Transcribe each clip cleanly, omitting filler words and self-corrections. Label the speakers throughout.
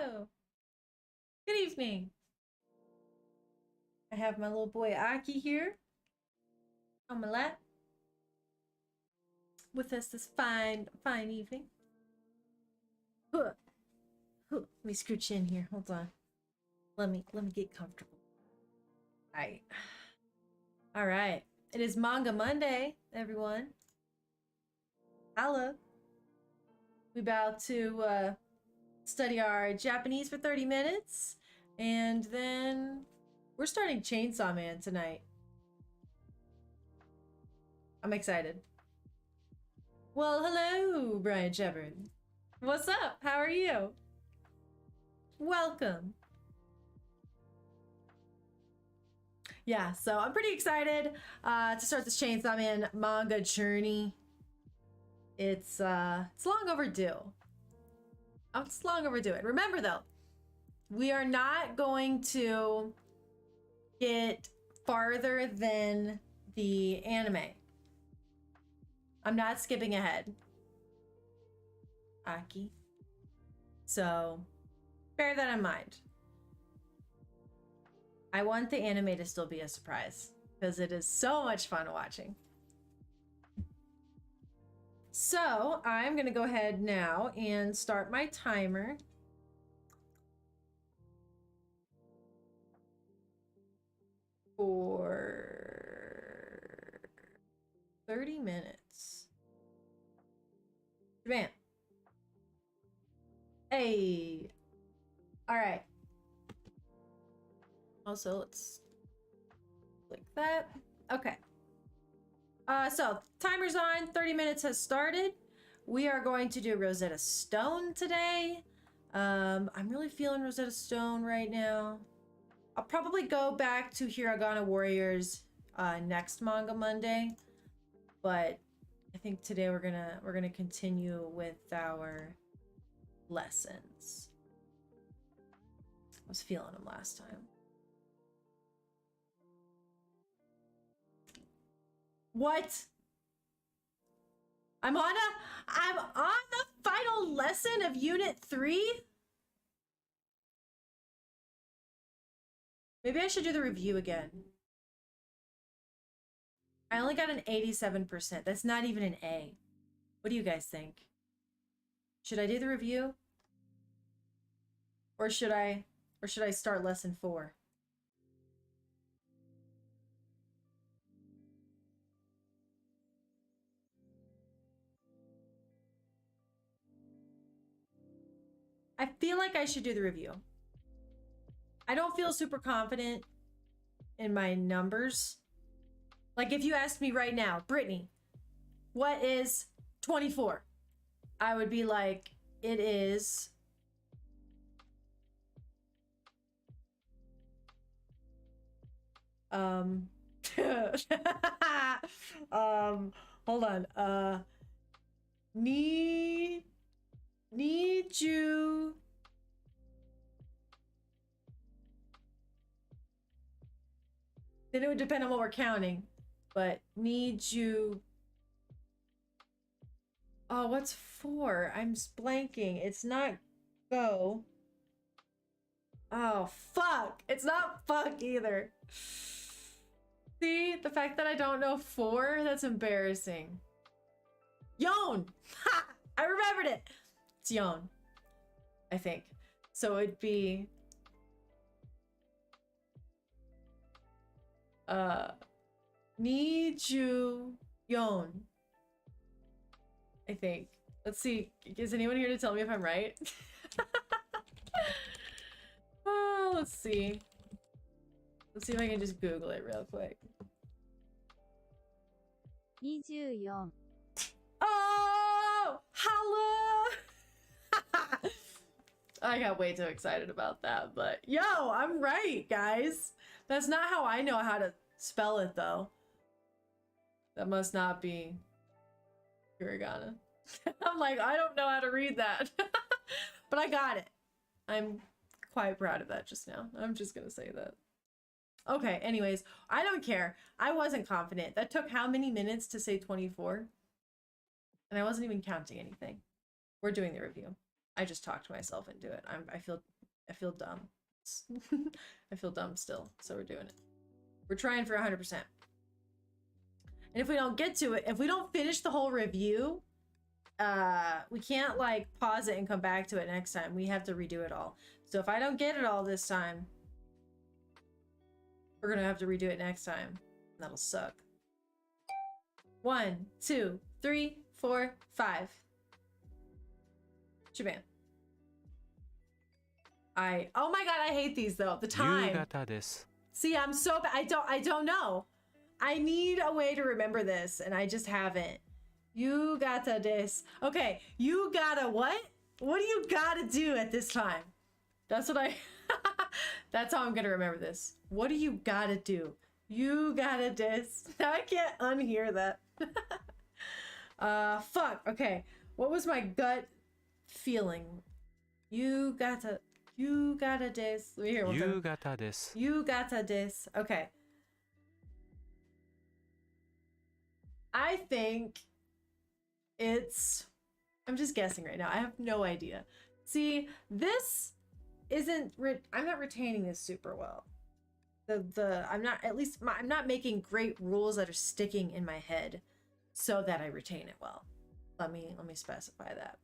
Speaker 1: Hello. Good evening. I have my little boy Aki here on my lap with us this fine evening. Huh. Huh. Let me scooch in here. Hold on. Let me get comfortable. All right. It is Manga Monday, everyone. Hello. We about to study our Japanese for 30 minutes, and then we're starting Chainsaw Man tonight. I'm excited. Well, hello, Brian Shepard. What's up? How are you? Welcome. Yeah, so I'm pretty excited to start this Chainsaw Man manga journey. It's long overdue. It's long overdue. And remember though, we are not going to get farther than the anime. I'm not skipping ahead, Aki. So bear that in mind. I want the anime to still be a surprise because it is so much fun watching. So I'm gonna go ahead now and start my timer. For 30 minutes. Bam. Hey. All right. Also, let's click that. Okay. So timer's on. 30 minutes has started. We are going to do Rosetta Stone today. I'm really feeling Rosetta Stone right now. I'll probably go back to Hiragana Warriors next Manga Monday, but I think today we're gonna continue with our lessons. I was feeling them last time. What? I'm on the final lesson of Unit 3? Maybe I should do the review again. I only got an 87%. That's not even an A. What do you guys think? Should I do the review? Or should I start lesson 4? I feel like I should do the review. I don't feel super confident in my numbers. Like if you asked me right now, Brittany, what is 24? I would be like, it is hold on. Need you then it would depend on what we're counting, but need you. Oh, what's 4? I'm blanking. It's not go. Oh, fuck. It's not fuck either. See, the fact that I don't know 4, that's embarrassing. Yon! Ha! I remembered it. It's Yon, I think. So it'd be need you Yon, I think. Let's see. Is anyone here to tell me if I'm right? Oh, let's see. Let's see if I can just Google it real quick.
Speaker 2: 24.
Speaker 1: Oh! Hello! I got way too excited about that, but yo, I'm right, guys. That's not how I know how to spell it, though. That must not be hiragana. I'm like, I don't know how to read that. But I got it. I'm quite proud of that just now. I'm just gonna say that. Okay, anyways, I don't care. I wasn't confident. That took how many minutes to say 24? And I wasn't even counting anything. We're doing the review. I just talked myself into it. I feel I feel dumb. I feel dumb still, so we're doing it. We're trying for 100%. And if we don't get to it, if we don't finish the whole review, we can't like pause it and come back to it next time. We have to redo it all. So if I don't get it all this time, we're gonna have to redo it next time. That'll suck. 1, 2, 3, 4, 5. Shaban. Oh my god, I hate these though. The time. See, I'm so bad. I don't know. I need a way to remember this, and I just haven't. You gotta this. Okay, you gotta what? What do you gotta do at this time? That's what I... That's how I'm gonna remember this. What do you gotta do? You gotta this. Now I can't unhear that. Fuck. Okay. What was my gut feeling? You gotta this. Let me hear one time.
Speaker 3: You gotta this.
Speaker 1: You gotta this. Okay. I think it's... I'm just guessing right now. I have no idea. See, this isn't... I'm not retaining this super well. I'm not... At least I'm not making great rules that are sticking in my head so that I retain it well. Let me specify that.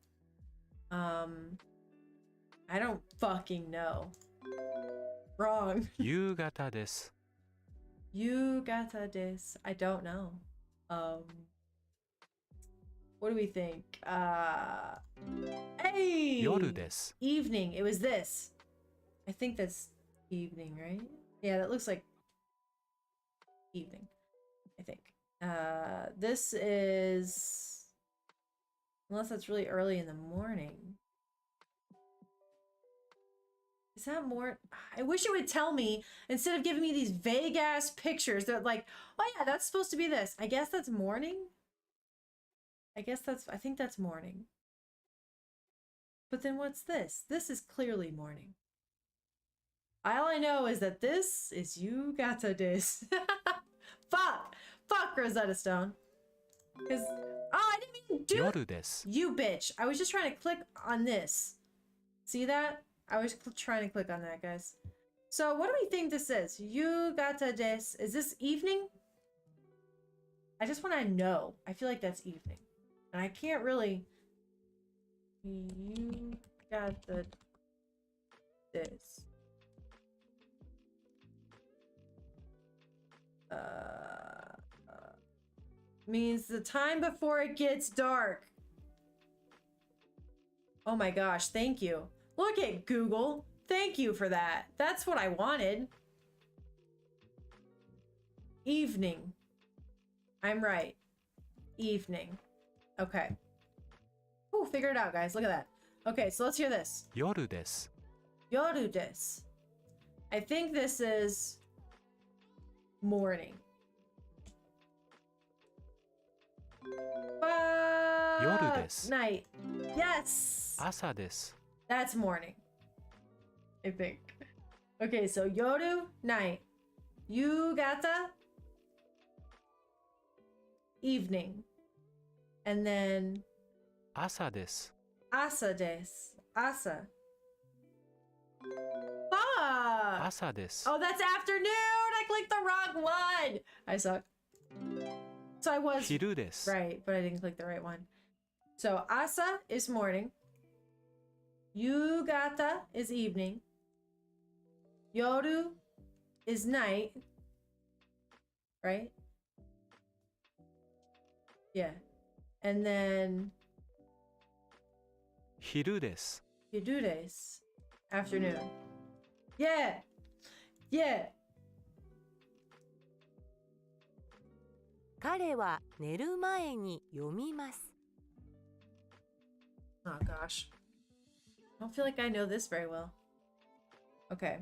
Speaker 1: I don't fucking know. Wrong.
Speaker 3: You gotta this.
Speaker 1: You gotta this. I don't know. What do we think? Hey!
Speaker 3: Yoru desu.
Speaker 1: Evening. It was this. I think that's evening, right? Yeah, that looks like evening. I think. This is... Unless that's really early in the morning. Is that more? I wish it would tell me instead of giving me these vague ass pictures that like, oh yeah, that's supposed to be this. I guess that's morning. I think that's morning. But then what's this? This is clearly morning. All I know is that this is you gotta this. Fuck Rosetta Stone. Cause, oh, I didn't even do
Speaker 3: Yoru desu.
Speaker 1: You bitch. I was just trying to click on this. See that? I was trying to click on that, guys. So what do we think this is? You gotta this. Is this evening? I just want to know. I feel like that's evening. And I can't really... You got the... This. Means the time before it gets dark. Oh my gosh, thank you. Look at Google. Thank you for that. That's what I wanted. Evening. I'm right. Evening. Okay. Ooh, figure it out, guys. Look at that. Okay, so let's hear this.
Speaker 3: Yoru desu.
Speaker 1: Yoru desu. I think this is morning.
Speaker 3: Yoru desu.
Speaker 1: Night. Yes.
Speaker 3: Asa desu.
Speaker 1: That's morning. I think. Okay, so yoru, night. Yugata, evening. And then
Speaker 3: Asa desu.
Speaker 1: asa desu. Asa. Fuck!
Speaker 3: Asa desu.
Speaker 1: Oh, that's afternoon! I clicked the wrong one! I suck. So I was
Speaker 3: Hiru desu.
Speaker 1: right, but I didn't click the right one. So asa is morning. Yugata is evening. Yoru is night. Right? Yeah. And then
Speaker 3: Hiru desu.
Speaker 1: hiru desu. Afternoon. Yeah! Yeah!
Speaker 4: 彼は寝る前に読みます。
Speaker 1: Oh gosh. I don't feel like I know this very well. Okay.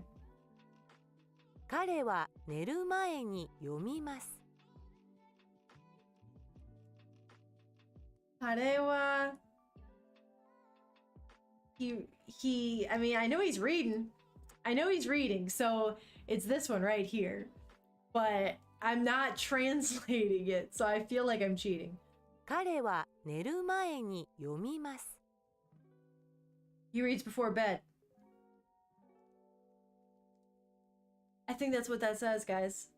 Speaker 4: 彼は寝る前に読みます。
Speaker 1: Harewa. I mean, I know he's reading. I know he's reading, so it's this one right here. But I'm not translating it, so I feel like I'm cheating.
Speaker 4: 彼は寝る前に読みます。
Speaker 1: He reads before bed. I think that's what that says, guys.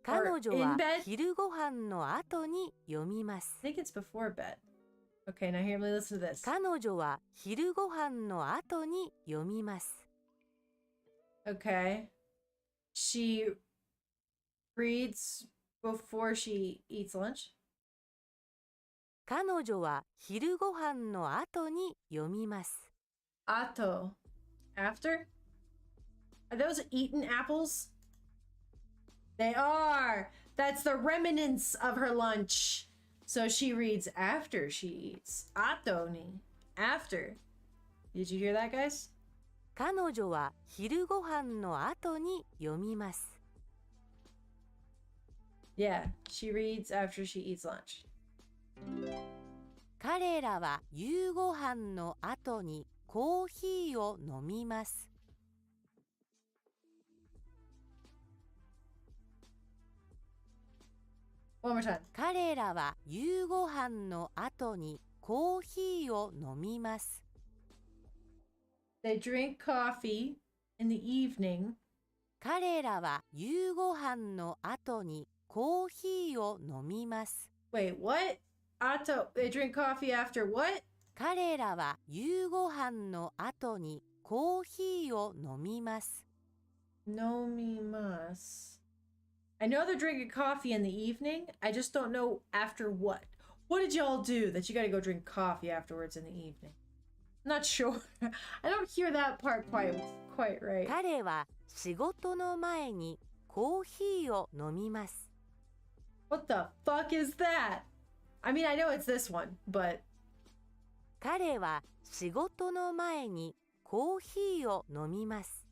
Speaker 4: 彼女
Speaker 1: in
Speaker 4: は
Speaker 1: bed?
Speaker 4: 昼ご飯の後に読みます。
Speaker 1: I think it's before bed. Okay, now hear me listen to this.
Speaker 4: 彼女は昼ご飯の後に読みます。
Speaker 1: Okay. She reads before she eats lunch.
Speaker 4: 彼女は昼ご飯の後に読みます。
Speaker 1: Ato. After? Are those eaten apples? They are. That's the remnants of her lunch. So she reads after she eats. Ato ni. After. Did you hear that, guys?
Speaker 4: 彼女は昼ご飯の後に読みます。
Speaker 1: Yeah, she reads after she eats lunch.
Speaker 4: 彼らは夕ご飯の後にコーヒーを飲みます。
Speaker 1: One more time.
Speaker 4: 彼らは夕ご飯の後にコーヒーを飲みます。
Speaker 1: They drink coffee in the evening.
Speaker 4: 彼らは夕ご飯の後にコーヒーを飲みます。
Speaker 1: Wait, what? Ato, they drink coffee after what?
Speaker 4: 彼らは夕ご飯の後にコーヒーを飲みます。
Speaker 1: Nomimas. I know they're drinking coffee in the evening. I just don't know after what. What did y'all do that you gotta go drink coffee afterwards in the evening? I'm not sure. I don't hear that part quite right.
Speaker 4: 彼は仕事の前にコーヒーを飲みます。
Speaker 1: What the fuck is that? I mean, I know it's this one, but
Speaker 4: 彼は仕事の前にコーヒーを飲みます。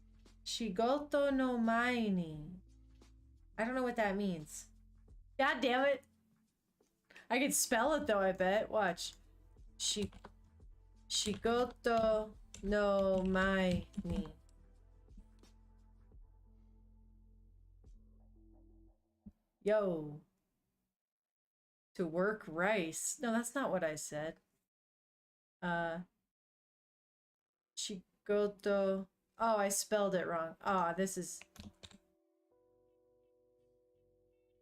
Speaker 1: Shigoto no mae ni. I don't know what that means. God damn it. I can spell it though, I bet. Watch. Shigoto no mae ni. Yo. To work rice. No, that's not what I said. Shigoto. Oh, I spelled it wrong. Ah, this is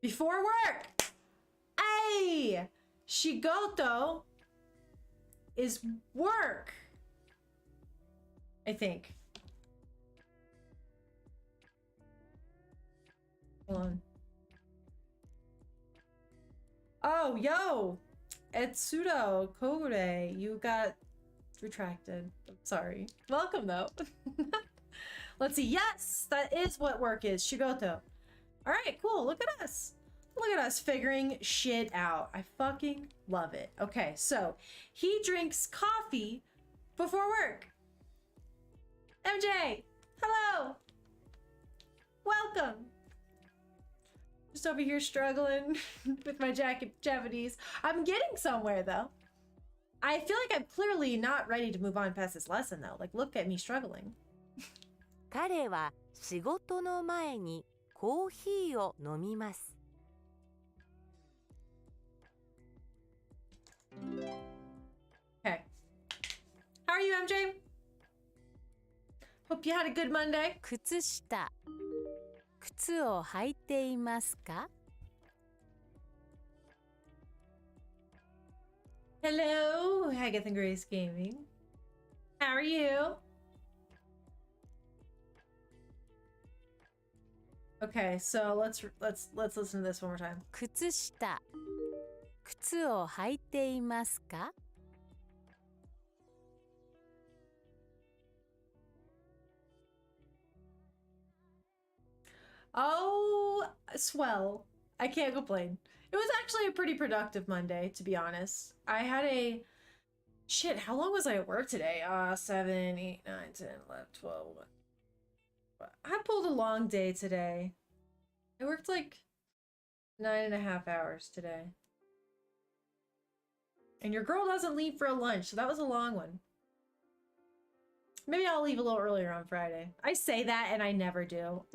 Speaker 1: before work. Hey, Shigoto is work. I think. Hold on. Oh, yo, Etsudo Kore, you got retracted. I'm sorry. Welcome though. Let's see. Yes, that is what work is. Shigoto. All right, cool. Look at us. Look at us figuring shit out. I fucking love it. Okay, so he drinks coffee before work. MJ, hello. Welcome. Just over here struggling with my Japanese. I'm getting somewhere though. I feel like I'm clearly not ready to move on past this lesson though. Like, look at me struggling.
Speaker 4: 彼は仕事の前にコーヒーを飲みます。
Speaker 1: Okay. How are you, MJ? Hope you had a good Monday.
Speaker 2: 靴下。靴を履いていますか？
Speaker 1: Hello, Haggith and Grace Gaming. How are you? Okay, so let's listen to this one more time.
Speaker 2: 靴下。靴を履いていますか？
Speaker 1: Oh, swell. I can't complain. It was actually a pretty productive Monday, to be honest. I had a... Shit, how long was I at work today? 7, 8, 9, 10, 11, 12... I pulled a long day today. I worked like 9.5 hours today. And your girl doesn't leave for a lunch, so that was a long one. Maybe I'll leave a little earlier on Friday. I say that and I never do.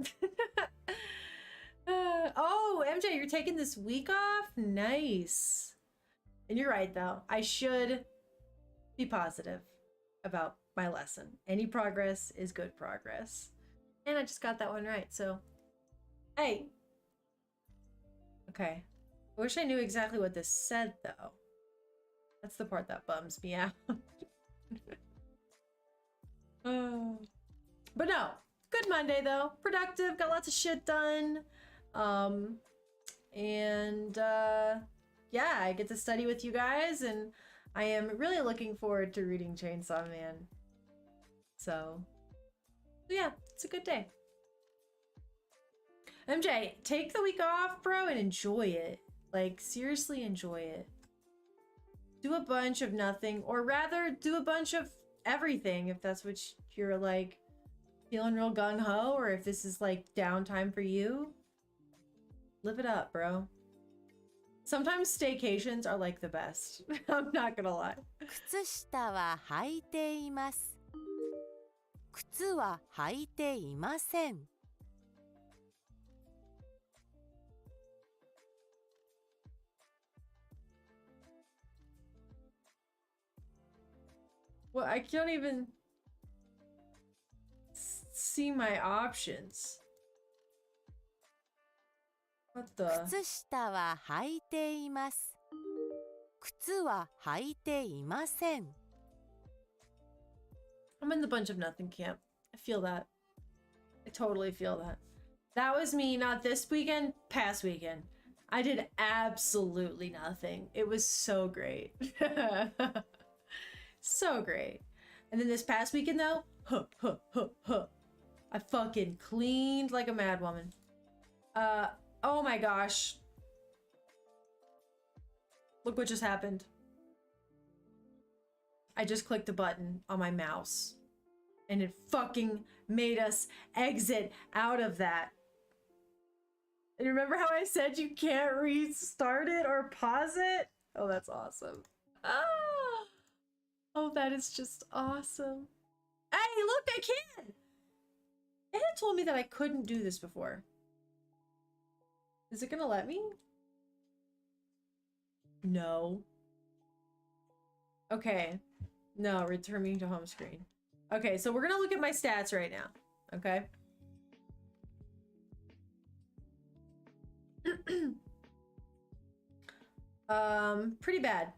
Speaker 1: Oh, MJ, you're taking this week off? Nice. And you're right, though. I should be positive about my lesson. Any progress is good progress. And I just got that one right, so hey. Okay. I wish I knew exactly what this said, though. That's the part that bums me out. Oh. But no, good Monday, though. Productive, got lots of shit done. Yeah, I get to study with you guys, and I am really looking forward to reading Chainsaw Man. So yeah, it's a good day. MJ, take the week off, bro, and enjoy it. Like, seriously enjoy it. Do a bunch of nothing, or rather, do a bunch of everything if that's what you're, like, feeling real gung-ho, or if this is, like, downtime for you. Live it up, bro. Sometimes staycations are, like, the best. I'm not gonna lie.
Speaker 4: 靴下は履いています。靴は履いていません。
Speaker 1: Well, I can't even see my options. What the?
Speaker 4: 靴下は履いています。靴は履いていません。
Speaker 1: I'm in the bunch of nothing camp. I feel that. I totally feel that. That was me, not this weekend, past weekend. I did absolutely nothing. It was so great. So great. And then this past weekend, though, I fucking cleaned like a mad woman. Oh my gosh. Look what just happened. I just clicked a button on my mouse, and it fucking made us exit out of that. And remember how I said you can't restart it or pause it? Oh, that's awesome. Ah! Oh, that is just awesome. Hey, look, I can! It had told me that I couldn't do this before. Is it gonna let me? No. Okay. No, return me to home screen. Okay, so we're gonna look at my stats right now. Okay. Pretty bad.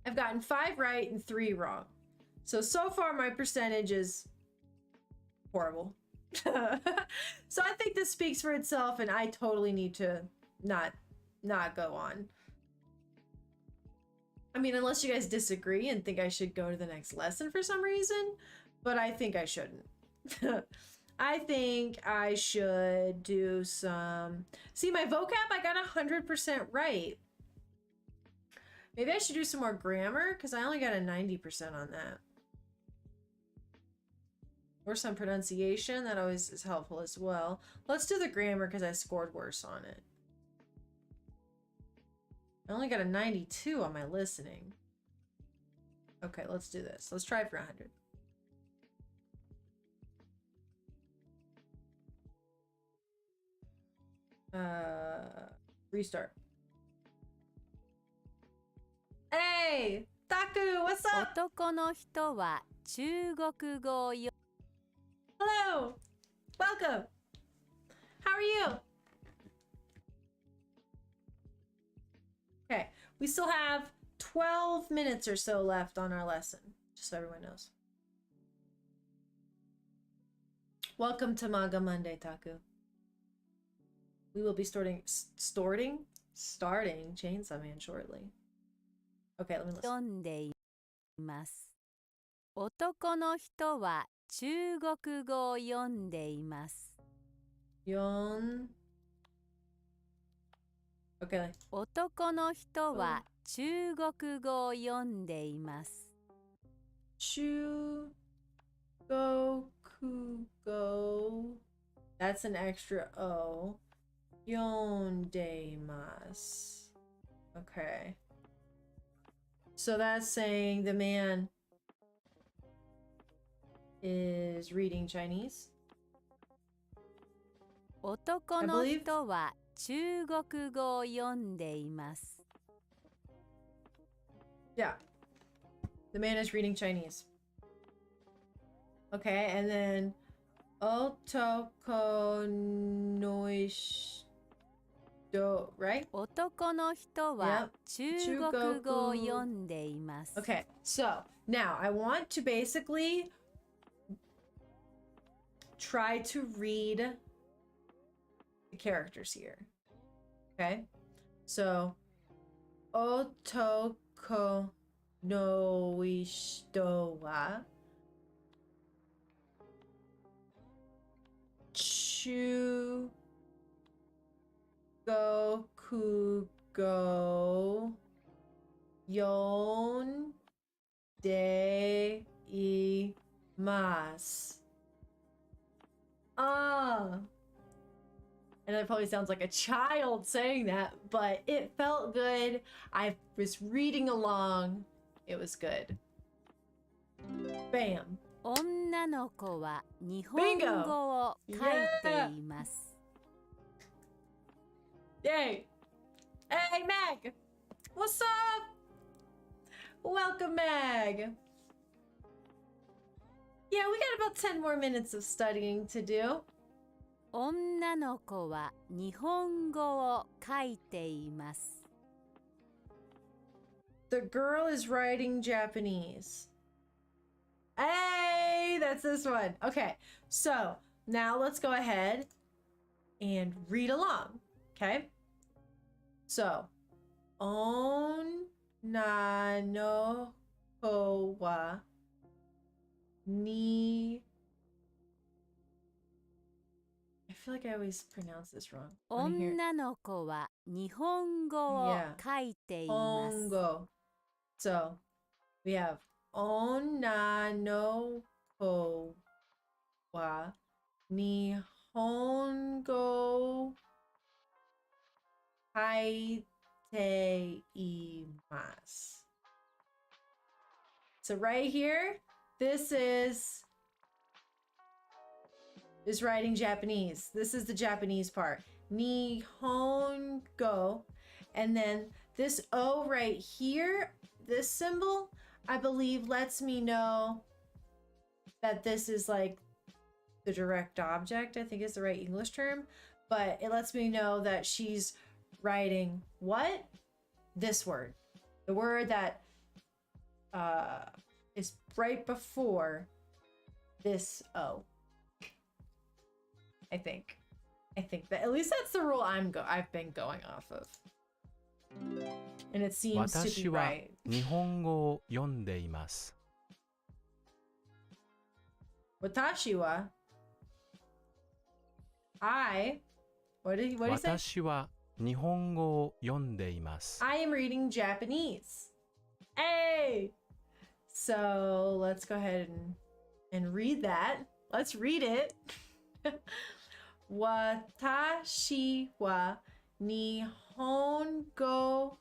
Speaker 1: I've gotten 5 right and 3 wrong. So far my percentage is horrible. So I think this speaks for itself, and I totally need to not go on. I mean, unless you guys disagree and think I should go to the next lesson for some reason, but I think I shouldn't. I think I should do some... See, my vocab, I got 100% right. Maybe I should do some more grammar, because I only got a 90% on that. Or some pronunciation, that always is helpful as well. Let's do the grammar, because I scored worse on it. I only got a 92 on my listening. Okay, let's do this. Let's try for 100. Restart. Hey! Taku, what's up?
Speaker 2: 男の人は中国語をよ
Speaker 1: Hello! Welcome! How are you? Okay, we still have 12 minutes or so left on our lesson, just so everyone knows. Welcome to Manga Monday, Taku. We will be starting Chainsaw Man shortly. Okay, let me listen.
Speaker 2: 読んでいます。男の人は中国語を読んでいます。
Speaker 1: Yon. Okay.
Speaker 2: 男の人は中国語を読んでいます。
Speaker 1: Go. That's an extra O. Yondeimasu. Okay. So that's saying the man is reading Chinese.
Speaker 2: 男の人は中国語を読んでいます。
Speaker 1: Yeah. The man is reading Chinese. Okay, and then Otoko noishito, right?
Speaker 2: 男の人は中国語を読んでいます。
Speaker 1: Okay, so now I want to basically try to read the characters here. Okay, so Otoko noishito wa Goku go yon de imas. And it probably sounds like a child saying that, but it felt good. I was reading along. It was good. Bam.
Speaker 2: 女の子は日本語を書いています。
Speaker 1: Yay! Hey, Meg! What's up? Welcome, Meg! Yeah, we got about 10 more minutes of studying to do.
Speaker 2: 女の子は日本語を書いています。
Speaker 1: The girl is writing Japanese. Hey, that's this one. Okay, so now let's go ahead and read along. Okay? So, onna no ko wa ni. I feel like I always pronounce this wrong.
Speaker 2: 女の子は日本語を書いています。
Speaker 1: Ongo. So, we have onna no ko wa nihongo kaite imasu. So right here, this is writing Japanese. This is the Japanese part. Nihongo. And then this O right here, this symbol, I believe lets me know that this is like the direct object, I think is the right English term. But it lets me know that she's writing what? This word. The word that is right before this O. I think that at least that's the rule I've been going off of. And it seems to be right.
Speaker 3: 日本語を読んでいます。
Speaker 1: Watashi wa what did he say?
Speaker 3: 私は日本語を読んでいます。
Speaker 1: I am reading Japanese. Hey! So let's go ahead and read that. Let's read it. Watashi wa nihongo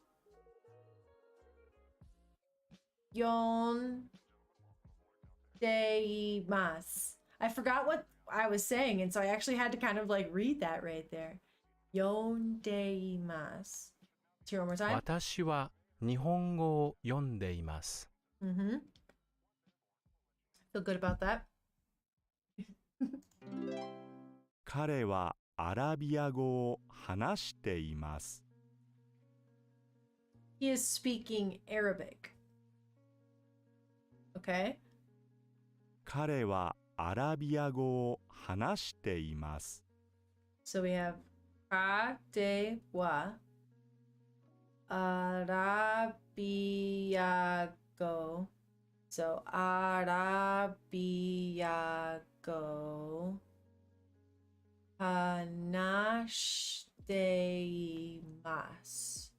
Speaker 1: yondeimasu. I forgot what I was saying, and so I actually had to kind of like read that right there. Yondeimasu. Here one more time.
Speaker 3: 私は日本語を読んでいます。
Speaker 1: Mm-hmm. Feel good about that.
Speaker 5: 彼はアラビア語を話しています。
Speaker 1: He is speaking Arabic. Okay?
Speaker 5: 彼はアラビア語を話しています。
Speaker 1: So we have Kade wa Arabiago. So Arabiago hanashiteimasu.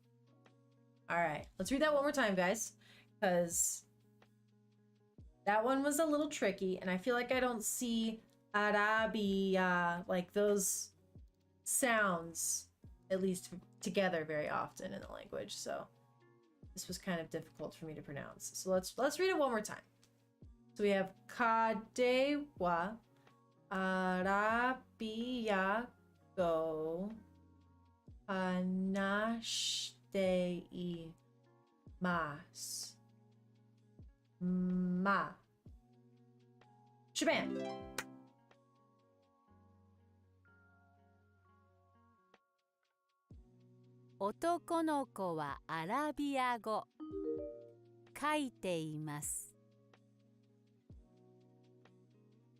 Speaker 1: All right, let's read that one more time, guys, because that one was a little tricky, and I feel like I don't see Arabia, like those sounds, at least together very often in the language. So this was kind of difficult for me to pronounce. So let's read it one more time. So we have Kade wa Arabiago hanashiteimasu. Ma. Shabam.
Speaker 2: Otoko no ko wa Arabia go. Kaite imasu.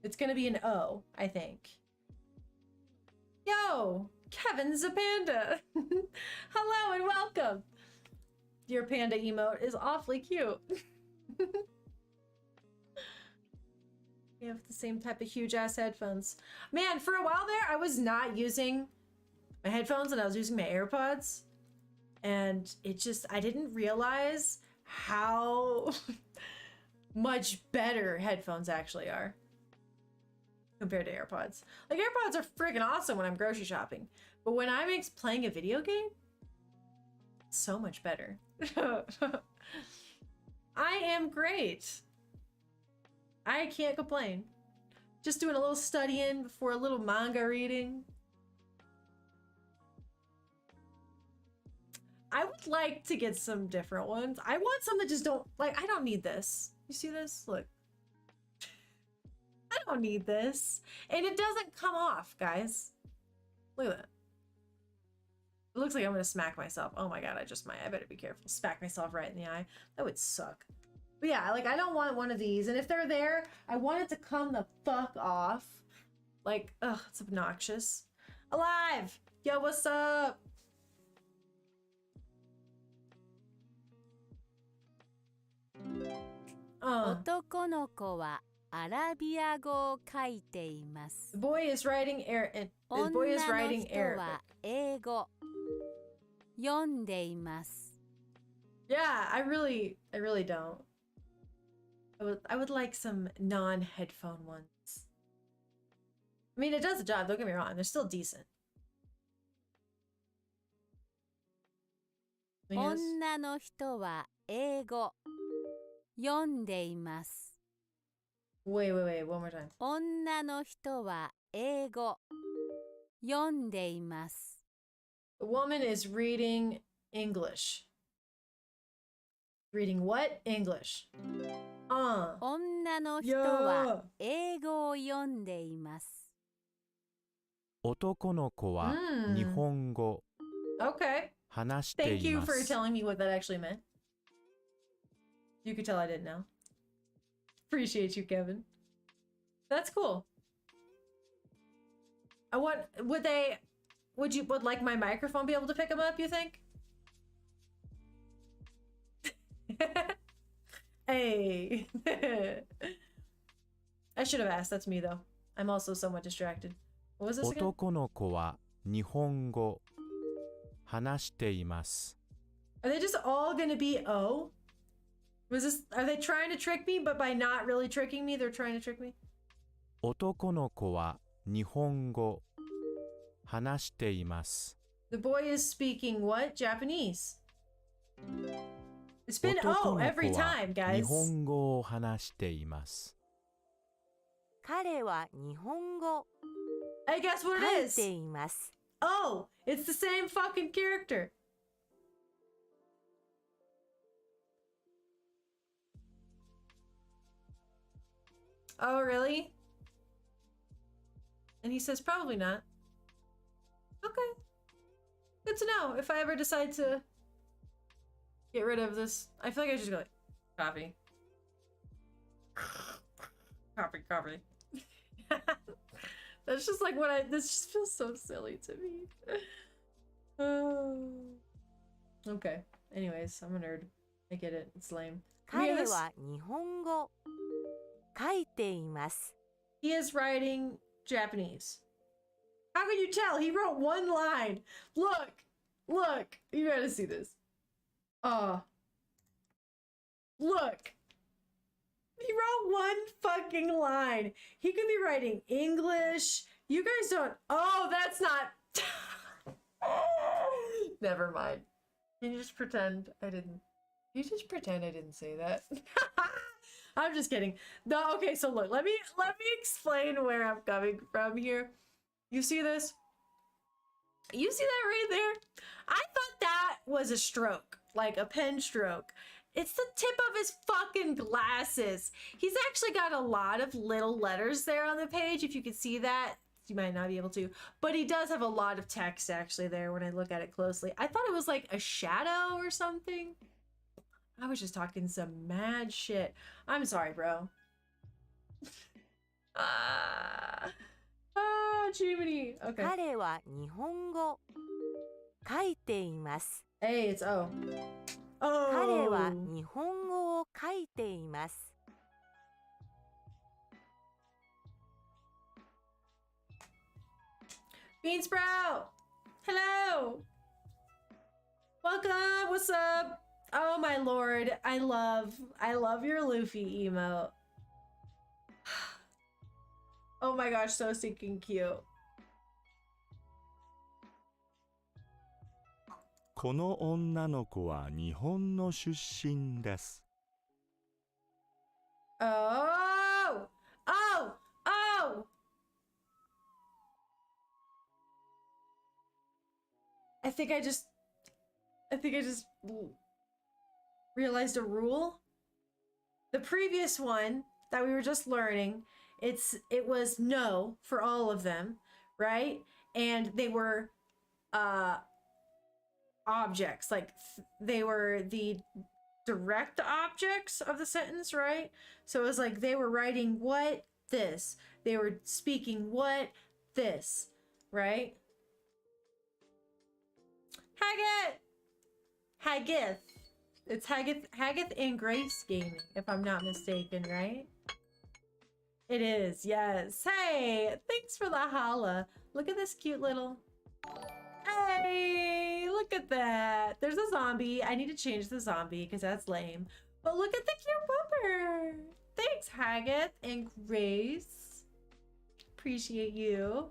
Speaker 1: It's gonna be an O, I think. Yo! Kevin's a panda! Hello and welcome! Your panda emote is awfully cute. We have the same type of huge ass headphones. Man, for a while there, I was not using my headphones and I was using my AirPods. And it just, I didn't realize how much better headphones actually are compared to AirPods. Like, AirPods are freaking awesome when I'm grocery shopping. But when I'm playing a video game, it's so much better. I am great. I can't complain. Just doing a little studying before a little manga reading. I would like to get some different ones. I want some that just don't, like, I don't need this. You see this? Look. I don't need this. And it doesn't come off, guys. Look at that. It looks like I'm gonna smack myself. Oh my god, I better be careful. Smack myself right in the eye. That would suck. But yeah, like, I don't want one of these. And if they're there, I want it to come the fuck off. Like, ugh, it's obnoxious. Alive! Yo, what's up?
Speaker 2: Otoko no ko wa Arabia goを書いています。
Speaker 1: The boy is writing the boy is
Speaker 2: 女の
Speaker 1: writing
Speaker 2: 人
Speaker 1: Arabic.
Speaker 2: は英語読んでいます。
Speaker 1: Yeah, I really don't. I would like some non-headphone ones. I mean, it does the job, don't get me wrong. They're still decent. Thing is-
Speaker 2: 女の人は英語読んでいます。
Speaker 1: Wait, one more time.
Speaker 2: 女の人は英語読んでいます。
Speaker 1: The woman is reading English. Reading what? English.
Speaker 2: 女の人は英語を読んでいます。
Speaker 3: 男の子は日本語
Speaker 1: Okay.
Speaker 3: 話して
Speaker 1: Thank
Speaker 3: い
Speaker 1: you
Speaker 3: ま
Speaker 1: for
Speaker 3: す。
Speaker 1: telling me what that actually meant. You could tell I didn't know. Appreciate you, Kevin. That's cool. Would like my microphone be able to pick them up, you think? Hey. I should have asked. That's me, though. I'm also somewhat distracted. What was this again?
Speaker 3: 男の子は日本語話しています。
Speaker 1: Are they just all gonna be O? Are they trying to trick me, but by not really tricking me, they're trying to trick me?
Speaker 3: 男の子は日本語話しています。
Speaker 1: The boy is speaking what? Japanese. It's been
Speaker 3: 男
Speaker 1: O
Speaker 3: の
Speaker 1: every
Speaker 3: 子は
Speaker 1: time,
Speaker 3: 日
Speaker 1: guys.
Speaker 3: 本語を話しています。
Speaker 4: 彼は日本語
Speaker 1: I guess what
Speaker 4: 書
Speaker 1: it
Speaker 4: い
Speaker 1: is.
Speaker 4: ています。
Speaker 1: Oh, it's the same fucking character. Oh, really? And he says probably not. Okay. Good to know if I ever decide to get rid of this. I feel like I should go like, copy. Copy. That's just like this just feels so silly to me. Oh. Okay. Anyways, I'm a nerd. I get it. It's lame. We
Speaker 4: 彼
Speaker 1: have this-
Speaker 4: は日本語書いています。
Speaker 1: He is writing Japanese. How can you tell? He wrote one line. Look. You gotta see this. Look. He wrote one fucking line. He could be writing English. You guys don't. Oh, that's not. Never mind. Can you just pretend I didn't? You just pretend I didn't say that. I'm just kidding. No, okay, so look, let me explain where I'm coming from here. You see this? You see that right there? I thought that was a stroke, like a pen stroke. It's the tip of his fucking glasses. He's actually got a lot of little letters there on the page, if you can see that. You might not be able to, but he does have a lot of text actually there when I look at it closely. I thought it was like a shadow or something. I was just talking some mad shit. I'm sorry, bro. Jiminy. Okay.
Speaker 4: 彼は日本語書いています。
Speaker 1: Hey, it's O.
Speaker 4: 彼は
Speaker 1: Oh.
Speaker 4: 日本語を書いています。
Speaker 1: Bean Sprout. Hello. Welcome. What's up? Oh my lord. I love your Luffy emote. Oh my gosh, so stinking cute.
Speaker 5: この女の子は日本の出身です。
Speaker 1: Oh! Oh! Oh! I think I just realized a rule. The previous one that we were just learning, it was no for all of them, right? And they were objects, like they were the direct objects of the sentence, right? So it was like they were writing what, this. They were speaking what, this, right? Haggith. It's Haggith and Grace Gaming, if I'm not mistaken, right? It is, yes. Hey, thanks for the holla. Look at this cute little... Hey, look at that. There's a zombie. I need to change the zombie because that's lame. But look at the cute bumper. Thanks, Haggith and Grace. Appreciate you.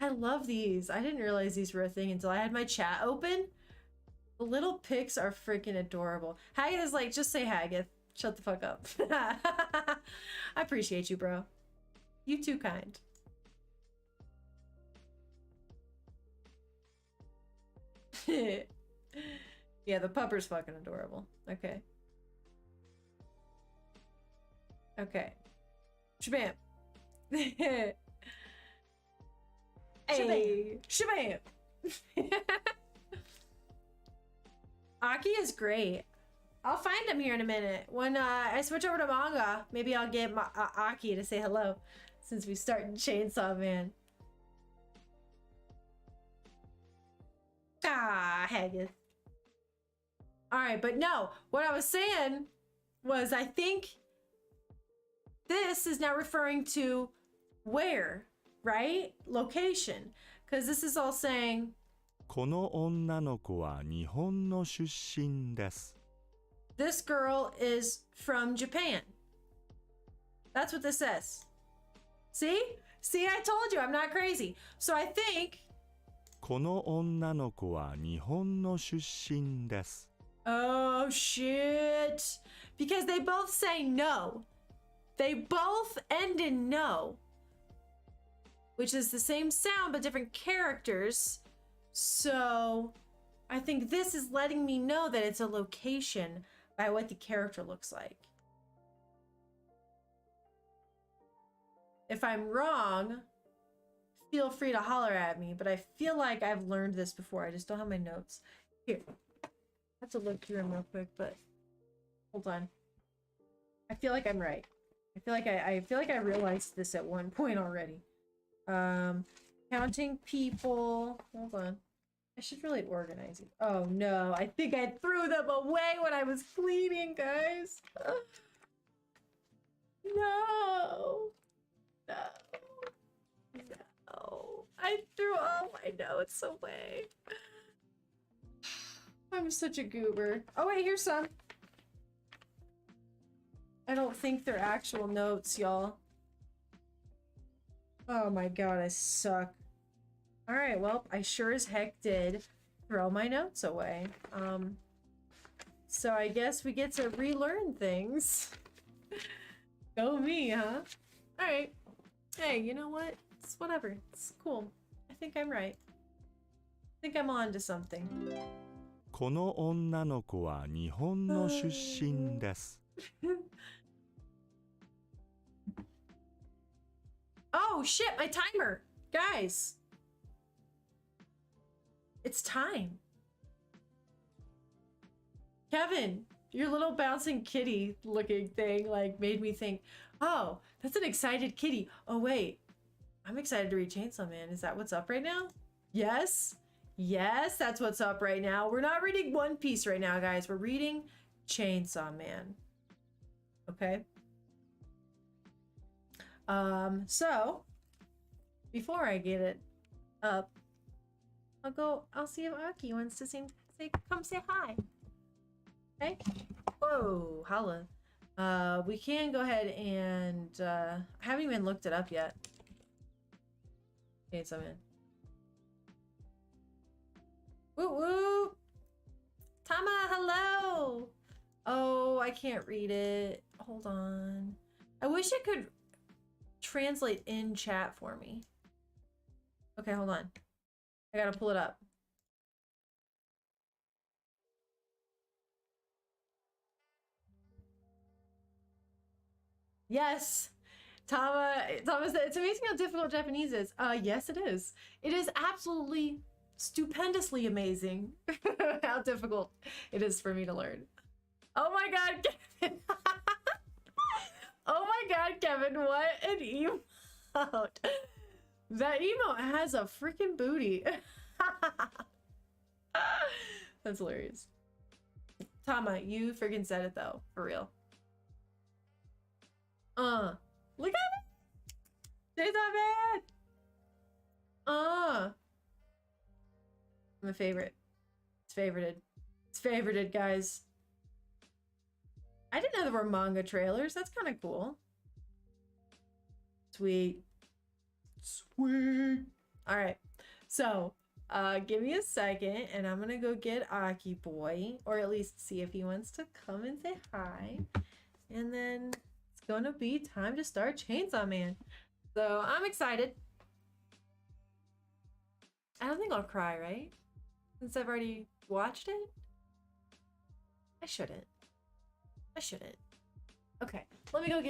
Speaker 1: I love these. I didn't realize these were a thing until I had my chat open. The little pics are freaking adorable. Haggith is like, just say Haggith. Shut the fuck up. I appreciate you, bro. You too kind. Yeah, the pupper's fucking adorable. Okay. Okay. Shabam. Hey. Shabam. Aki is great. I'll find him here in a minute. When I switch over to manga, maybe I'll get Aki to say hello since we started Chainsaw Man. Ah, Haggith. Alright, but no, what I was saying was I think this is now referring to where, right? Location. Because this is all saying
Speaker 5: この女の子は日本の出身です。
Speaker 1: this girl is from Japan. That's what this says. See? See, I told you, I'm not crazy. So I think
Speaker 5: この女の子は日本の出身です。
Speaker 1: oh shit. Because they both say no. They both end in no. Which is the same sound but different characters. So I think this is letting me know that it's a location by what the character looks like. If I'm wrong, feel free to holler at me, but I feel like I've learned this before. I just don't have my notes. Here. I have to look through them real quick, but hold on. I feel like I'm right. I feel like I realized this at one point already. Counting people. Hold on. I should really organize it. Oh no, I think I threw them away when I was cleaning, guys. No. No. No. I threw all my notes away. I'm such a goober. Oh wait, here's some. I don't think they're actual notes, y'all. Oh my god, I suck. Alright, well, I sure as heck did throw my notes away. So I guess we get to relearn things. Go me, huh? Alright. Hey, you know what? It's whatever. It's cool. I think I'm right. I think I'm on to something.
Speaker 5: この女の子は日本の出身です。
Speaker 1: Oh shit, my timer! Guys! It's time. Kevin, your little bouncing kitty looking thing like made me think, oh, that's an excited kitty. Oh wait, I'm excited to read Chainsaw Man. Is that what's up right now? Yes. Yes, that's what's up right now. We're not reading One Piece right now, guys. We're reading Chainsaw Man. Okay. So before I get it up, I'll see if Aki wants to come say hi. Okay. Whoa, holla. We can go ahead and I haven't even looked it up yet. Chainsaw Man. Woo woo! Tama, hello! Oh, I can't read it. Hold on. I wish it could translate in chat for me. Okay, hold on. I gotta pull it up. Yes! Tama said, it's amazing how difficult Japanese is. Yes, it is. It is absolutely stupendously amazing how difficult it is for me to learn. Oh my god, Kevin! Oh my god, Kevin, what an emote! That emote has a freaking booty. That's hilarious. Tama, you freaking said it though, for real. Look at it! Chainsaw Man! I'm a favorite. It's favorited. It's favorited, guys. I didn't know there were manga trailers. That's kind of cool. Sweet. Sweet. All right. So, give me a second and I'm gonna go get Aki boy, or at least see if he wants to come and say hi. And then it's gonna be time to start Chainsaw Man. So I'm excited. I don't think I'll cry, right? Since I've already watched it? I shouldn't. I shouldn't. Okay, let me go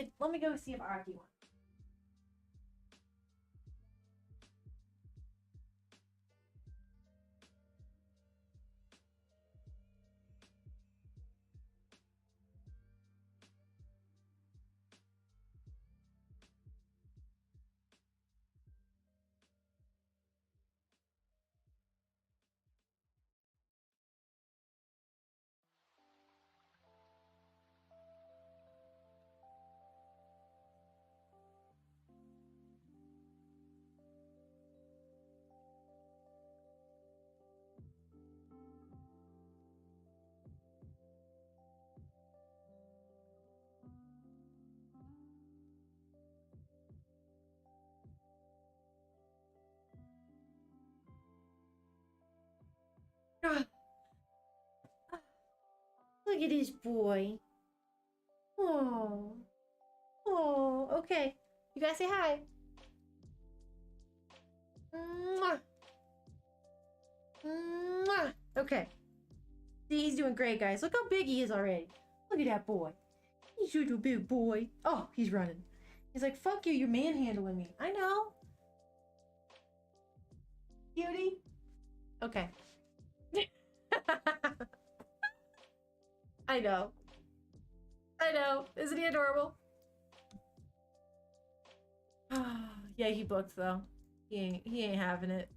Speaker 1: see if Aki wants. Look at this boy. Oh. Oh, okay. You guys say hi. Mwah. Mwah. Okay. See, he's doing great, guys. Look how big he is already. Look at that boy. He's such a big boy. Oh, he's running. He's like, fuck you, you're manhandling me. I know. Cutie. Okay. I know. I know. Isn't he adorable? Yeah, he booked though. He ain't having it.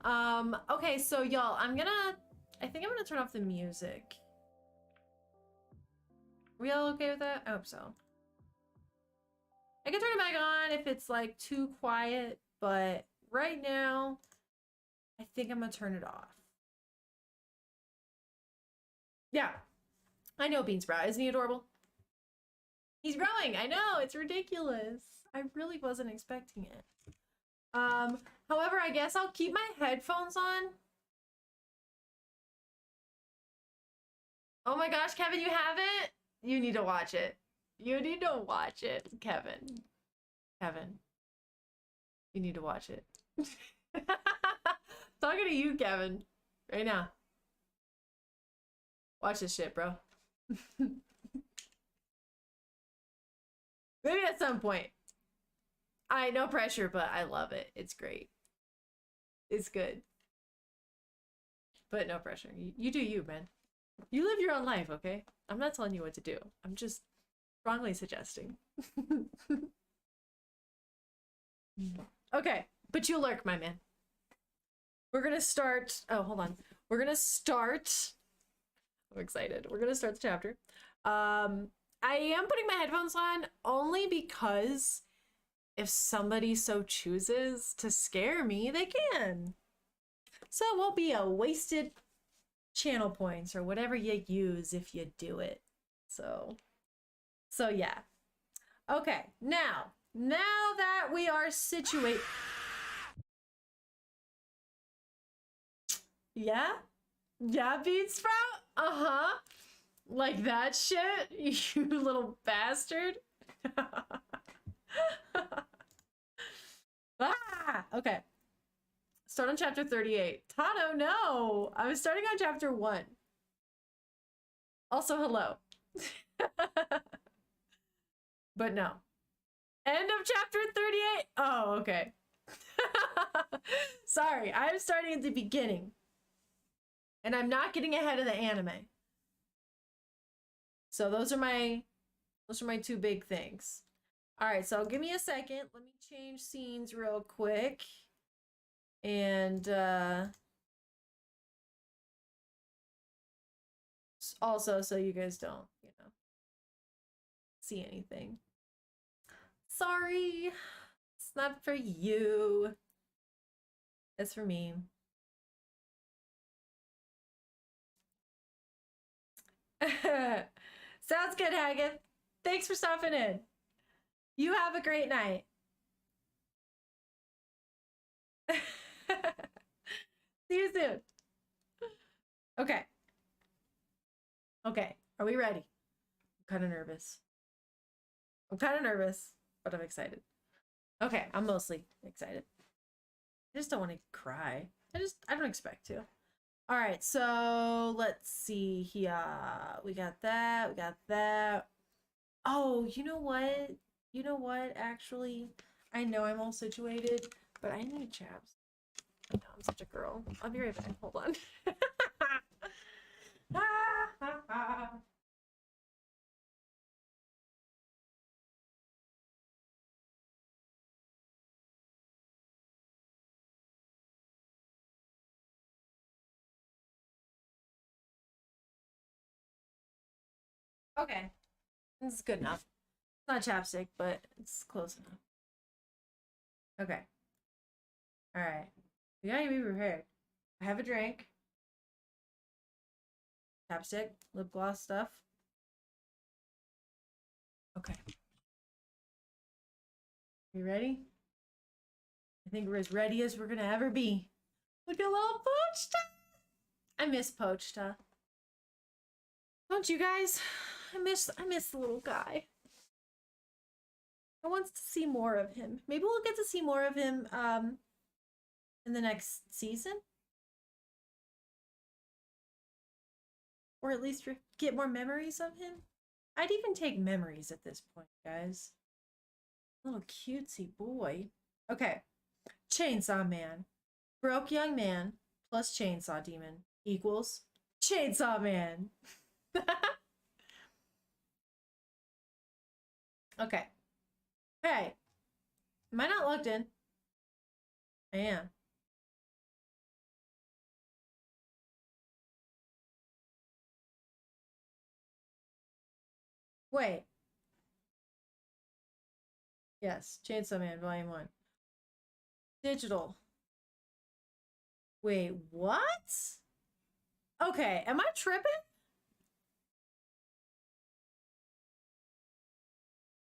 Speaker 1: Okay, so y'all, I think I'm gonna turn off the music. We all okay with that? I hope so. I can turn it back on if it's like too quiet, but right now, I think I'm gonna turn it off. Yeah, I know Bean Sprout. Isn't he adorable? He's growing. I know, it's ridiculous. I really wasn't expecting it. However, I guess I'll keep my headphones on. Oh my gosh, Kevin, you haven't? You need to watch it. You need to watch it, Kevin. Kevin, you need to watch it. Talking to you, Kevin. Right now. Watch this shit, bro. Maybe at some point. No pressure, but I love it. It's great. It's good. But no pressure. You do you, man. You live your own life, okay? I'm not telling you what to do. I'm just strongly suggesting. Okay, but you lurk, my man. We're gonna start. Oh, hold on. We're gonna start. I'm excited. We're gonna start the chapter. I am putting my headphones on only because if somebody so chooses to scare me, they can. So it won't be a wasted channel points or whatever you use if you do it. So yeah. Okay, now that we are situated. Yeah? Yeah, Bean Sprout? Uh-huh. Like that shit, you little bastard. Ah! Okay. Start on chapter 38. Tano, no! I was starting on chapter 1. Also, hello. But no. End of chapter 38? Oh, okay. Sorry, I'm starting at the beginning. And I'm not getting ahead of the anime. So those are my two big things. All right, so give me a second. Let me change scenes real quick. And also so you guys don't, see anything. Sorry. It's not for you. It's for me. Sounds good, Haggith. Thanks for stopping in. You have a great night. See you soon. Okay. Okay. Are we ready? I'm kind of nervous. But I'm excited. Okay. I'm mostly excited. I just don't want to cry. I don't expect to. All right. So let's see here. We got that. Oh, you know what? Actually, I know I'm all situated, but I need chaps. I know, I'm such a girl. I'll be right back. Hold on. Okay. This is good enough. It's not chapstick, but it's close enough. Okay. All right. We gotta be prepared. I have a drink. Chapstick, lip gloss stuff. Okay. You ready? I think we're as ready as we're gonna ever be. Look at little Pochta! I miss Pochta. Don't you guys? I miss the little guy. I want to see more of him. Maybe we'll get to see more of him in the next season. Or at least get more memories of him. I'd even take memories at this point, guys. Little cutesy boy. Okay. Chainsaw Man. Broke young man plus chainsaw demon equals Chainsaw Man. Okay. Hey. Am I not logged in? I am. Wait. Yes, Chainsaw Man, Volume 1. Digital. Wait, what? Okay, am I tripping?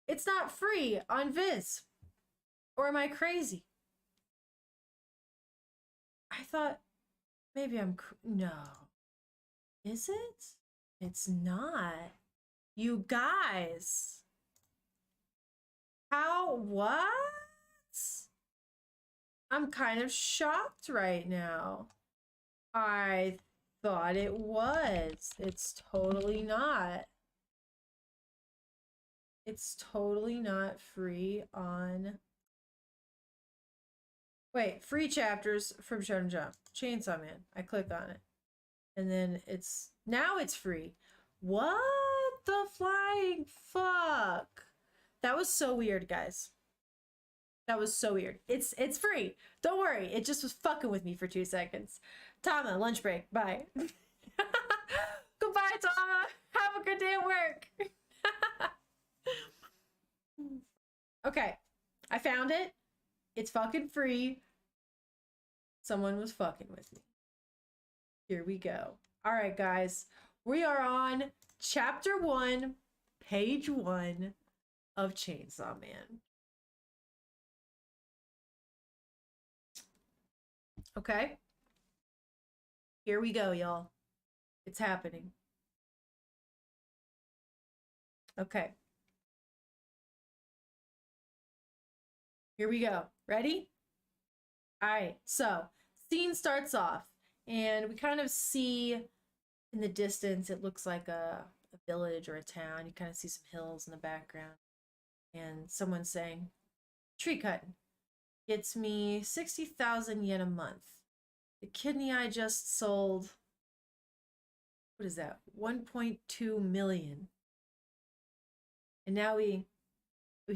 Speaker 1: It's not free on Viz. Or am I crazy? I thought maybe no. Is it? It's not. You guys. How? What? I'm kind of shocked right now. I thought it was. It's totally not. It's totally not free on... Wait, free chapters from Shonen Jump. Chainsaw Man. I click on it. And then it's... Now it's free. What the flying fuck? That was so weird, guys. That was so weird. It's free. Don't worry. It just was fucking with me for 2 seconds. Tama, lunch break. Bye. Goodbye, Tama. Have a good day at work. Okay. I found it. It's fucking free. Someone was fucking with me. Here we go. All right, guys. We are on chapter 1, page 1 of Chainsaw Man. Okay. Here we go, y'all. It's happening. Okay. Here we go. Ready? All right. So, scene starts off, and we kind of see in the distance, it looks like a village or a town. You kind of see some hills in the background, and someone's saying, tree cutting gets me 60,000 yen a month. The kidney I just sold, what is that? 1.2 million. And now we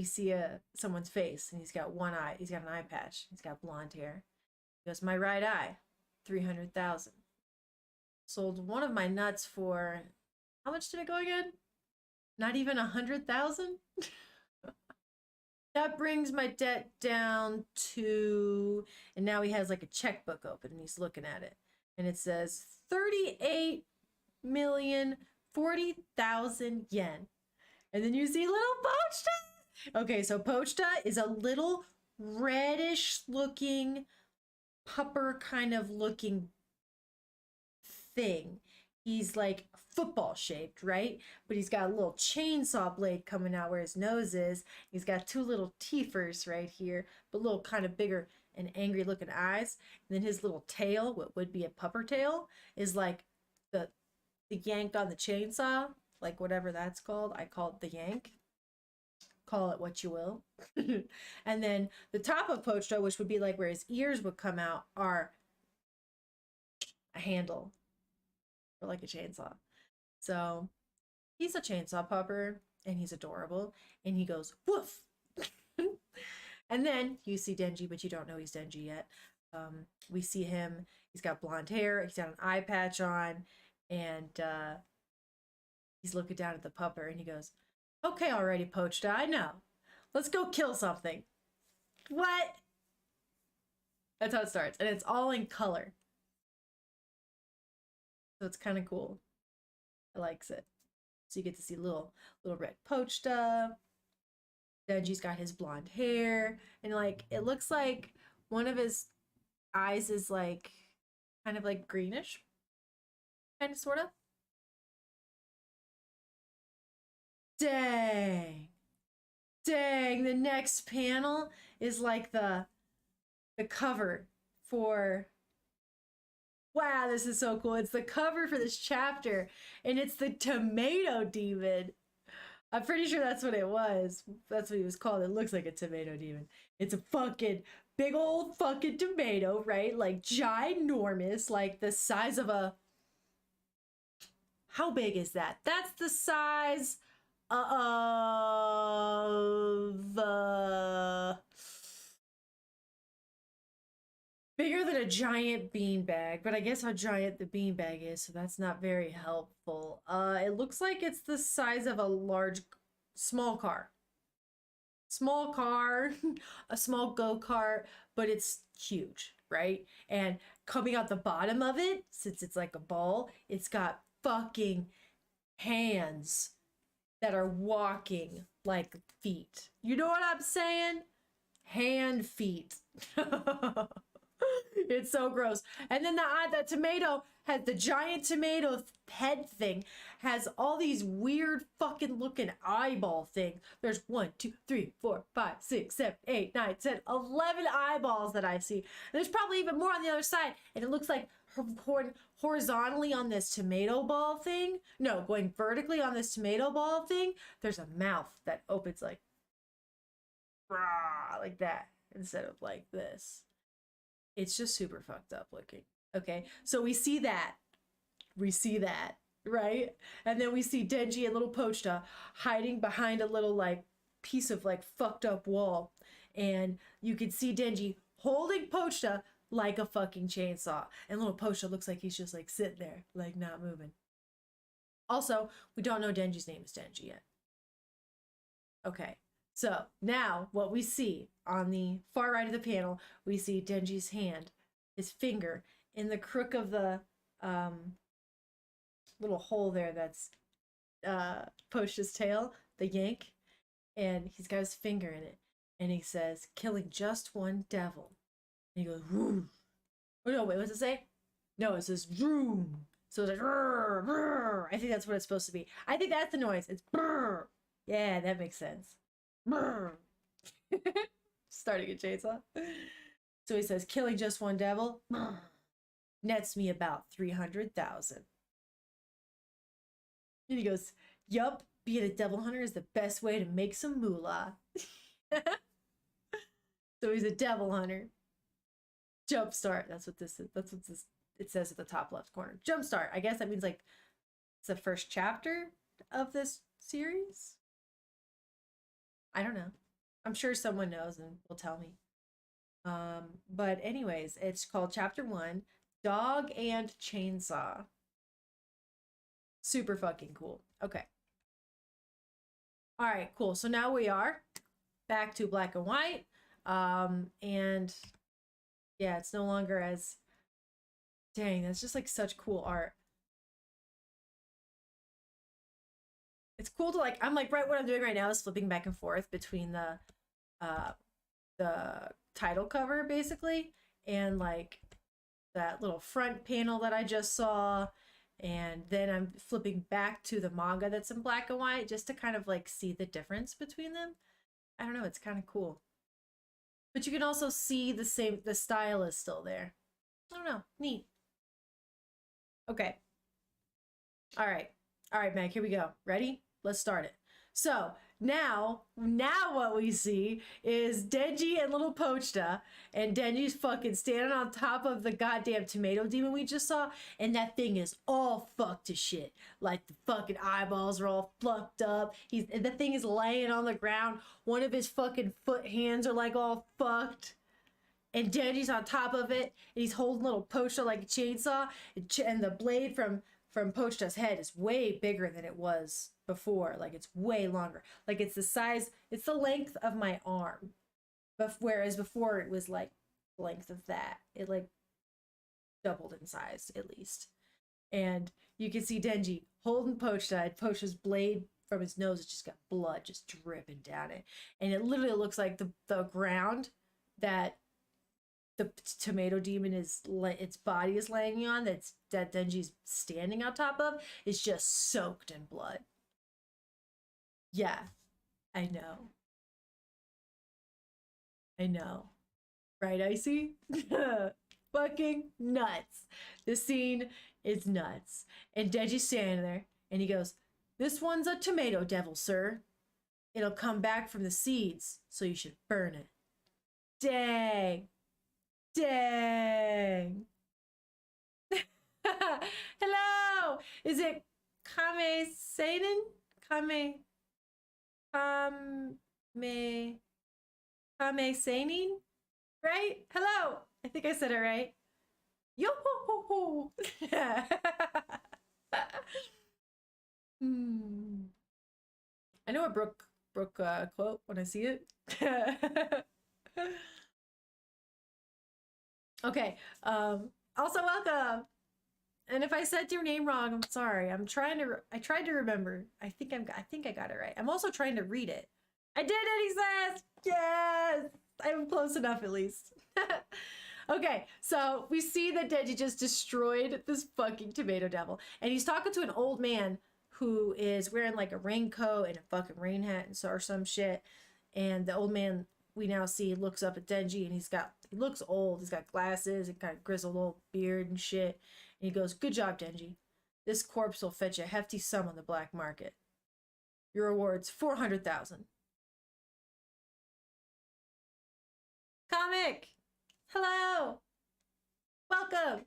Speaker 1: see someone's face, and he's got one eye. He's got an eye patch. He's got blonde hair. He goes, my right eye, 300,000. Sold one of my nuts for, how much did it go again? Not even 100,000? That brings my debt down to, and now he has like a checkbook open and he's looking at it. And it says 38,040,000 yen. And then you see little Pochta. Okay, so Pochta is a little reddish looking, pupper kind of looking thing. He's like football shaped, right? But he's got a little chainsaw blade coming out where his nose is. He's got 2 little teethers right here, but little kind of bigger and angry looking eyes. And then his little tail, what would be a pupper tail, is like the yank on the chainsaw, like whatever that's called. I call it the yank. Call it what you will. And then the top of Pochta, which would be like where his ears would come out, are a handle. Or like a chainsaw. So he's a chainsaw pupper, and he's adorable, and he goes woof. And then you see Denji, but you don't know he's Denji yet. We see him, he's got blonde hair, he's got an eye patch on, and he's looking down at the pupper, and he goes, okay, already, Pochta, I know. Let's go kill something. What? That's how it starts, and it's all in color. So it's kind of cool. I likes it. So you get to see little red Pochta. Denji's got his blonde hair. And like, it looks like one of his eyes is like, kind of like greenish. Kind of, sort of. Dang. Dang, the next panel is like the cover for... Wow, this is so cool. It's the cover for this chapter, and it's the tomato demon. I'm pretty sure that's what it was. That's what he was called. It looks like a tomato demon. It's a fucking big old fucking tomato, right? Like ginormous, like the size of a... How big is that? That's the size of... Bigger than a giant beanbag, but I guess how giant the beanbag is, so that's not very helpful. It looks like it's the size of a small car. Small car, a small go-kart, but it's huge, right? And coming out the bottom of it, since it's like a ball, it's got fucking hands that are walking like feet. You know what I'm saying? Hand feet. It's so gross. And then the tomato has the giant tomato head thing, has all these weird fucking looking eyeball things. There's 1, 2, 3, 4, 5, 6, 7, 8, 9, 10, 11 eyeballs that I see. And there's probably even more on the other side. And it looks like horizontally on this tomato ball thing. No, going vertically on this tomato ball thing. There's a mouth that opens like that instead of like this. It's just super fucked up looking. Okay, so we see that, right? And then we see Denji and little Pochta hiding behind a little like piece of like fucked up wall, and you can see Denji holding Pochta like a fucking chainsaw, and little Pochta looks like he's just like sitting there, like not moving. Also, we don't know Denji's name is Denji yet. Okay, so now what we see on the far right of the panel, we see Denji's hand, his finger, in the crook of the little hole there that's Pochta's tail, the yank, and he's got his finger in it, and he says, "Killing just one devil." And he goes, "Vroom." Oh no, wait, what does it say? No, it says "vroom." So it's like, "Rrr, rrr." I think that's what it's supposed to be. I think that's the noise. It's "brr." Yeah, that makes sense. Brr. Starting a chainsaw. So he says, "Killing just one devil nets me about 300,000. And he goes, "Yup, being a devil hunter is the best way to make some moolah." So he's a devil hunter. Jumpstart. That's what this is. That's what this it says at the top left corner. Jumpstart. I guess that means like it's the first chapter of this series. I don't know. I'm sure someone knows and will tell me. But anyways, it's called Chapter 1, Dog and Chainsaw. Super fucking cool. Okay. All right, cool. So now we are back to black and white. And yeah, it's no longer as, dang, that's just like such cool art. It's cool to like, I'm like, right, what I'm doing right now is flipping back and forth between the title cover basically and like that little front panel that I just saw, and then I'm flipping back to the manga that's in black and white just to kind of like see the difference between them. I don't know, it's kind of cool. But you can also see the style is still there. I don't know, neat. Okay. All right, Meg, here we go. Ready? Let's start it. So now what we see is Denji and little Pochta, and Denji's fucking standing on top of the goddamn tomato demon we just saw, and that thing is all fucked to shit. Like the fucking eyeballs are all fucked up. The thing is laying on the ground. One of his fucking foot hands are like all fucked. And Denji's on top of it, and he's holding little Pochta like a chainsaw, and the blade from Pochta's head is way bigger than it was before. Like it's way longer. Like it's the size, it's the length of my arm. But whereas before it was like the length of that. It like doubled in size at least. And you can see Denji holding Pochta, and Pochta's blade from his nose, it's just got blood just dripping down it. And it literally looks like the ground that the tomato demon its body is laying on, that Denji's standing on top of, is just soaked in blood. Yeah, I know. Right, Icy? Fucking nuts. The scene is nuts. And Denji's standing there, and he goes, "This one's a tomato devil, sir. It'll come back from the seeds, so you should burn it." Dang. Hello! Is it Kame Seinen? Kame Seinen? Right? Hello! I think I said it right. Yo ho ho ho! I know a Brooke quote when I see it. Okay. Also welcome. And if I said your name wrong, I'm sorry. I tried to remember. I think I got it right. I'm also trying to read it. I did it, he says. Yes. I'm close enough at least. Okay, so we see that Denji just destroyed this fucking tomato devil. And he's talking to an old man who is wearing like a raincoat and a fucking rain hat and so or some shit. And the old man we now see looks up at Denji and he looks old. He's got glasses and kind of grizzled old beard and shit. And he goes, "Good job, Denji. This corpse will fetch a hefty sum on the black market. Your reward's 400,000. Comic! Hello! Welcome!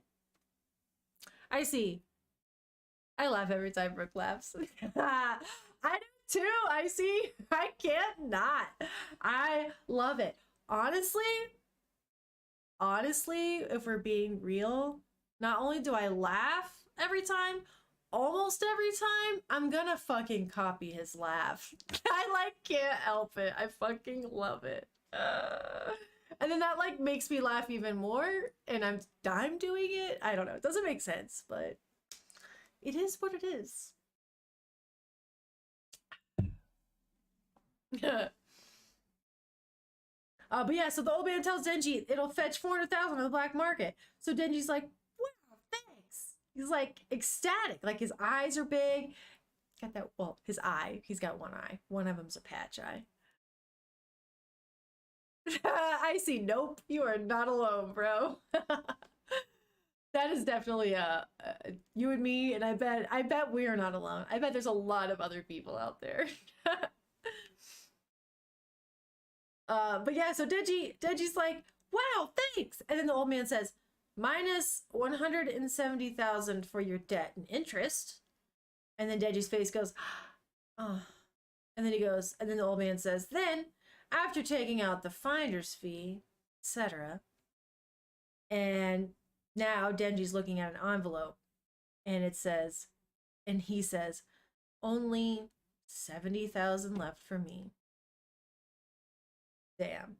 Speaker 1: I see. I laugh every time Brooke laughs. I do too, I see. I can't not. I love it. Honestly, if we're being real, not only do I laugh every time, almost every time, I'm gonna fucking copy his laugh. I like can't help it. I fucking love it. And then that like makes me laugh even more, and I'm doing it. I don't know. It doesn't make sense, but it is what it is. But yeah, so the old man tells Denji it'll fetch 400,000 on the black market. So Denji's like, "Wow, thanks." He's like ecstatic, like his eyes are big. Got that? Well, his eye. He's got one eye. One of them's a patch eye. I see. Nope, you are not alone, bro. That is definitely you and me, and I bet we are not alone. I bet there's a lot of other people out there. But yeah, so Denji's like, "Wow, thanks." And then the old man says, "Minus 170,000 for your debt and interest." And then Denji's face goes, "Oh." And then and then the old man says, "Then, after taking out the finder's fee, etc." And now Denji's looking at an envelope, and he says, "Only 70,000 left for me." Damn.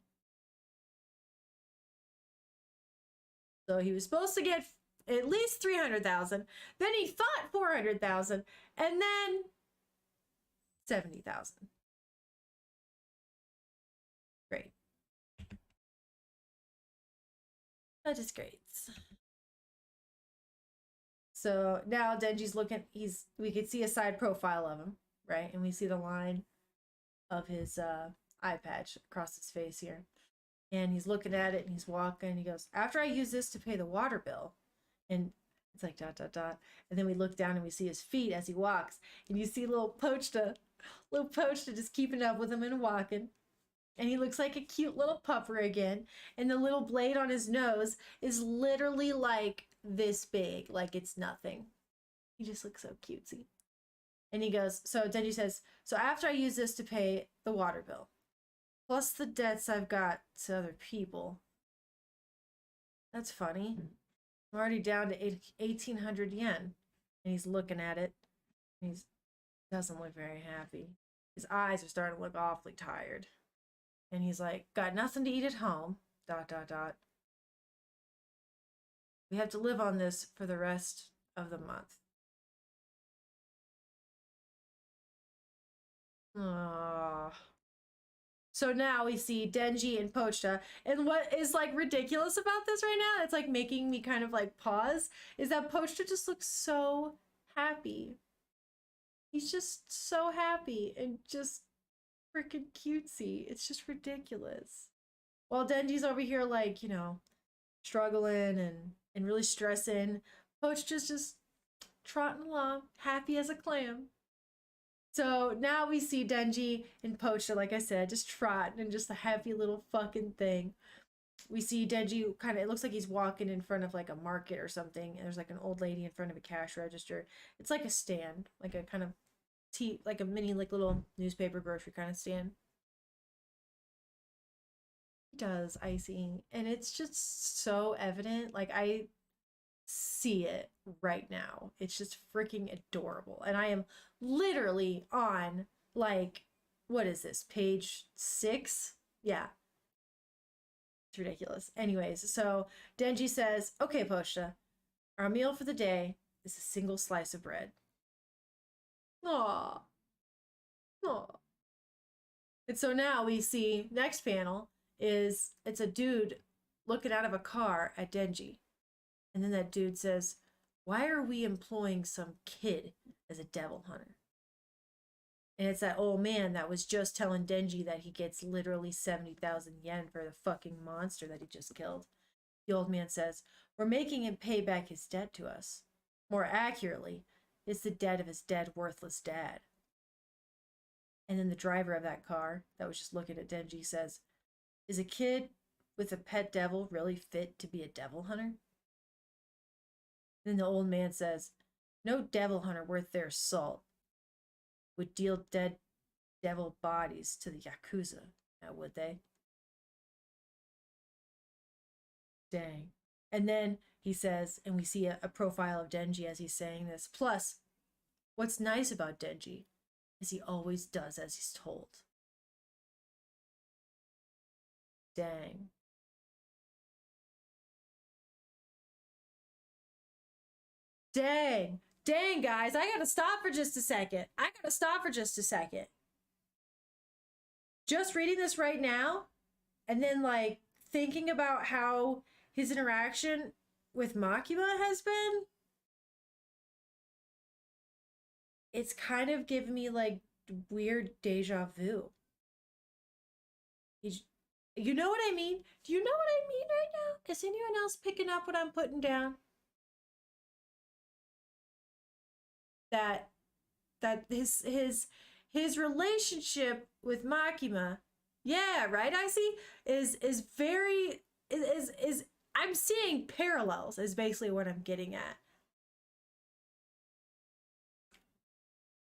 Speaker 1: So he was supposed to get at least 300,000. Then he thought 400,000, and then 70,000. Great. That is great. So now Denji's looking. We could see a side profile of him, right? And we see the line of his eye patch across his face here. And he's looking at it and he's walking. And he goes, "After I use this to pay the water bill," and it's like ... And then we look down and we see his feet as he walks. And you see little Pochta just keeping up with him and walking. And he looks like a cute little pupper again. And the little blade on his nose is literally like this big, like it's nothing. He just looks so cutesy. And he goes, so Denji says, "So after I use this to pay the water bill, plus the debts I've got to other people." That's funny. I'm already down to 1,800 yen. And he's looking at it. And he doesn't look very happy. His eyes are starting to look awfully tired. And he's like, "Got nothing to eat at home. ... We have to live on this for the rest of the month." Aww. So now we see Denji and Pochta, and what is like ridiculous about this right now, it's like making me kind of like pause, is that Pochta just looks so happy. He's just so happy and just freaking cutesy. It's just ridiculous. While Denji's over here like, struggling and really stressing, Pochta's just trotting along, happy as a clam. So now we see Denji and Pochta, like I said, just trotting and just a happy little fucking thing. We see Denji it looks like he's walking in front of like a market or something, and there's like an old lady in front of a cash register. It's like a stand, like a kind of like a mini like little newspaper grocery kind of stand. He does icing, and it's just so evident. Like I see it right now. It's just freaking adorable. And I am literally on like, what is this, page 6? Yeah. It's ridiculous. Anyways, so Denji says, "Okay, Pochta, our meal for the day is a single slice of bread." Aww. Aww. And so now we see, next panel is, it's a dude looking out of a car at Denji. And then that dude says, "Why are we employing some kid as a devil hunter?" And it's that old man that was just telling Denji that he gets literally 70,000 yen for the fucking monster that he just killed. The old man says, "We're making him pay back his debt to us. More accurately, it's the debt of his dead, worthless dad." And then the driver of that car that was just looking at Denji says, "Is a kid with a pet devil really fit to be a devil hunter?" And then the old man says, "No devil hunter worth their salt would deal dead devil bodies to the Yakuza, now would they?" Dang. And then he says, and we see a profile of Denji as he's saying this. Plus, what's nice about Denji is he always does as he's told. Dang. Dang. Dang, guys. I gotta stop for just a second. Just reading this right now, and then, like, thinking about how his interaction with Makima has been, it's kind of giving me, like, weird deja vu. You know what I mean? Do you know what I mean right now? Is anyone else picking up what I'm putting down? That his relationship with Makima, yeah, right, I see, is very is I'm seeing parallels is basically what I'm getting at.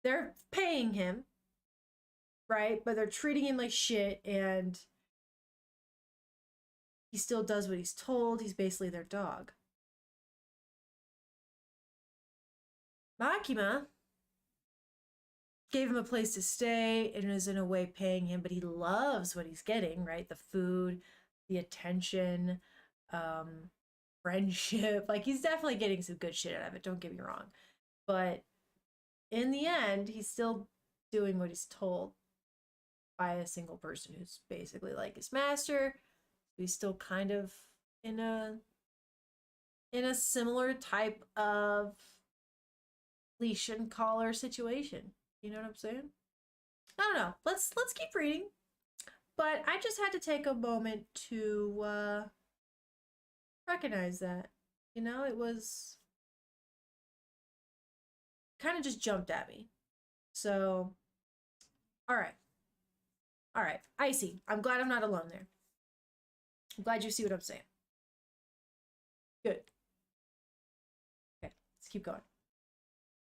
Speaker 1: They're paying him, right? But they're treating him like shit, and he still does what he's told. He's basically their dog. Makima gave him a place to stay and is in a way paying him, but he loves what he's getting, right? The food, the attention, friendship. Like, he's definitely getting some good shit out of it, don't get me wrong. But in the end, he's still doing what he's told by a single person who's basically like his master. He's still kind of in a similar type of leash and collar situation. You know what I'm saying? I don't know. Let's keep reading. But I just had to take a moment to recognize that. You know, it was kind of just jumped at me. So, all right. Icy. I'm glad I'm not alone there. I'm glad you see what I'm saying. Good. Okay, let's keep going.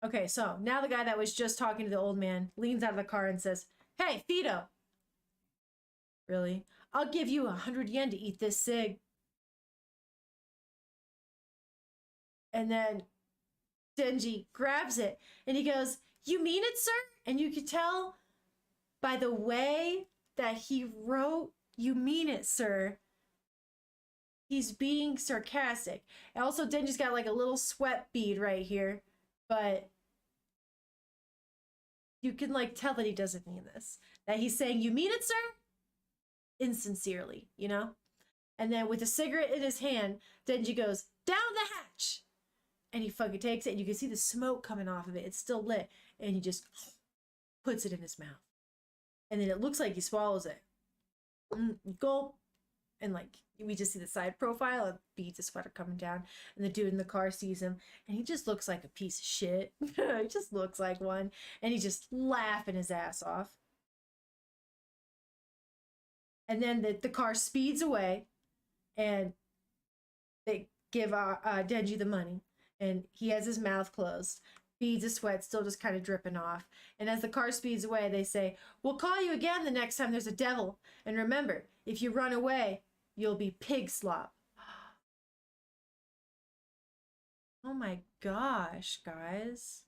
Speaker 1: Okay, so now the guy that was just talking to the old man leans out of the car and says, "Hey, Fido." "Really? I'll give you 100 yen to eat this cig." And then Denji grabs it and he goes, "You mean it, sir?" And you could tell by the way that he wrote, "You mean it, sir." He's being sarcastic. And also, Denji's got like a little sweat bead right here, but you can like tell that he doesn't mean this. That he's saying, "You mean it, sir?" Insincerely, you know? And then with a cigarette in his hand, Denji goes, "Down the hatch!" And he fucking takes it, and you can see the smoke coming off of it. It's still lit. And he just puts it in his mouth. And then it looks like he swallows it. Gulp. And like, we just see the side profile of beads of sweat are coming down. And the dude in the car sees him. And he just looks like a piece of shit. He just looks like one. And he's just laughing his ass off. And then the car speeds away. And they give Denji the money. And he has his mouth closed. Beads of sweat still just kind of dripping off. And as the car speeds away, they say, "We'll call you again the next time there's a devil. And remember, if you run away, you'll be pig slop." Oh my gosh, guys.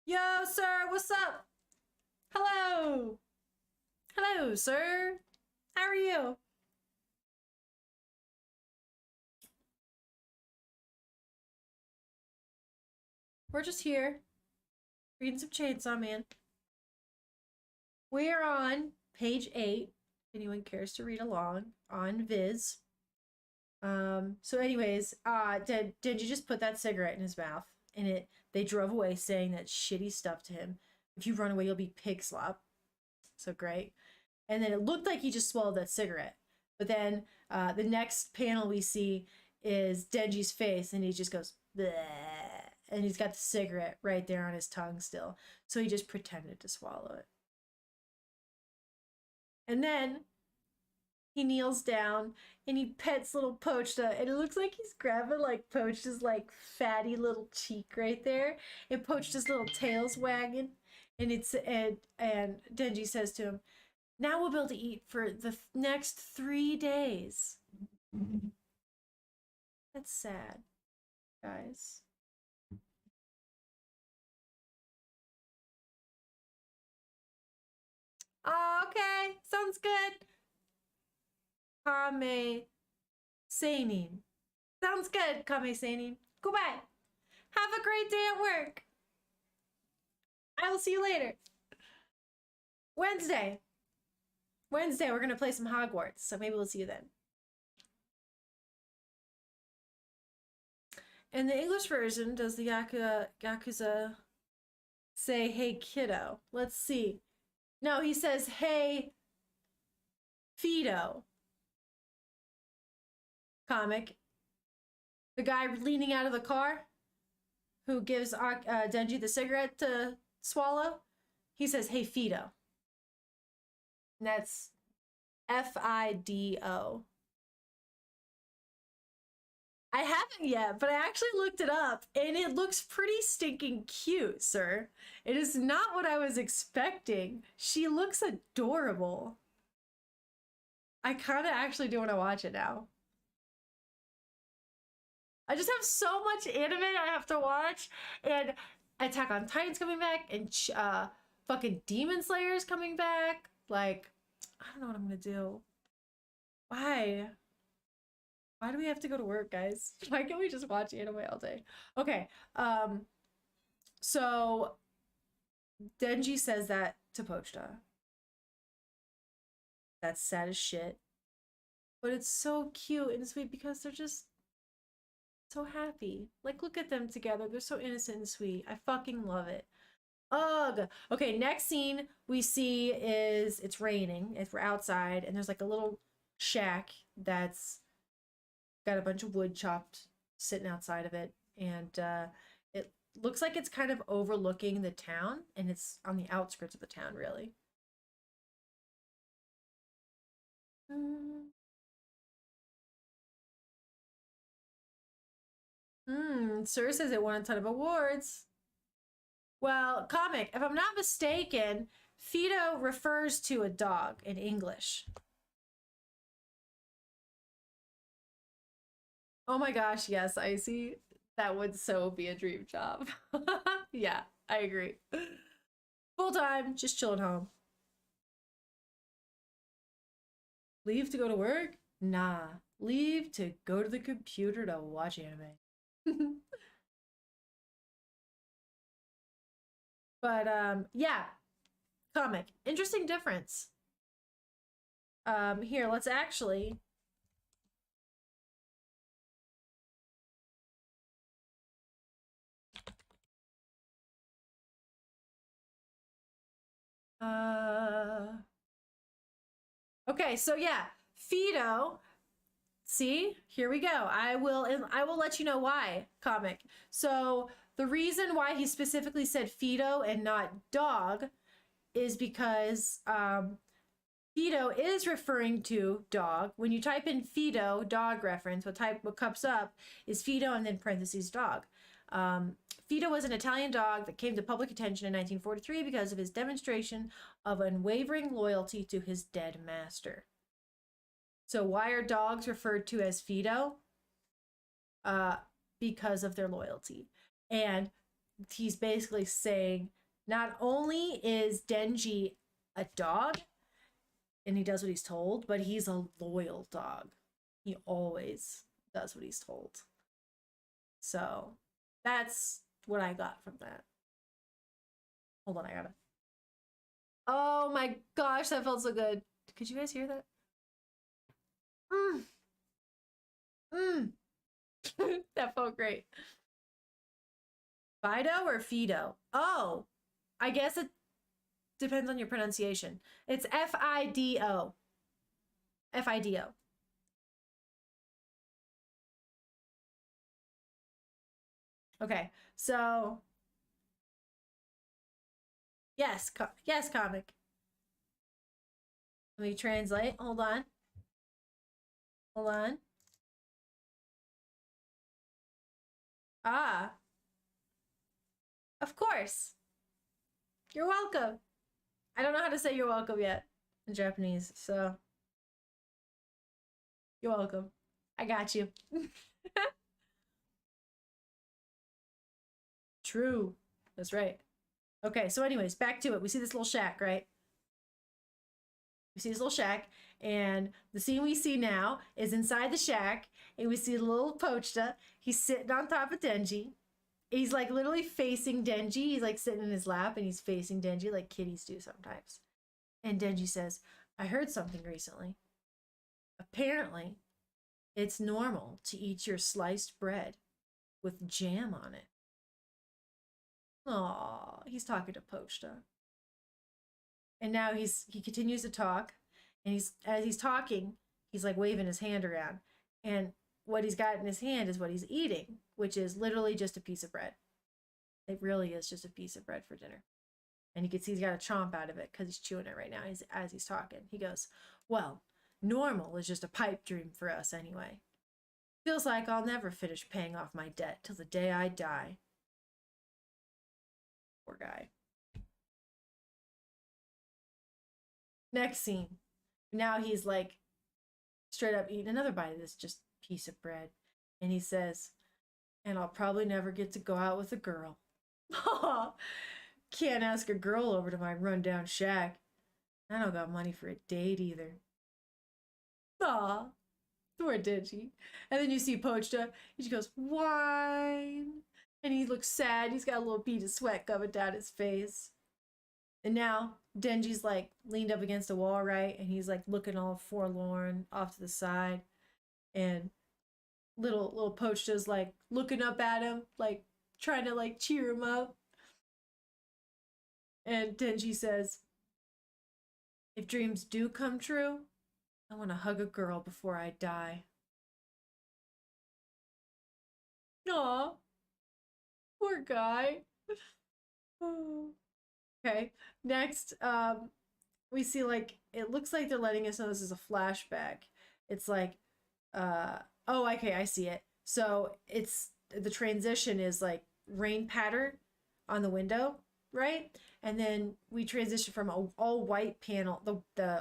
Speaker 1: Yo, sir, what's up? Hello. Hello, sir. How are you? We're just here, reading some Chainsaw Man. We're on page 8, if anyone cares to read along, on Viz. So anyways, Denji just put that cigarette in his mouth, and they drove away saying that shitty stuff to him. If you run away, you'll be pig slop. So great. And then it looked like he just swallowed that cigarette. But then the next panel we see is Denji's face, and he just goes, bleh, and he's got the cigarette right there on his tongue still. So he just pretended to swallow it. And then he kneels down and he pets little Pochta, and it looks like he's grabbing like Pochta's like fatty little cheek right there, and Pochta's little tail's wagging, and Denji says to him, "Now we'll be able to eat for the next 3 days." That's sad, guys. Okay, sounds good. Kame Seinin. Sounds good, Kame Seinin. Goodbye. Have a great day at work. I will see you later. Wednesday, we're going to play some Hogwarts, so maybe we'll see you then. In the English version, does the Yakuza say, "Hey, kiddo"? Let's see. No, he says, "Hey, Fido." Comic. The guy leaning out of the car who gives Denji the cigarette to swallow, he says, "Hey, Fido." And that's Fido. I haven't yet, but I actually looked it up, and it looks pretty stinking cute, sir. It is not what I was expecting. She looks adorable. I kind of actually do want to watch it now. I just have so much anime I have to watch, and Attack on Titan's coming back, and fucking Demon Slayer's coming back. Like, I don't know what I'm gonna do. Why? Why do we have to go to work, guys? Why can't we just watch anime all day? Okay, so Denji says that to Pochta. That's sad as shit. But it's so cute and sweet because they're just so happy. Like, look at them together. They're so innocent and sweet. I fucking love it. Ugh. Okay, next scene we see is it's raining. We're outside, and there's like a little shack that's got a bunch of wood chopped sitting outside of it, and it looks like it's kind of overlooking the town, and it's on the outskirts of the town, really. Sir says it won a ton of awards. Well, comic, if I'm not mistaken, Fido refers to a dog in English. Oh my gosh, yes, Icy. That would so be a dream job. Yeah, I agree. Full time, just chilling home. Leave to go to work? Nah. Leave to go to the computer to watch anime. But yeah. Comic. Interesting difference. Here, let's actually okay, so yeah, Fido. See, here we go. I will let you know why, comic. So the reason why he specifically said Fido and not dog is because Fido is referring to dog. When you type in Fido, dog reference, what comes up is Fido and then parentheses dog. Fido was an Italian dog that came to public attention in 1943 because of his demonstration of unwavering loyalty to his dead master. So why are dogs referred to as Fido? Because of their loyalty. And he's basically saying not only is Denji a dog and he does what he's told, but he's a loyal dog. He always does what he's told. So that's what I got from that. Hold on, I got it. Oh my gosh, that felt so good. Could you guys hear that? That felt great. Fido or Fido? Oh, I guess it depends on your pronunciation. It's Fido. Fido. Okay, so yes, yes, comic. Let me translate. Hold on. Hold on. Ah, of course. You're welcome. I don't know how to say you're welcome yet in Japanese, so you're welcome. I got you. True. That's right. Okay, so anyways, back to it. We see this little shack, right? We see this little shack, and the scene we see now is inside the shack, and we see the little Pochta. He's sitting on top of Denji. He's like literally facing Denji. He's like sitting in his lap, and he's facing Denji like kitties do sometimes. And Denji says, I heard something recently. Apparently, it's normal to eat your sliced bread with jam on it. Aw, he's talking to Pochta. And now he continues to talk, and as he's talking, he's like waving his hand around. And what he's got in his hand is what he's eating, which is literally just a piece of bread. It really is just a piece of bread for dinner. And you can see he's got a chomp out of it because he's chewing it right now as he's talking. He goes, well, normal is just a pipe dream for us anyway. Feels like I'll never finish paying off my debt till the day I die. Poor guy. Next scene. Now he's like straight up eating another bite of this just piece of bread. And he says, and I'll probably never get to go out with a girl. Can't ask a girl over to my rundown shack. I don't got money for a date either. Aw, poor Denji. And then you see Pochta. He just goes, wine. And he looks sad. He's got a little bead of sweat coming down his face. And now Denji's like leaned up against a wall, right? And he's like looking all forlorn off to the side. And little Pochta's like looking up at him, like trying to like cheer him up. And Denji says, if dreams do come true, I want to hug a girl before I die. Aw, poor guy. Okay, next, we see like, it looks like they're letting us know this is a flashback. It's like, oh, okay, I see it. So it's, the transition is like rain patter on the window, right? And then we transition from an all white panel,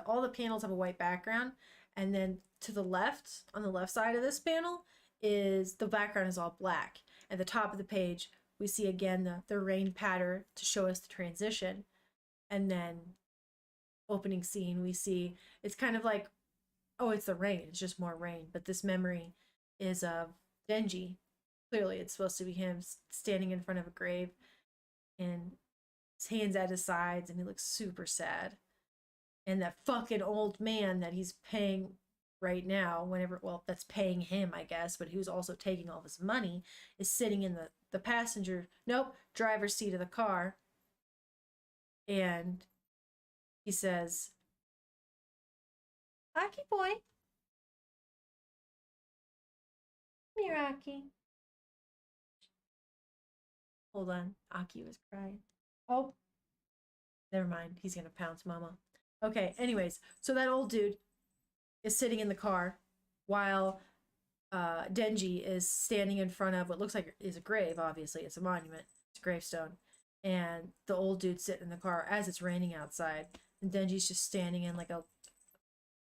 Speaker 1: all the panels have a white background, and then to the left, on the left side of this panel, is the background is all black. At the top of the page, we see again the rain patter to show us the transition. And then opening scene, we see it's kind of like, oh, it's the rain, it's just more rain. But this memory is of Denji. Clearly it's supposed to be him standing in front of a grave, and his hands at his sides, and he looks super sad. And that fucking old man that he's paying right now, well, that's paying him, I guess, but who's also taking all of his money, is sitting in the driver's seat of the car. And he says, Aki boy. Come here, Aki. Hold on. Aki was crying. Oh, never mind. He's gonna pounce Mama. Okay, anyways, so that old dude is sitting in the car while Denji is standing in front of what looks like is a grave. Obviously, it's a monument. It's a gravestone. And the old dude's sitting in the car as it's raining outside. And Denji's just standing in like a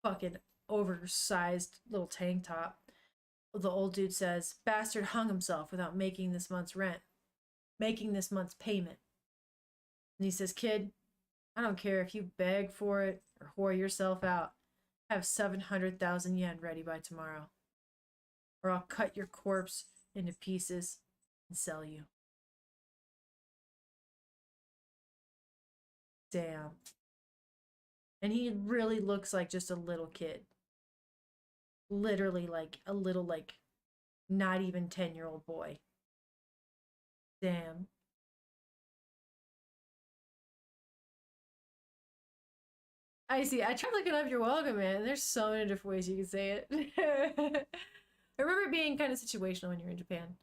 Speaker 1: fucking oversized little tank top. The old dude says, bastard hung himself without making this month's payment. And he says, kid, I don't care if you beg for it or whore yourself out. Have 700,000 yen ready by tomorrow, or I'll cut your corpse into pieces and sell you. Damn. And he really looks like just a little kid. Literally like a little like not even 10-year-old boy. Damn. I see. I tried looking up "you're welcome," man. There's so many different ways you can say it. I remember it being kind of situational when you're in Japan.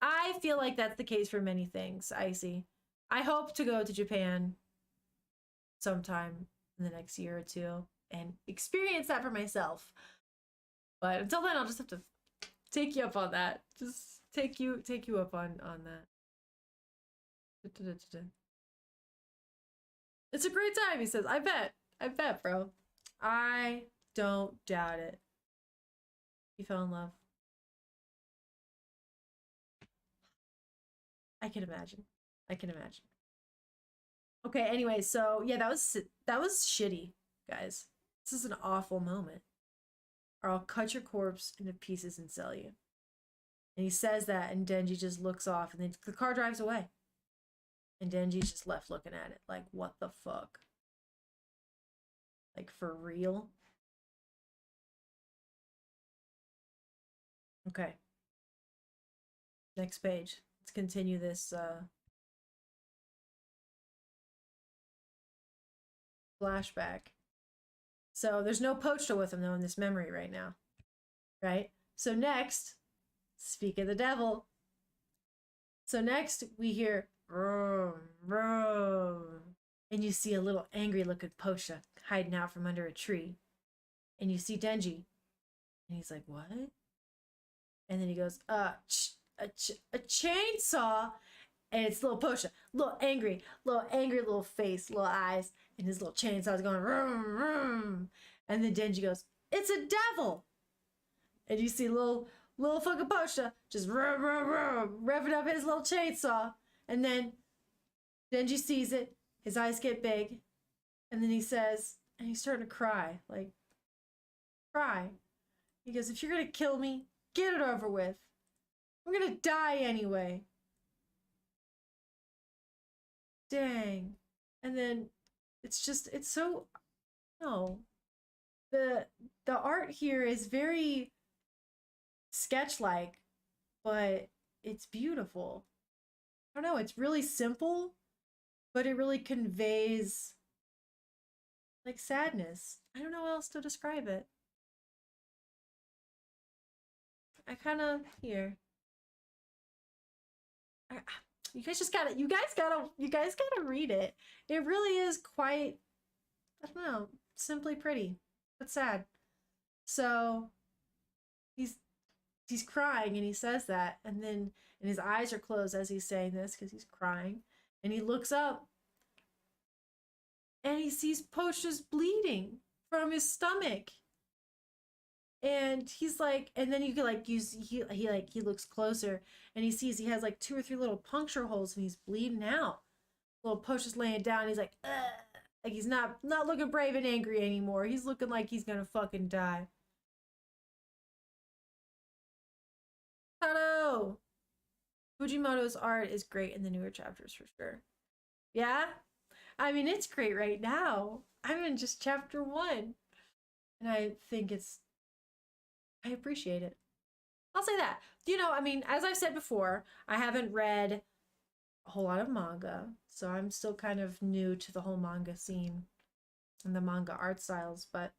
Speaker 1: I feel like that's the case for many things, Icy. I hope to go to Japan sometime in the next year or two and experience that for myself. But until then, I'll just have to take you up on that. Just take you up on that. It's a great time, he says. I bet, bro. I don't doubt it. He fell in love. I can imagine. Okay, anyway, so yeah, that was shitty, guys. This is an awful moment. Or I'll cut your corpse into pieces and sell you. And he says that, and Denji just looks off, and then the car drives away. And Denji's just left looking at it, like, what the fuck? Like, for real? Okay. Next page. Let's continue this, flashback. So there's no Pochta with him, though, in this memory right now. Right? So next, speak of the devil. So next, we hear, vroom, vroom, and you see a little angry-looking Pochta hiding out from under a tree. And you see Denji. And he's like, what? And then he goes, a chainsaw? And it's little Pochta, little angry little face, little eyes, and his little chainsaw's going vroom, vroom. And then Denji goes, it's a devil. And you see little fucking Pochta just vroom, vroom, vroom, revving up his little chainsaw. And then Denji sees it, his eyes get big, and then he says, and he's starting to cry, like, cry. He goes, if you're gonna kill me, get it over with. I'm gonna die anyway. Dang. And then it's so, no. The art here is very sketch-like, but it's beautiful. I don't know, it's really simple, but it really conveys, like, sadness. I don't know how else to describe it. I kind of, here. You guys gotta read it. It really is quite, I don't know, simply pretty, but sad. So he's crying, and he says that, and his eyes are closed as he's saying this because he's crying, and he looks up and he sees Pochta's bleeding from his stomach. And he's like, and then you can like use, he looks closer and he sees he has like 2 or 3 little puncture holes and he's bleeding out. Little Pochta's laying down and he's like, ugh. Like he's not looking brave and angry anymore. He's looking like he's gonna fucking die. Hello. Fujimoto's art is great in the newer chapters for sure. Yeah? I mean, it's great right now. I'm in just chapter 1. And I think I appreciate it. I'll say that. You know, I mean, as I've said before, I haven't read a whole lot of manga, so I'm still kind of new to the whole manga scene and the manga art styles, but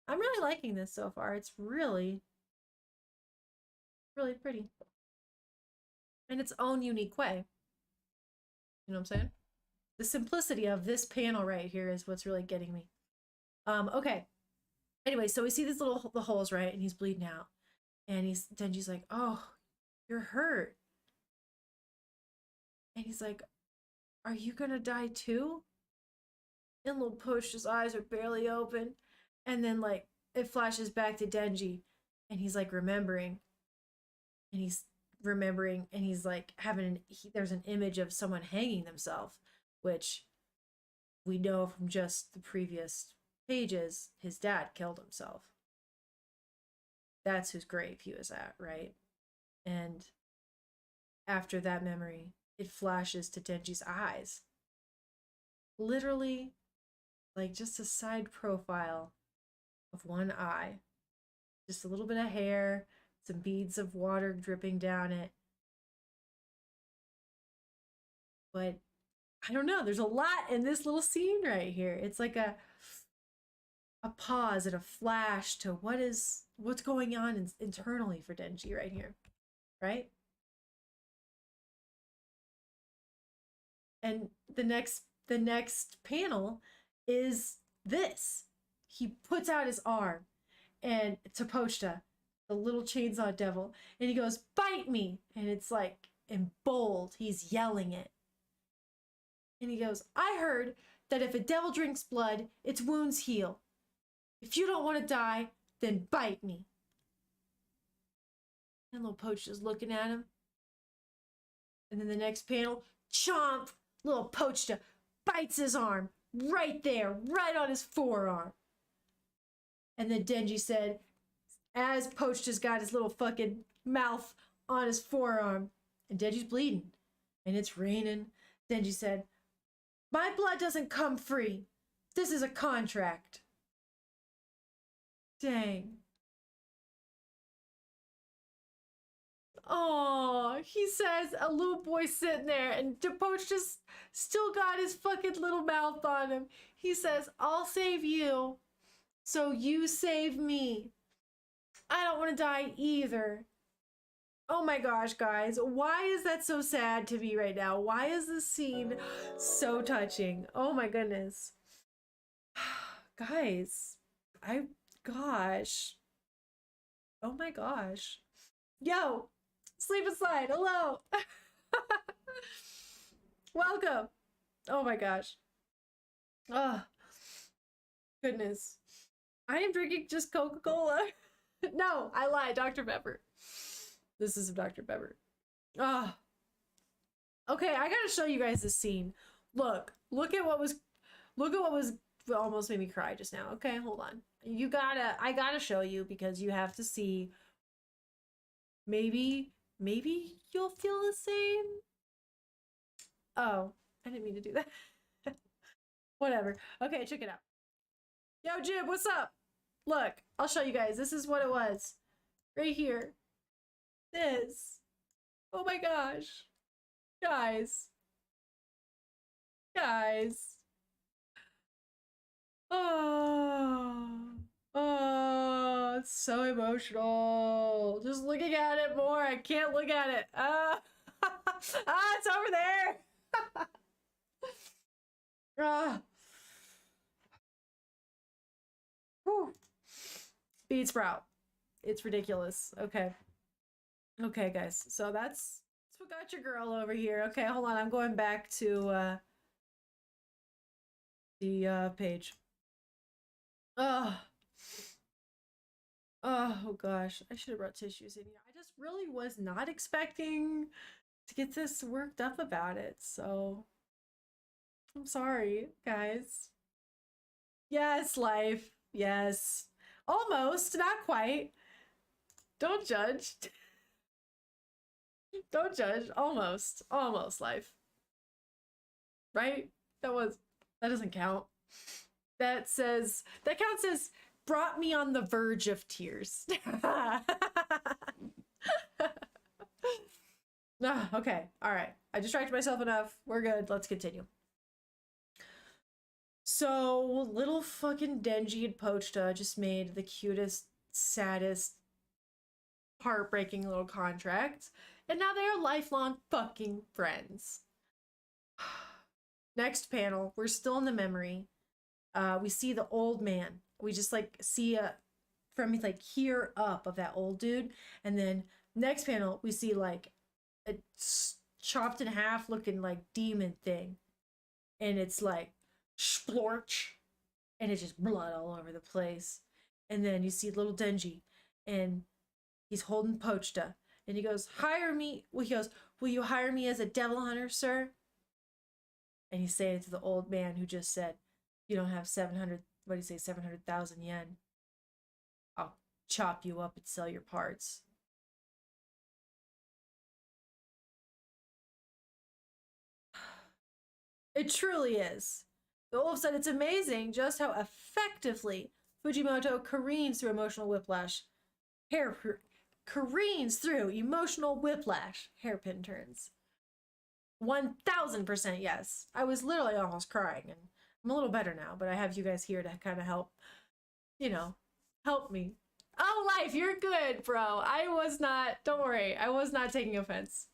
Speaker 1: I'm really liking this so far. It's really, really pretty. In its own unique way. You know what I'm saying? The simplicity of this panel right here is what's really getting me. Okay. Anyway, so we see these the holes, right? And he's bleeding out. And Denji's like, oh, you're hurt. And he's like, are you gonna die too? And little Pochta's eyes are barely open. And then like it flashes back to Denji. And he's like remembering. And he's remembering and he's like having there's an image of someone hanging themselves, which we know from just the previous pages, his dad killed himself. That's whose grave he was at, right? And after that memory, it flashes to Denji's eyes. Literally, like just a side profile of one eye. Just a little bit of hair, Some beads of water dripping down it. But I don't know. There's a lot in this little scene right here. It's like a pause and a flash to what's going on internally for Denji right here, right? And the next panel is this. He puts out his arm and to Pochta, the little chainsaw devil, and he goes, "Bite me!" And it's like in bold, he's yelling it. And he goes, "I heard that if a devil drinks blood, its wounds heal. If you don't want to die, then bite me." And little Pochta's looking at him. And then the next panel, chomp! Little Pochta bites his arm right there, right on his forearm. And then Denji said, as Pochta's got his little fucking mouth on his forearm, and Denji's bleeding, and it's raining, Denji said, "My blood doesn't come free. This is a contract." Dang. Oh, he says a little boy sitting there and Poch just still got his fucking little mouth on him. He says, "I'll save you, so you save me. I don't want to die either." Oh my gosh, guys. Why is that so sad to me right now? Why is this scene so touching? Oh my goodness. Guys, gosh. Oh my gosh. Yo, Sleep and Slide, hello. Welcome. Oh my gosh. Oh, goodness. I am drinking just Coca-Cola. No, I lied, Dr. Pepper. This is Dr. Pepper. Ah. Okay, I gotta show you guys this scene. Look at what was almost made me cry just now. Okay, hold on. I gotta show you because you have to see. Maybe you'll feel the same. Oh, I didn't mean to do that. Whatever. Okay, check it out. Yo, Jib, what's up? Look, I'll show you guys. This is what it was. Right here. This. Oh my gosh. Guys. Oh, it's so emotional. Just looking at it more. I can't look at it. It's over there. Whew. Bead sprout. It's ridiculous. Okay. Okay, guys. So that's what got your girl over here. Okay, hold on. I'm going back to the page. Oh gosh, I should have brought tissues in here. I just really was not expecting to get this worked up about it, so I'm sorry, guys. Yes, life. Yes. Almost, not quite. Don't judge. Don't judge. Almost. Almost, life. Right? That doesn't count. That counts as brought me on the verge of tears. Okay. All right. I distracted myself enough. We're good. Let's continue. So, little fucking Denji and Pochta just made the cutest, saddest, heartbreaking little contract. And now they are lifelong fucking friends. Next panel. We're still in the memory. We see the old man. We just like see from like here up of that old dude, and then next panel we see like a chopped in half looking like demon thing, and it's like splorch, and it's just blood all over the place. And then you see little Denji, and he's holding Pochta, and he goes, "Hire me." Well, he goes, "Will you hire me as a devil hunter, sir?" And he's saying it to the old man who just said, "You don't have 700, what do you say, 700,000 yen. I'll chop you up and sell your parts." It truly is. The wolf said it's amazing just how effectively Fujimoto careens through emotional whiplash. careens through emotional whiplash, hairpin turns. 1000% yes. I was literally almost crying, and I'm a little better now, but I have you guys here to kind of help, help me. Oh, Life, you're good, bro. Don't worry, I was not taking offense.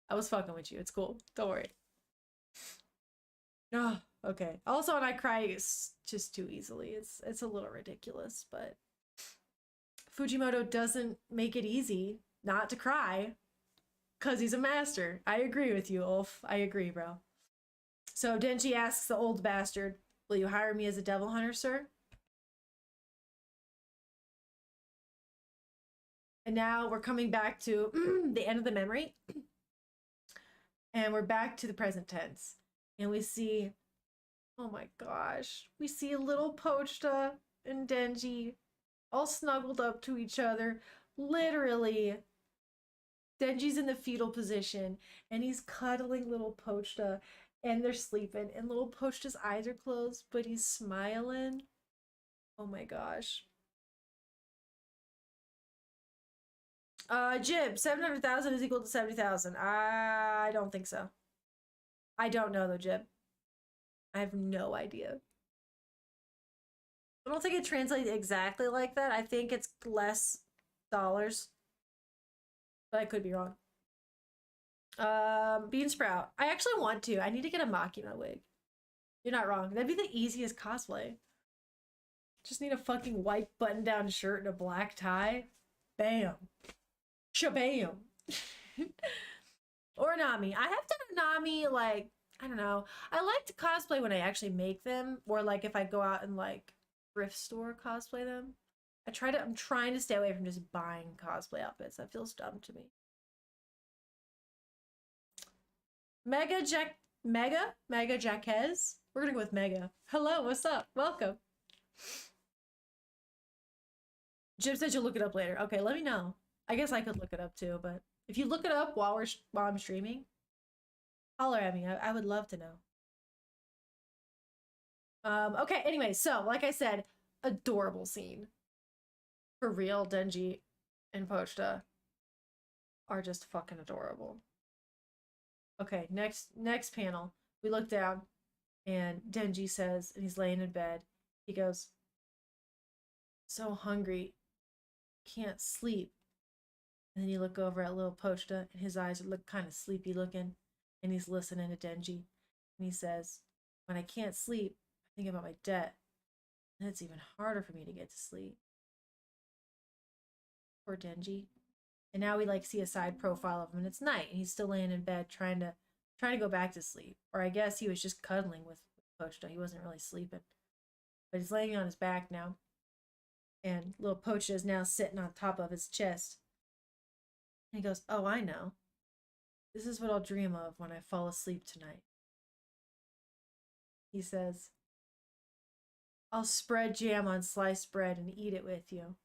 Speaker 1: I was fucking with you. It's cool. Don't worry. Oh, okay. Also, when I cry just too easily, it's a little ridiculous, but Fujimoto doesn't make it easy not to cry because he's a master. I agree with you, Ulf. I agree, bro. So Denji asks the old bastard, will you hire me as a devil hunter, sir? And now we're coming back to the end of the memory. And we're back to the present tense. And we see, oh my gosh, we see a little Pochta and Denji all snuggled up to each other. Literally, Denji's in the fetal position and he's cuddling little Pochta and they're sleeping and little Pochta's eyes are closed, but he's smiling. Oh my gosh. Jib, 700,000 is equal to 70,000. I don't think so. I don't know though, Jib. I have no idea. I don't think it translates exactly like that. I think it's less dollars. But I could be wrong. Bean Sprout. I actually want to. I need to get a Makima wig. You're not wrong. That'd be the easiest cosplay. Just need a fucking white button-down shirt and a black tie. Bam. Shabam. Or Nami. I have done Nami, like, I don't know. I like to cosplay when I actually make them, or like if I go out and like thrift store cosplay them. I'm trying to stay away from just buying cosplay outfits. That feels dumb to me. Mega Jaquez. We're gonna go with Mega. Hello, what's up? Welcome. Jim said you'll look it up later. Okay, let me know. I guess I could look it up too, but if you look it up while I'm streaming, holler at me. I would love to know. Okay, anyway, so like I said, adorable scene. For real, Denji and Pochta are just fucking adorable. Okay, next panel. We look down and Denji says, and he's laying in bed, he goes, so hungry, can't sleep. And then you look over at little Pochta and his eyes look kind of sleepy looking and he's listening to Denji. And he says, when I can't sleep, I think about my debt. And it's even harder for me to get to sleep. Poor Denji. And now we like see a side profile of him and it's night and he's still laying in bed trying to go back to sleep. Or I guess he was just cuddling with Pochta. He wasn't really sleeping. But he's laying on his back now. And little Pochta is now sitting on top of his chest. And he goes, oh, I know. This is what I'll dream of when I fall asleep tonight. He says, I'll spread jam on sliced bread and eat it with you.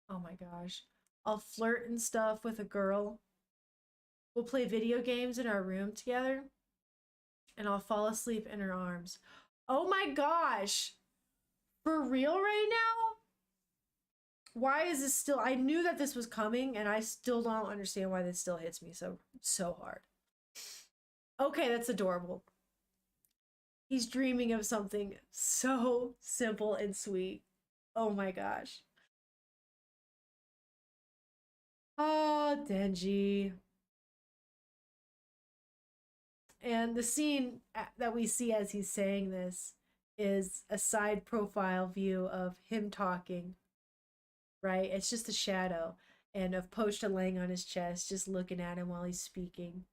Speaker 1: Oh my gosh. I'll flirt and stuff with a girl. We'll play video games in our room together. And I'll fall asleep in her arms. Oh my gosh. For real right now? Why is this still... I knew that this was coming, and I still don't understand why this still hits me so hard. Okay, that's adorable. He's dreaming of something so simple and sweet. Oh my gosh. Oh, Denji. And the scene that we see as he's saying this is a side profile view of him talking. Right? It's just a shadow. And of Pochta laying on his chest, just looking at him while he's speaking.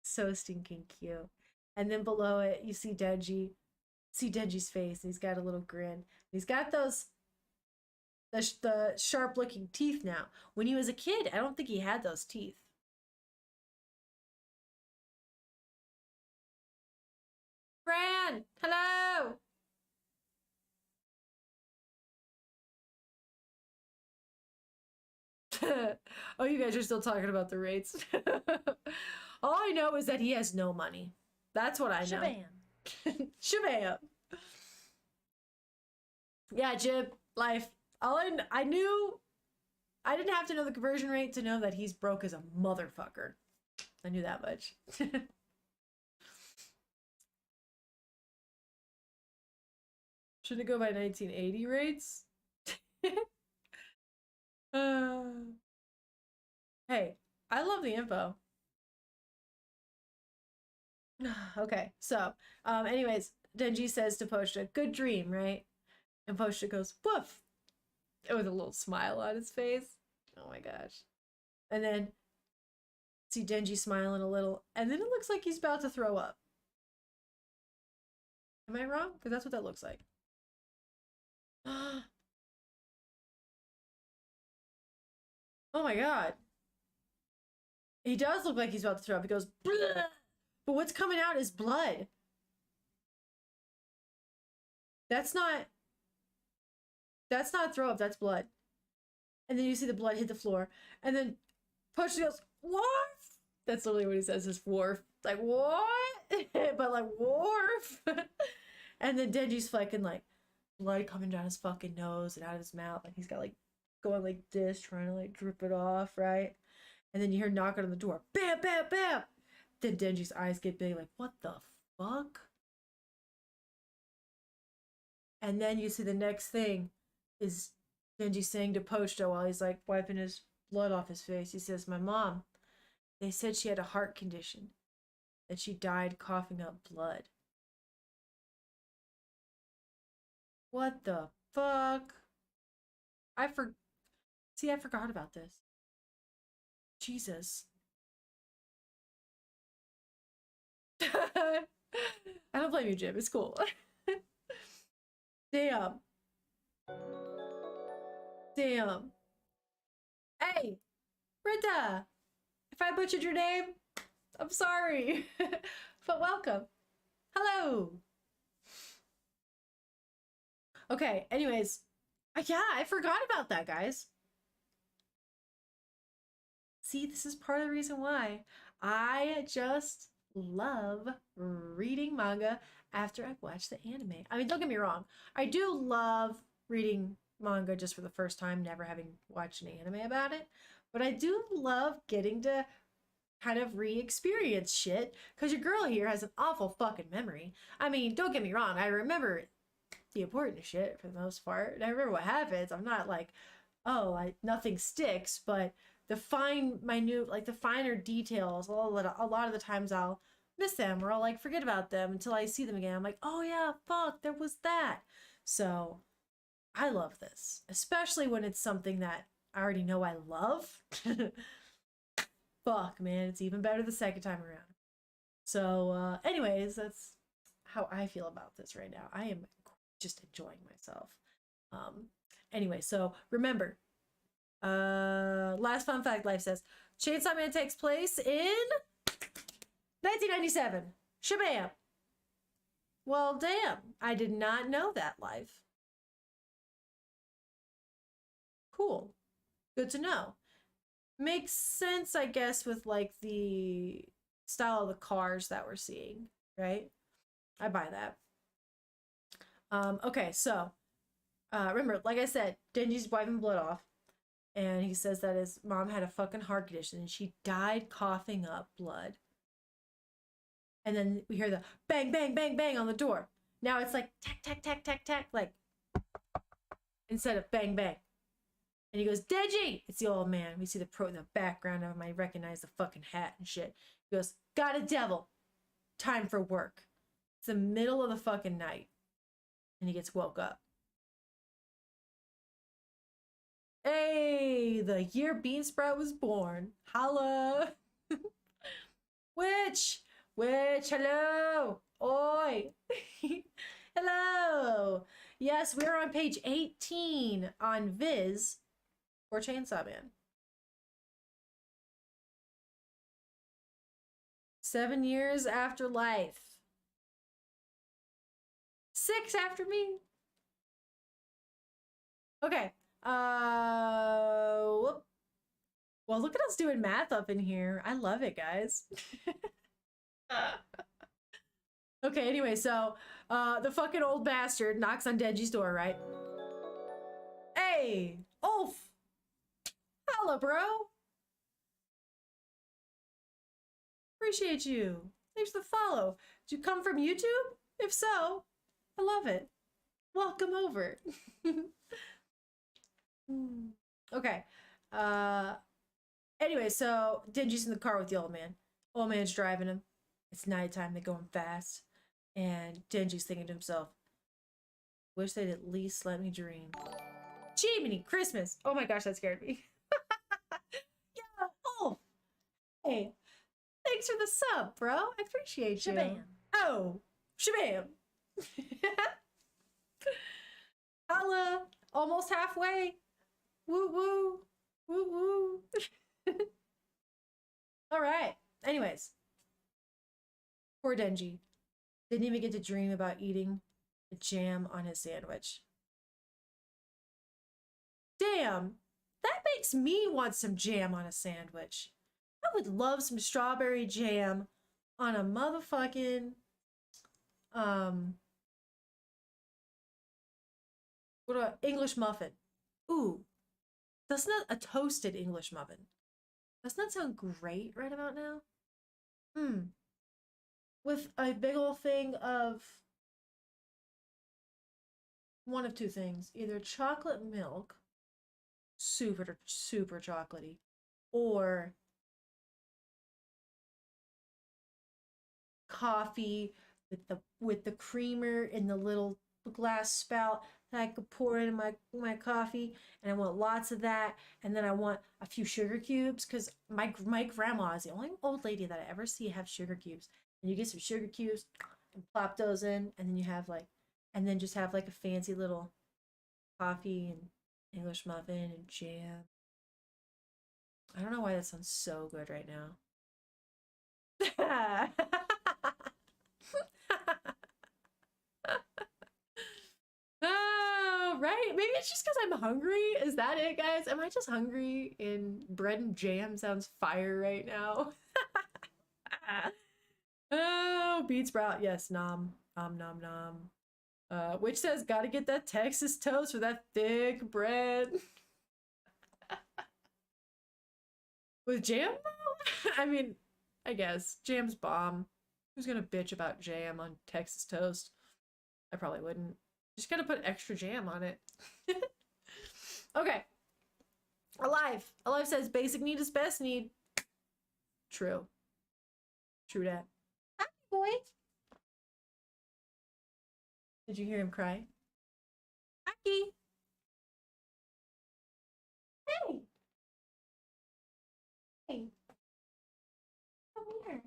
Speaker 1: So stinking cute. And then below it, you see Denji. See Denji's face. And he's got a little grin. He's got the sharp-looking teeth now. When he was a kid, I don't think he had those teeth. Fran! Hello! Oh, you guys are still talking about the rates. All I know is that he has no money. That's what I know.
Speaker 2: Shabam.
Speaker 1: Shabam. Yeah, Jib, Life. I knew I didn't have to know the conversion rate to know that he's broke as a motherfucker. I knew that much. Should it go by 1980 rates? Hey, I love the info. Okay, so, anyways, Denji says to Poshta, good dream, right? And Poshta goes, woof! With a little smile on his face. Oh my gosh. And then, see Denji smiling a little, and then it looks like he's about to throw up. Am I wrong? Because that's what that looks like. Oh my god. He does look like he's about to throw up. He goes, bleh! But what's coming out is blood. That's not throw up, that's blood. And then you see the blood hit the floor. And then Push goes, Worf! That's literally what he says, is Worf. Like, what? But like, Worf! And then Denji's fucking like, blood coming down his fucking nose and out of his mouth. Like he's got like, going like this, trying to like drip it off, right? And then you hear knocking on the door. Bam, bam, bam! Then Denji's eyes get big, like, what the fuck? And then you see the next thing is Denji saying to Pochta while he's like wiping his blood off his face. He says, my mom, they said she had a heart condition, that she died coughing up blood. What the fuck? I forgot about this. Jesus. I don't blame you, Jim. It's cool. Damn. Damn. Hey, Rita. If I butchered your name, I'm sorry. But welcome. Hello. Okay, anyways. Yeah, I forgot about that, guys. See, this is part of the reason why I just love reading manga after I've watched the anime. I mean, don't get me wrong. I do love reading manga just for the first time, never having watched an anime about it. But I do love getting to kind of re-experience shit, because your girl here has an awful fucking memory. I mean, don't get me wrong. I remember the important shit for the most part. And I remember what happens. I'm not like, oh, nothing sticks, but the minute, like the finer details, a lot of the times I'll miss them, or I'll like forget about them until I see them again. I'm like, oh yeah, fuck, there was that. So I love this, especially when it's something that I already know I love. Fuck, man, it's even better the second time around. So anyways, that's how I feel about this right now. I am just enjoying myself. Anyway, so remember, last fun fact Life says, Chainsaw Man takes place in 1997. Shabam. Well, damn. I did not know that, Life. Cool. Good to know. Makes sense, I guess, with like the style of the cars that we're seeing, right? I buy that. Okay, so remember, like I said, Denji's wiping blood off. And he says that his mom had a fucking heart condition and she died coughing up blood. And then we hear the bang, bang, bang, bang on the door. Now it's like tack, tack, tack, tack, tack, like instead of bang, bang. And he goes, Denji! It's the old man. We see the pro in the background of him. I recognize the fucking hat and shit. He goes, got a devil. Time for work. It's the middle of the fucking night. And he gets woke up. Hey, the year Beansprout was born. Holla. Witch, hello. Oi. Hello. Yes, we're on page 18 on Viz for Chainsaw Man. 7 years after life. 6 after me. Okay. Whoop. Well, look at us doing math up in here. I love it, guys. Okay, anyway, so the fucking old bastard knocks on Denji's door, right? Hey, Ulf! follow, bro. Appreciate you. Thanks for the follow. Did you come from YouTube? If so, I love it. Welcome over. Okay. Anyway, so Denji's in the car with the old man. Old man's driving him. It's nighttime, they're going fast. And Denji's thinking to himself, wish they'd at least let me dream. Jiminy Christmas! Oh my gosh, that scared me. Yeah, oh! Hey, thanks for the sub, bro. I appreciate you.
Speaker 2: Shabam.
Speaker 1: Oh, shabam! Holla! Almost halfway. Woo woo. Woo woo. All right. Anyways. Poor Denji. Didn't even get to dream about eating the jam on his sandwich. Damn. That makes me want some jam on a sandwich. I would love some strawberry jam on a motherfucking what a English muffin. Ooh. Doesn't that a toasted English muffin? Doesn't that sound great right about now? With a big old thing of one of two things. Either chocolate milk, super chocolatey, or coffee with the creamer in the little glass spout that I could pour in my coffee, and I want lots of that, and then I want a few sugar cubes because my grandma is the only old lady that I ever see have sugar cubes. And you get some sugar cubes and plop those in, and then you have and then just have like a fancy little coffee and English muffin and jam. I don't know why that sounds so good right now. Oh, right. Maybe it's just because I'm hungry. Is that it, guys? Am I just hungry and bread and jam sounds fire right now? Oh, beet sprout. Yes, nom. Nom, nom, nom. Which says, gotta get that Texas toast for that thick bread. With jam, though? I mean, I guess. Jam's bomb. Who's gonna bitch about jam on Texas toast? I probably wouldn't. Just gotta put extra jam on it. Okay. Alive. Alive says, basic need is best need. True. True that. Happy boy. Did you hear him cry? Aki. Hey. Hey. Come here.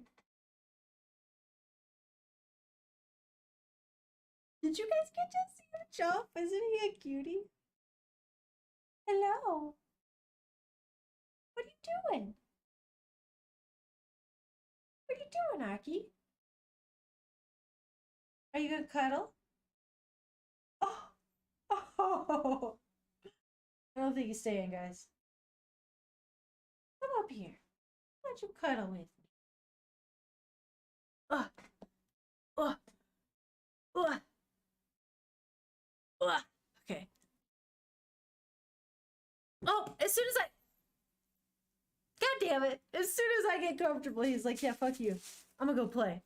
Speaker 1: Did you guys get to see him jump? Isn't he a cutie? Hello. What are you doing? What are you doing, Aki? Are you gonna cuddle? Oh. Oh. I don't think he's staying, guys. Come up here. Why don't you cuddle with me? Ugh. Ugh. Ugh. Ugh. Okay. Oh, as soon as I... God damn it. As soon as I get comfortable, he's like, yeah, fuck you. I'm gonna go play.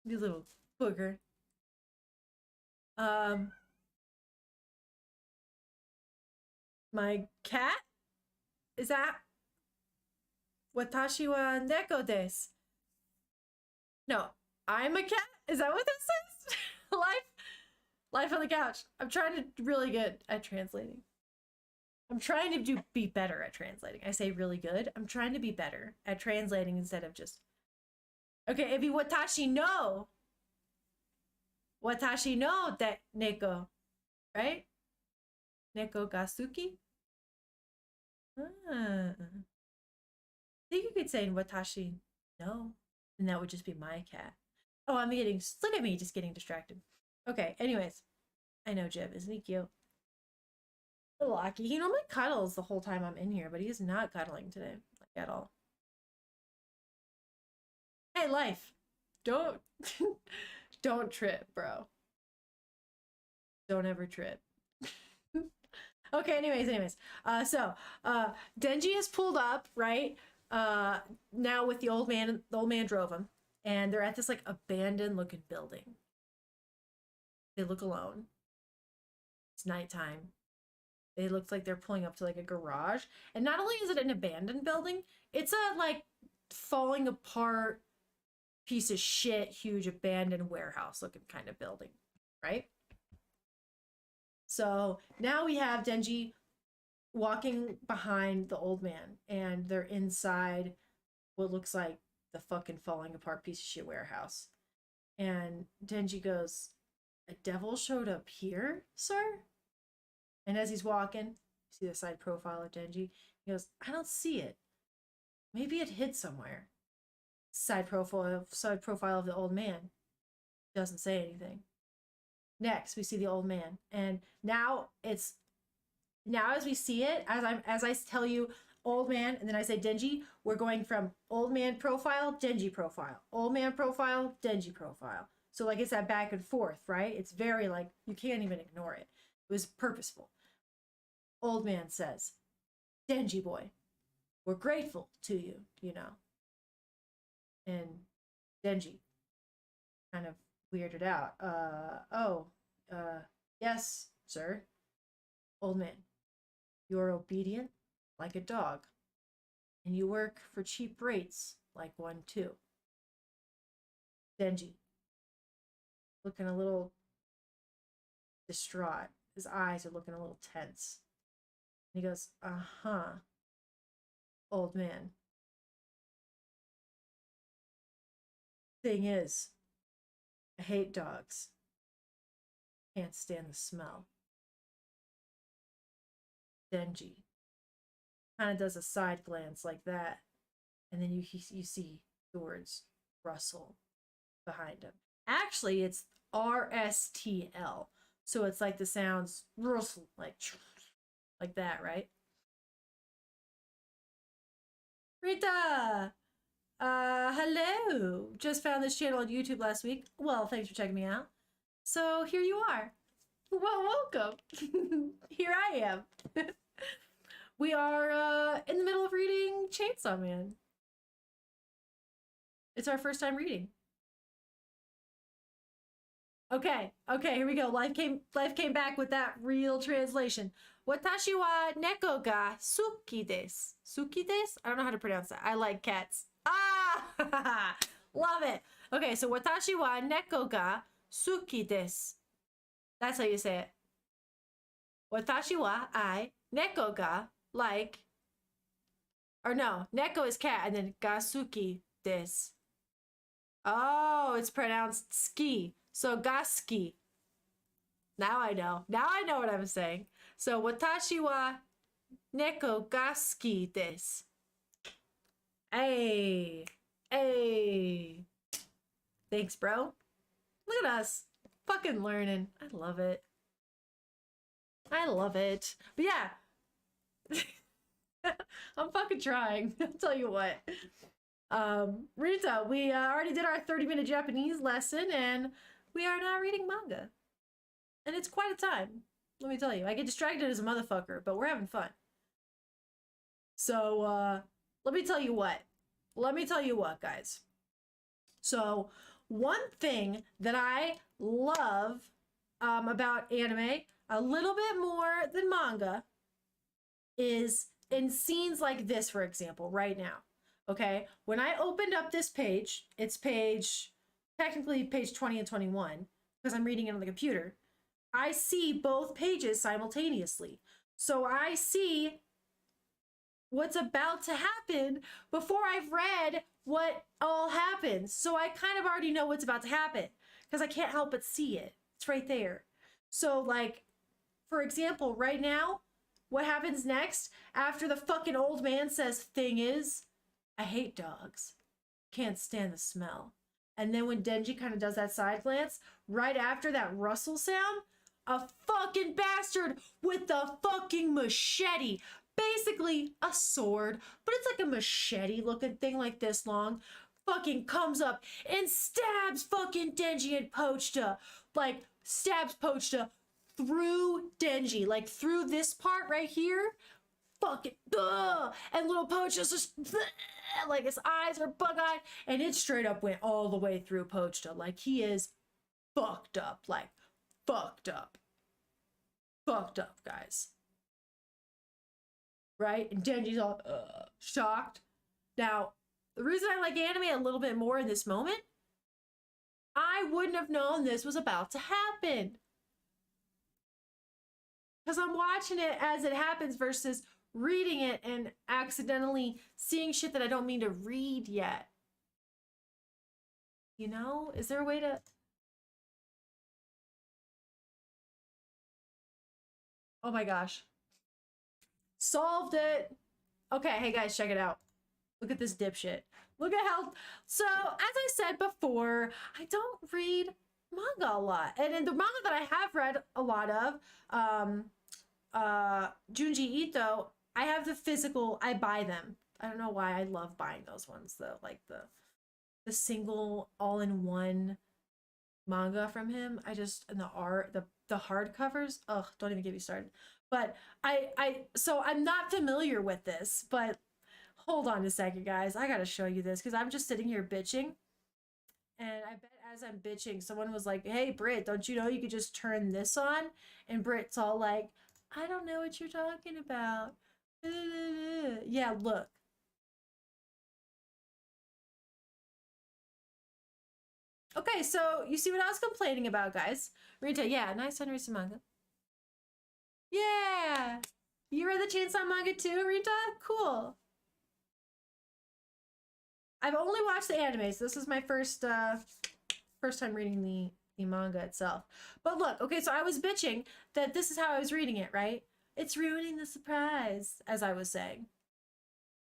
Speaker 1: You little booger. My cat? Is that... Watashi wa neko desu. No, I'm a cat? Is that what this says? Life on the couch. I'm trying to really good at translating. I'm trying to be better at translating. I say really good. I'm trying to be better at translating instead of just... Okay, it'd be watashi no. Watashi no that neko. Right? Neko ga suki? I think you could say watashi no. And that would just be my cat. Oh, I'm getting... Look at me just getting distracted. Okay, anyways. I know Jib. Isn't he cute? Little Aki. He normally cuddles the whole time I'm in here, but he is not cuddling today. Like, at all. Hey, life. Don't... Don't trip, bro. Don't ever trip. Okay, anyways. So Denji has pulled up, right? Now with the old man drove him, and they're at this like abandoned looking building. They look alone. It's nighttime. They look like they're pulling up to like a garage. And not only is it an abandoned building, it's a like falling apart piece of shit, huge abandoned warehouse looking kind of building, right? So now we have Denji walking behind the old man, and they're inside what looks like the fucking falling apart piece of shit warehouse. And Denji goes, "A devil showed up here, sir?" And as he's walking, see the side profile of Denji? He goes, "I don't see it. Maybe it hid somewhere." Side profile of the old man. Doesn't say anything. Next, we see the old man. And now as we see it, as I tell you old man, and then I say Denji, we're going from old man profile, Denji profile, old man profile, Denji profile. So like it's that back and forth, right? It's very like, you can't even ignore it. It was purposeful. Old man says, "Denji boy, we're grateful to you, you know." And Denji kind of weirded out. Yes, sir. Old man, you're obedient like a dog, and you work for cheap rates like one too. Denji, looking a little distraught. His eyes are looking a little tense. And he goes, "Uh-huh, old man. Thing is, I hate dogs. Can't stand the smell." Denji kind of does a side glance like that, and then you see the words rustle behind him. Actually, it's RSTL, so it's like the sounds rustle, like that, right? Rita, hello. Just found this channel on YouTube last week. Well, thanks for checking me out. So here you are. Well, welcome. Here I am. We are in the middle of reading Chainsaw Man. It's our first time reading. Okay, here we go. Life came back with that real translation. Watashi wa neko ga suki desu. Suki desu? I don't know how to pronounce that. I like cats. Ah! Love it. Okay, so watashi wa neko ga suki desu. That's how you say it. Watashi wa I neko ga like, or no, neko is cat, and then ga suki desu. Oh, it's pronounced ski. So gaski. Now I know. Now I know what I'm saying. So watashi wa neko gaski desu. Hey. Thanks, bro. Look at us. Fucking learning. I love it. But yeah. I'm fucking trying. I'll tell you what. Rita, we already did our 30-minute Japanese lesson, and we are now reading manga. And it's quite a time, let me tell you. I get distracted as a motherfucker, but we're having fun. So, let me tell you what, guys. So, one thing that I love about anime, a little bit more than manga, is in scenes like this, for example, right now. Okay, when I opened up this page, it's technically page 20 and 21, because I'm reading it on the computer. I see both pages simultaneously. So I see what's about to happen before I've read what all happens. So I kind of already know what's about to happen, because I can't help but see it. It's right there. So like, for example, right now, what happens next after the fucking old man says, "Thing is, I hate dogs. Can't stand the smell." And then when Denji kind of does that side glance, right after that rustle sound, a fucking bastard with the fucking machete, basically a sword, but it's like a machete looking thing like this long, fucking comes up and stabs fucking Denji and Pochita. Like, stabs Pochita through Denji, like through this part right here. Fucking and little Poach just like his eyes are bug-eyed, and it straight up went all the way through Pochta. Like he is fucked up, like fucked up, guys. Right? And Denji's all shocked. Now, the reason I like anime a little bit more in this moment, I wouldn't have known this was about to happen. Because I'm watching it as it happens versus reading it and accidentally seeing shit that I don't mean to read yet. You know? Is there a way to... Oh my gosh. Solved it. Okay, hey guys, check it out. Look at this dipshit. Look at how... So, as I said before, I don't read manga a lot. And in the manga that I have read a lot of, Junji Ito, I have the physical, I buy them. I don't know why I love buying those ones though. Like the single all-in-one manga from him. I just, and the art, the hardcovers, ugh, don't even get me started. But so I'm not familiar with this, but hold on a second, guys. I gotta show you this because I'm just sitting here bitching. And I bet as I'm bitching, someone was like, hey, Britt, don't you know you could just turn this on? And Britt's all like, I don't know what you're talking about. Yeah, look. Okay, so you see what I was complaining about, guys. Rita, yeah, nice unrecent manga. Yeah. You read the Chainsaw manga too, Rita? Cool. I've only watched the anime, so this is my first time reading the manga itself. But look, okay, so I was bitching that this is how I was reading it, right? It's ruining the surprise, as I was saying.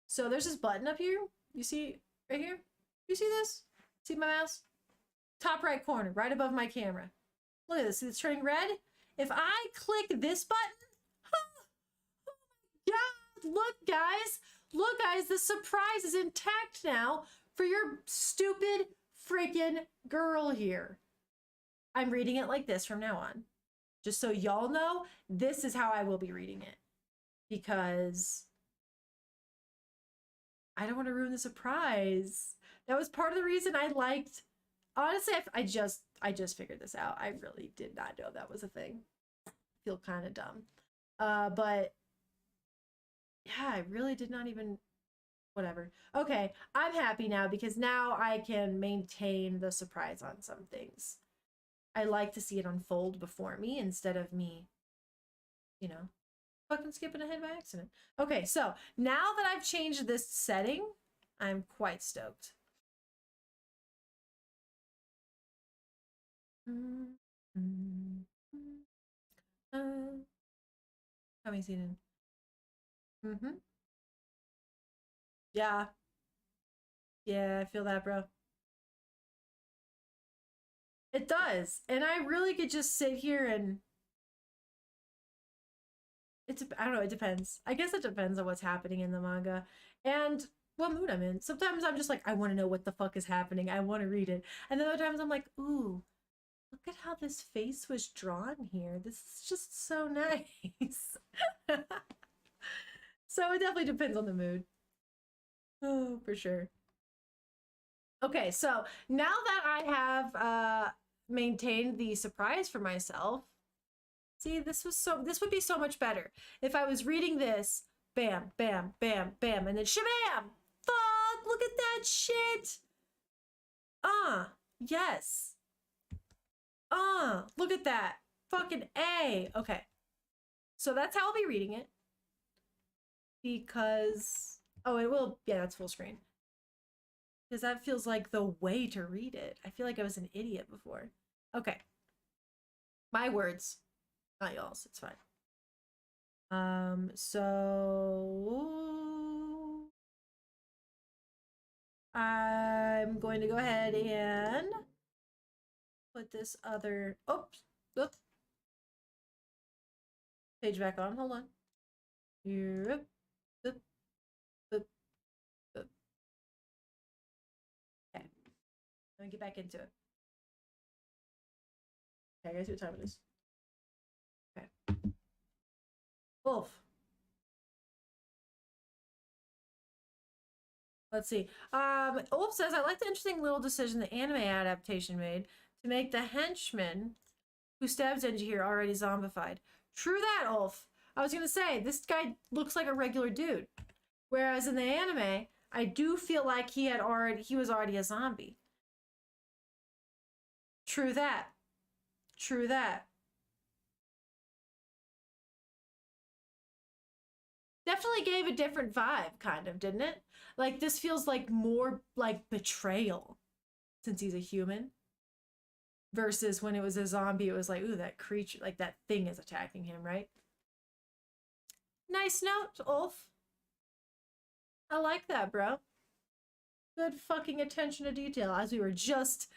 Speaker 1: So there's this button up here. You see right here? You see this? See my mouse? Top right corner, right above my camera. Look at this. See, it's turning red. If I click this button, oh my God, look, guys. Look, guys, the surprise is intact now for your stupid freaking girl here. I'm reading it like this from now on. Just so y'all know, this is how I will be reading it. Because I don't want to ruin the surprise. That was part of the reason I liked... Honestly, I just figured this out. I really did not know that was a thing. I feel kind of dumb. But... yeah, I really did not even... whatever. Okay, I'm happy now because now I can maintain the surprise on some things. I like to see it unfold before me instead of me, you know, fucking skipping ahead by accident. Okay, so now that I've changed this setting, I'm quite stoked. Coming soon. Yeah. Yeah, I feel that, bro. It does. And I really could just sit here and... I don't know, it depends. I guess it depends on what's happening in the manga and what mood I'm in. Sometimes I'm just like, I want to know what the fuck is happening. I want to read it. And then other times I'm like, ooh, look at how this face was drawn here. This is just so nice. So it definitely depends on the mood. Oh, for sure. Okay, so now that I have maintained the surprise for myself, see, this would be so much better if I was reading this, bam, bam, bam, bam, and then shabam! Fuck, look at that shit! Yes. Look at that. Fucking A. Okay. So that's how I'll be reading it. Because, oh, it will, yeah, that's full screen. Because that feels like the way to read it. I feel like I was an idiot before. Okay. My words. Not y'all's. It's fine. So... I'm going to go ahead and put this other... Oops. Page back on. Hold on. Yep. Okay. Let me get back into it. Okay, I guess what time it is. Wolf. Let's see. Wolf says, I like the interesting little decision the anime adaptation made to make the henchman who stabs Denji here already zombified. True that, Ulf. I was gonna say, this guy looks like a regular dude. Whereas in the anime, I do feel like he was already a zombie. True that. True that. Definitely gave a different vibe, kind of, didn't it? Like, this feels like more like betrayal since he's a human. Versus when it was a zombie, it was like, ooh, that creature, like that thing is attacking him, right? Nice note, Ulf. I like that, bro. Good fucking attention to detail, as we were just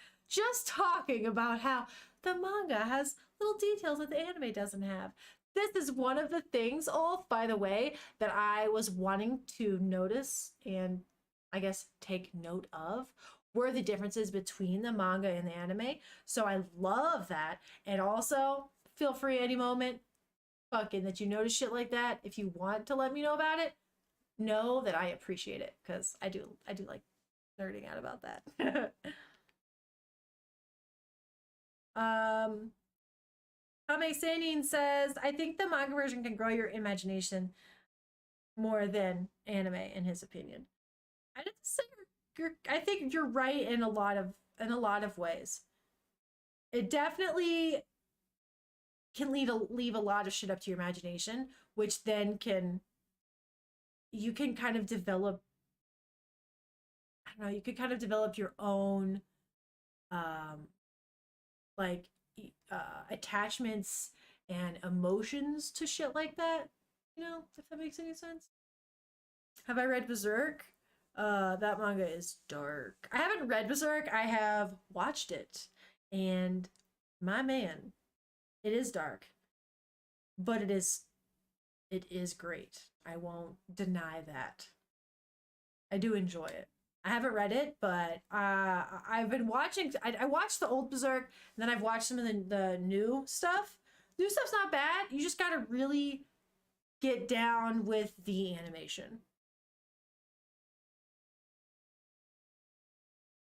Speaker 1: talking about how the manga has little details that the anime doesn't have. This is one of the things, Ulf, by the way, that I was wanting to notice and I guess take note of were the differences between the manga and the anime. So I love that. And also, feel free any moment, fucking, that you notice shit like that. If you want to let me know about it, know that I appreciate it, because I do like nerding out about that. Kame Senin says, I think the manga version can grow your imagination more than anime, in his opinion. I didn't say I think you're right in a lot of ways. It definitely can leave a lot of shit up to your imagination, which then you can kind of develop, I don't know, you could kind of develop your own like attachments and emotions to shit like that, you know, if that makes any sense. Have I read Berserk? That manga is dark. I haven't read Berserk, I have watched it, and my man, it is dark, but it is great. I won't deny that. I do enjoy it. I haven't read it, but I've been watching. I watched the old Berserk, and then I've watched some of the new stuff. New stuff's not bad. You just gotta really get down with the animation.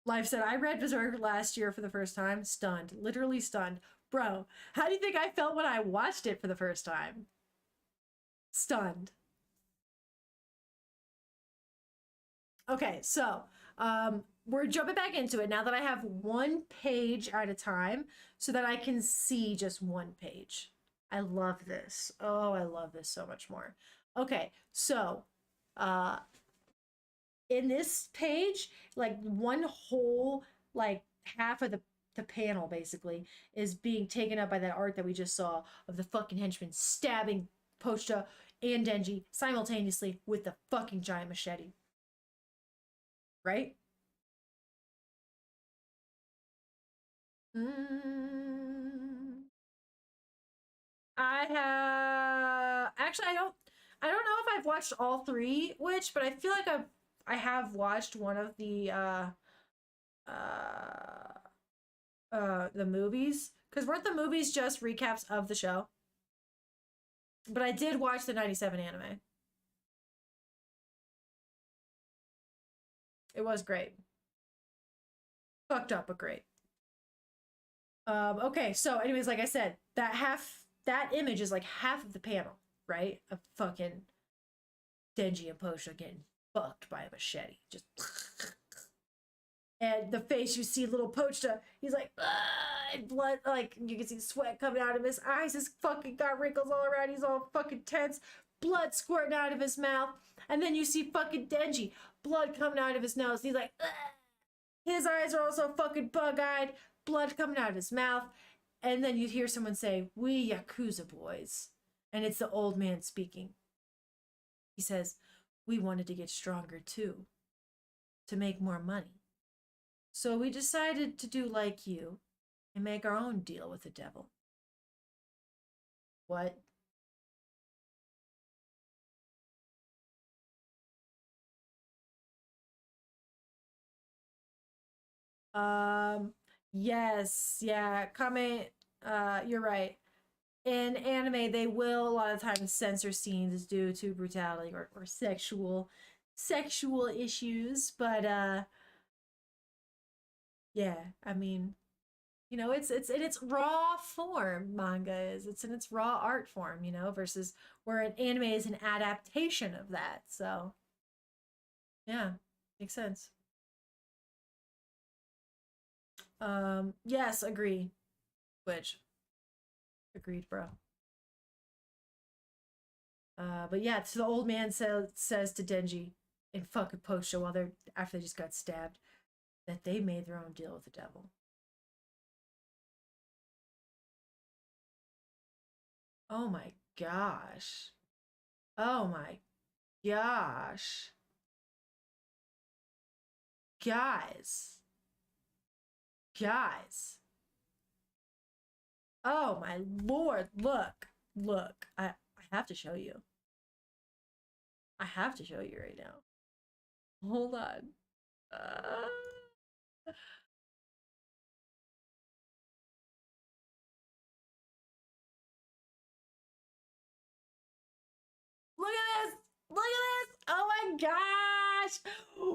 Speaker 1: Life said, I read Berserk last year for the first time. Stunned. Literally stunned. Bro, how do you think I felt when I watched it for the first time? Stunned. Okay, so we're jumping back into it now that I have one page at a time so that I can see just one page. I love this. Oh, I love this so much more. Okay, so in this page, like one whole, like half of the panel basically is being taken up by that art that we just saw of the fucking henchman stabbing Pochta and Denji simultaneously with the fucking giant machete. Right? I have actually I don't know if I've watched all three, but I feel like I have watched one of the movies, because weren't the movies just recaps of the show? But I did watch the 97 anime. It was great. Fucked up, but great. Okay, so anyways, like I said, that image is like half of the panel, right? Of fucking Denji and Pochta getting fucked by a machete. Just and the face, you see little Pochta, he's like, and blood, like you can see sweat coming out of his eyes, his fucking got wrinkles all around, he's all fucking tense, blood squirting out of his mouth, and then you see fucking Denji, blood coming out of his nose, he's like, his eyes are also fucking bug-eyed, blood coming out of his mouth, and then you hear someone say, we Yakuza boys, and it's the old man speaking. He says, we wanted to get stronger too, to make more money. So we decided to do like you and make our own deal with the devil. What? Yes, yeah, Kame, you're right. in anime, they will a lot of times censor scenes due to brutality or sexual issues. But yeah, I mean, you know, it's in its raw form. Manga is, it's in its raw art form, you know, versus where an anime is an adaptation of that. So yeah, makes sense. Yes, agree. Which agreed, bro. But yeah, so the old man says to Denji in fucking post show while they're after they just got stabbed that they made their own deal with the devil. Oh my gosh. Oh my gosh. Guys. Guys. Oh my lord. Look. Look. I have to show you. I have to show you right now. Hold on. Look at this! Look at this! Oh my gosh!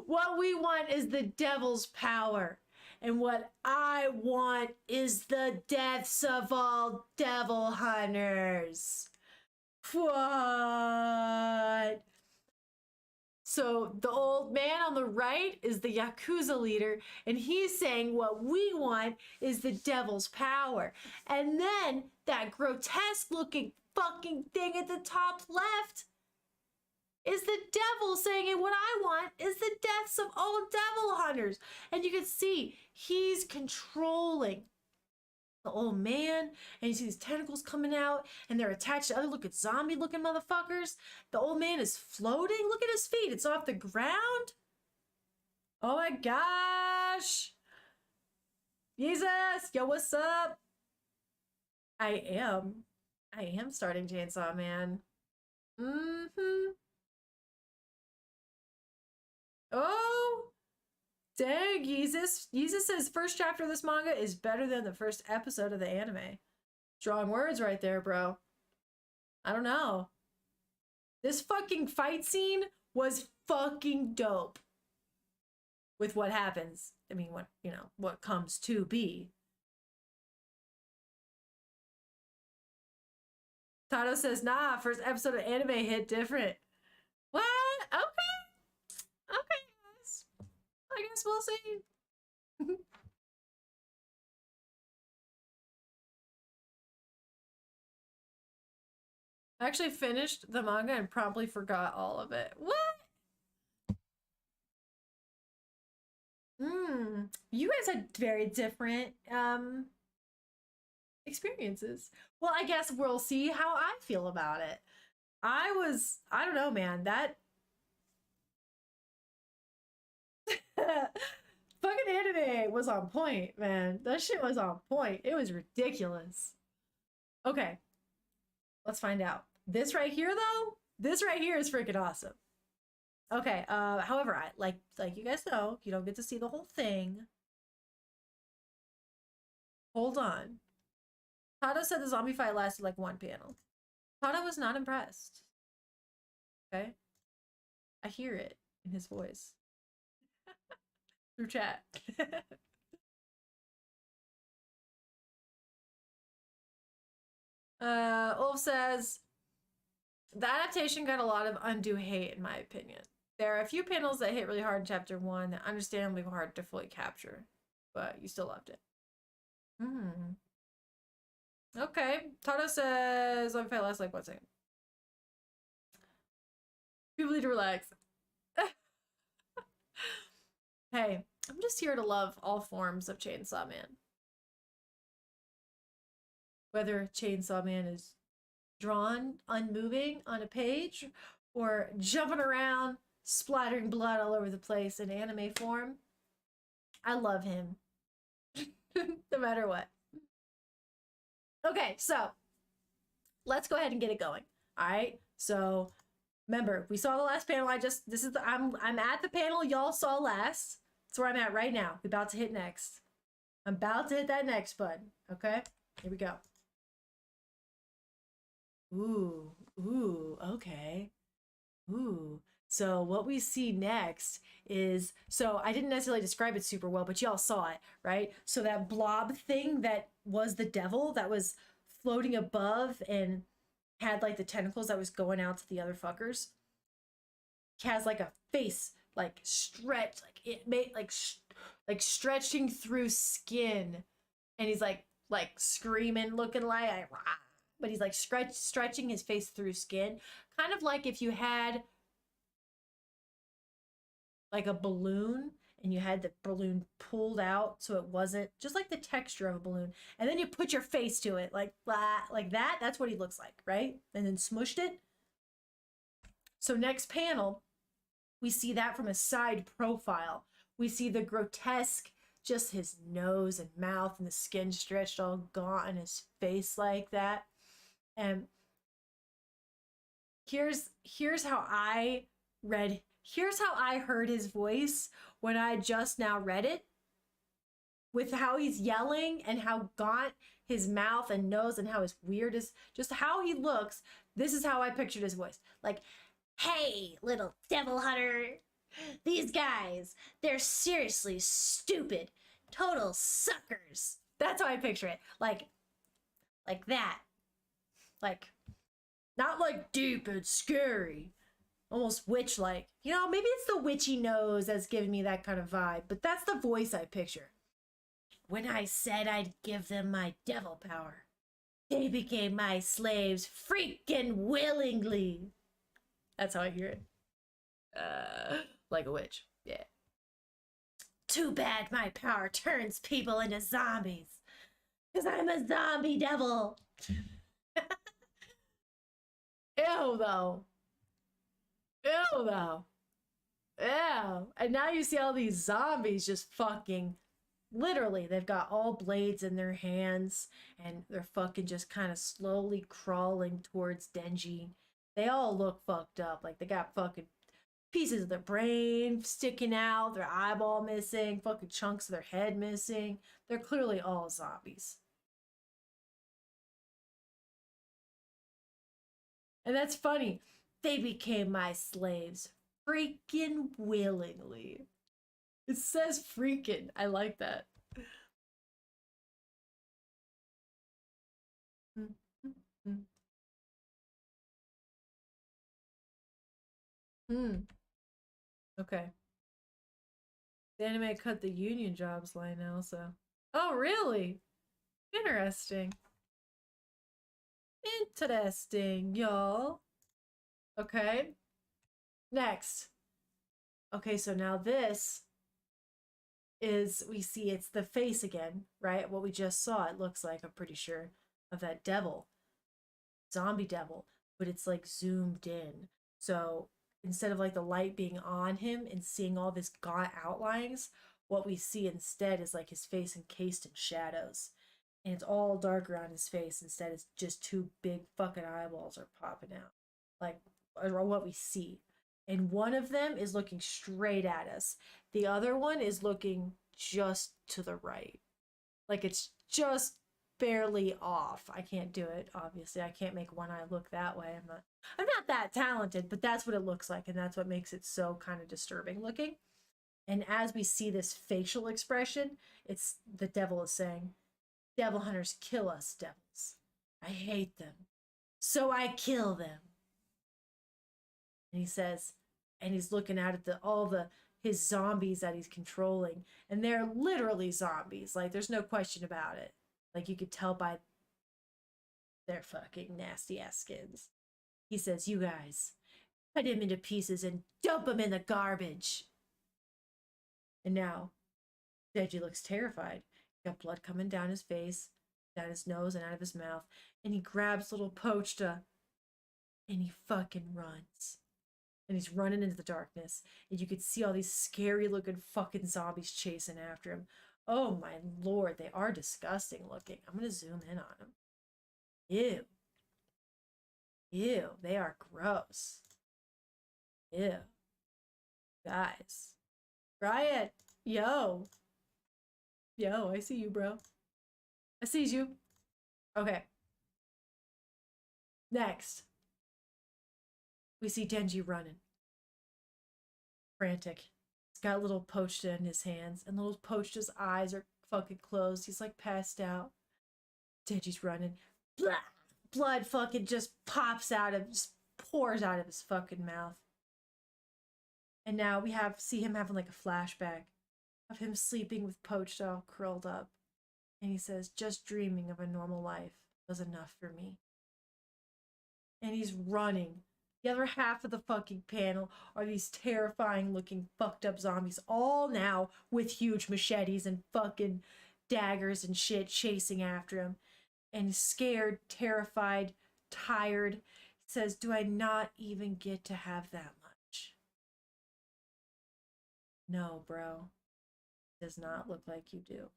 Speaker 1: What we want is the devil's power. And what I want is the deaths of all devil hunters. What? So the old man on the right is the Yakuza leader, and he's saying what we want is the devil's power. And then that grotesque looking fucking thing at the top left is the devil saying, and what I want is the deaths of all devil hunters. And you can see he's controlling the old man, and you see these tentacles coming out, and they're attached to other zombie looking motherfuckers. The old man is floating. Look at his feet. It's off the ground. Oh my gosh. Jesus. Yo, what's up? I am starting Chainsaw Man. Mm-hmm. Oh, dang, Yeezus. Yeezus says first chapter of this manga is better than the first episode of the anime. Strong words right there, bro. I don't know. This fucking fight scene was fucking dope. With what happens. I mean, what, you know, what comes to be. Tato says, nah, first episode of anime hit different. What? Okay. Okay, guys. I guess we'll see. I actually finished the manga and promptly forgot all of it. What? You guys had very different experiences. Well, I guess we'll see how I feel about it. I don't know, man. That fucking anime was on point, man. That shit was on point. It was ridiculous. Okay. Let's find out. This right here, though, this right here is freaking awesome. Okay, however, I like you guys know, you don't get to see the whole thing. Hold on. Tata said the zombie fight lasted like one panel. Tata was not impressed. Okay? I hear it in his voice. Through chat. Ulf says, the adaptation got a lot of undue hate, in my opinion. There are a few panels that hit really hard in chapter 1 that understandably were hard to fully capture, but you still loved it. Okay. Tato says, let me fight last like 1 second. People need to relax. Hey, I'm just here to love all forms of Chainsaw Man. Whether Chainsaw Man is drawn, unmoving on a page, or jumping around, splattering blood all over the place in anime form, I love him. No matter what. Okay, so let's go ahead and get it going. All right. So remember, we saw the last panel. I'm at the panel y'all saw last. That's where I'm at right now. We're about to hit next. I'm about to hit that next button. Okay, here we go. Ooh, okay. Ooh. So what we see next is, so I didn't necessarily describe it super well, but y'all saw it, right? So that blob thing that was the devil that was floating above and had like the tentacles that was going out to the other fuckers has like a face like stretched, like it made like stretching through skin, and he's like screaming, looking like "Rah," but he's like stretching his face through skin, kind of like if you had like a balloon and you had the balloon pulled out so it wasn't just like the texture of a balloon, and then you put your face to it like blah, like that. That's what he looks like, right? And then smushed it. So next panel, we see that from a side profile. We see the grotesque, just his nose and mouth and the skin stretched all gaunt and his face like that. And here's how I heard his voice when I just now read it, with how he's yelling and how gaunt his mouth and nose and how his weird is, just how he looks. This is how I pictured his voice. Like, hey, little devil hunter, these guys, they're seriously stupid, total suckers. That's how I picture it. Like that. Like, not like deep and scary, almost witch-like. You know, maybe it's the witchy nose that's giving me that kind of vibe, but that's the voice I picture. When I said I'd give them my devil power, they became my slaves freaking willingly. That's how I hear it. Like a witch. Yeah. Too bad my power turns people into zombies, because I'm a zombie devil. Ew, though. Ew, though. Ew. And now you see all these zombies just fucking, literally, they've got all blades in their hands, and they're fucking just kind of slowly crawling towards Denji. They all look fucked up. Like, they got fucking pieces of their brain sticking out, their eyeball missing, fucking chunks of their head missing. They're clearly all zombies. And that's funny. They became my slaves freaking willingly. It says freaking. I like that. Okay. The anime cut the union jobs line now, so. Oh, really? Interesting. Interesting, y'all. Okay. Next. Okay, so now this is, we see it's the face again, right? What we just saw, it looks like, I'm pretty sure, of that devil. Zombie devil. But it's like zoomed in. So instead of like the light being on him and seeing all this gaunt outlines, what we see instead is like his face encased in shadows. And it's all dark around his face. Instead, it's just two big fucking eyeballs are popping out. Like, or what we see. And one of them is looking straight at us. The other one is looking just to the right. Like, it's just barely off. I can't do it, obviously. I can't make one eye look that way. I'm not that talented, but that's what it looks like, and that's what makes it so kind of disturbing looking. And as we see this facial expression, it's the devil is saying, "Devil hunters kill us, devils. I hate them. So I kill them." And he says, and he's looking out at his zombies that he's controlling, and they're literally zombies. Like, there's no question about it. Like, you could tell by their fucking nasty ass skins. He says, "You guys, cut him into pieces and dump him in the garbage." And now, Deji looks terrified. Got blood coming down his face, down his nose, and out of his mouth. And he grabs little Pochta, and he fucking runs. And he's running into the darkness. And you could see all these scary looking fucking zombies chasing after him. Oh my lord, they are disgusting looking. I'm gonna zoom in on them. Ew. Ew, they are gross. Ew. Guys. Riot. Yo. Yo, I see you, bro. I sees you. Okay. Next, we see Denji running. Frantic. He's got little Pochta in his hands, and little Pochta's eyes are fucking closed. He's like passed out. Denji's running. Blah! Blood fucking just pops out of, just pours out of his fucking mouth. And now we see him having like a flashback of him sleeping with Pochta all curled up. And he says, just dreaming of a normal life was enough for me. And he's running. The other half of the fucking panel are these terrifying looking fucked up zombies, all now with huge machetes and fucking daggers and shit chasing after him. And he's scared, terrified, tired. He says, do I not even get to have that much? No, bro. Does not look like you do.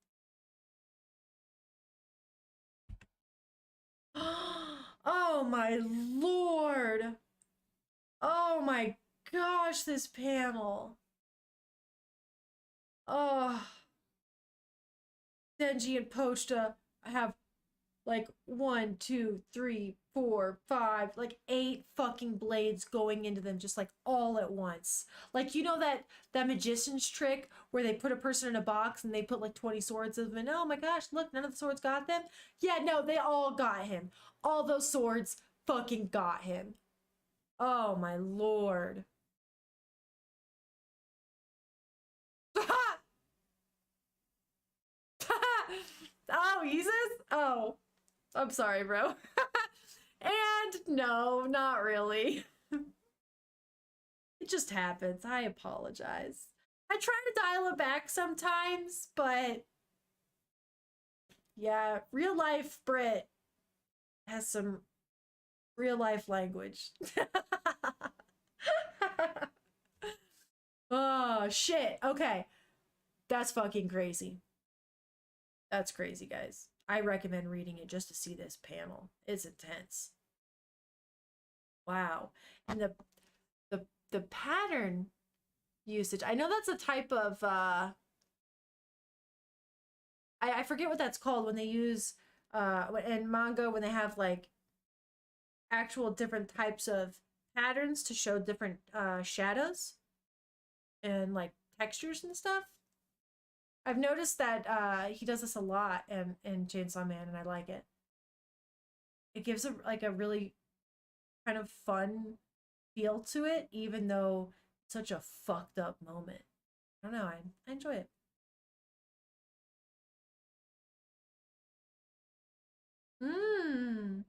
Speaker 1: Oh my lord. Oh my gosh, this panel. Oh. Denji and Pochta have like 1, 2, 3, 4, 5, like 8 fucking blades going into them just like all at once. Like, you know that magician's trick where they put a person in a box and they put like 20 swords of them and oh my gosh, look, none of the swords got them? Yeah, no, they all got him. All those swords fucking got him. Oh my lord. Oh, Jesus? Oh. I'm sorry, bro. And no, not really. It just happens. I apologize. I try to dial it back sometimes, but yeah, real life Brit has some real life language. Oh, shit. Okay. That's fucking crazy. That's crazy, guys. I recommend reading it just to see this panel. It's intense. Wow. And the pattern usage. I know that's a type of I forget what that's called when they use in manga when they have like actual different types of patterns to show different shadows and like textures and stuff. I've noticed that he does this a lot in Chainsaw Man, and I like it. It gives a really kind of fun feel to it, even though it's such a fucked up moment. I don't know, I enjoy it. Mmm.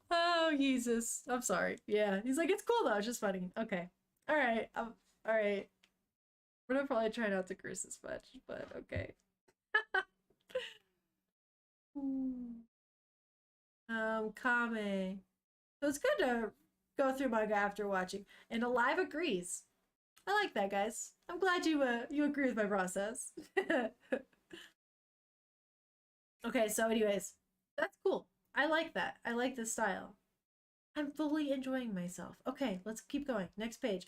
Speaker 1: Oh, Jesus. I'm sorry. Yeah. He's like, it's cool though. It's just funny. Okay. All right. All right. We're gonna probably try not to curse as much, but okay. Kame. So it's good to go through manga after watching. And Alive agrees. I like that, guys. I'm glad you agree with my process. Okay, so anyways, that's cool. I like that. I like this style. I'm fully enjoying myself. Okay, let's keep going. Next page.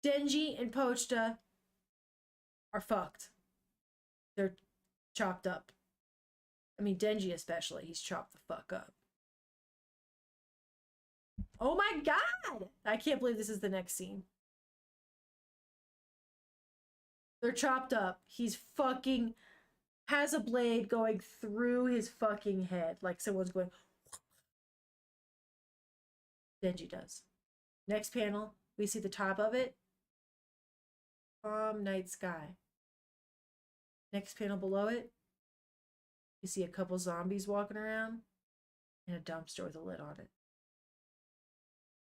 Speaker 1: Denji and Pochta are fucked. They're chopped up. I mean, Denji especially. He's chopped the fuck up. Oh my god! I can't believe this is the next scene. They're chopped up. He's fucking has a blade going through his fucking head. Like someone's going... Denji does. Next panel, we see the top of it. Calm night sky. Next panel below it, you see a couple zombies walking around and a dumpster with a lid on it.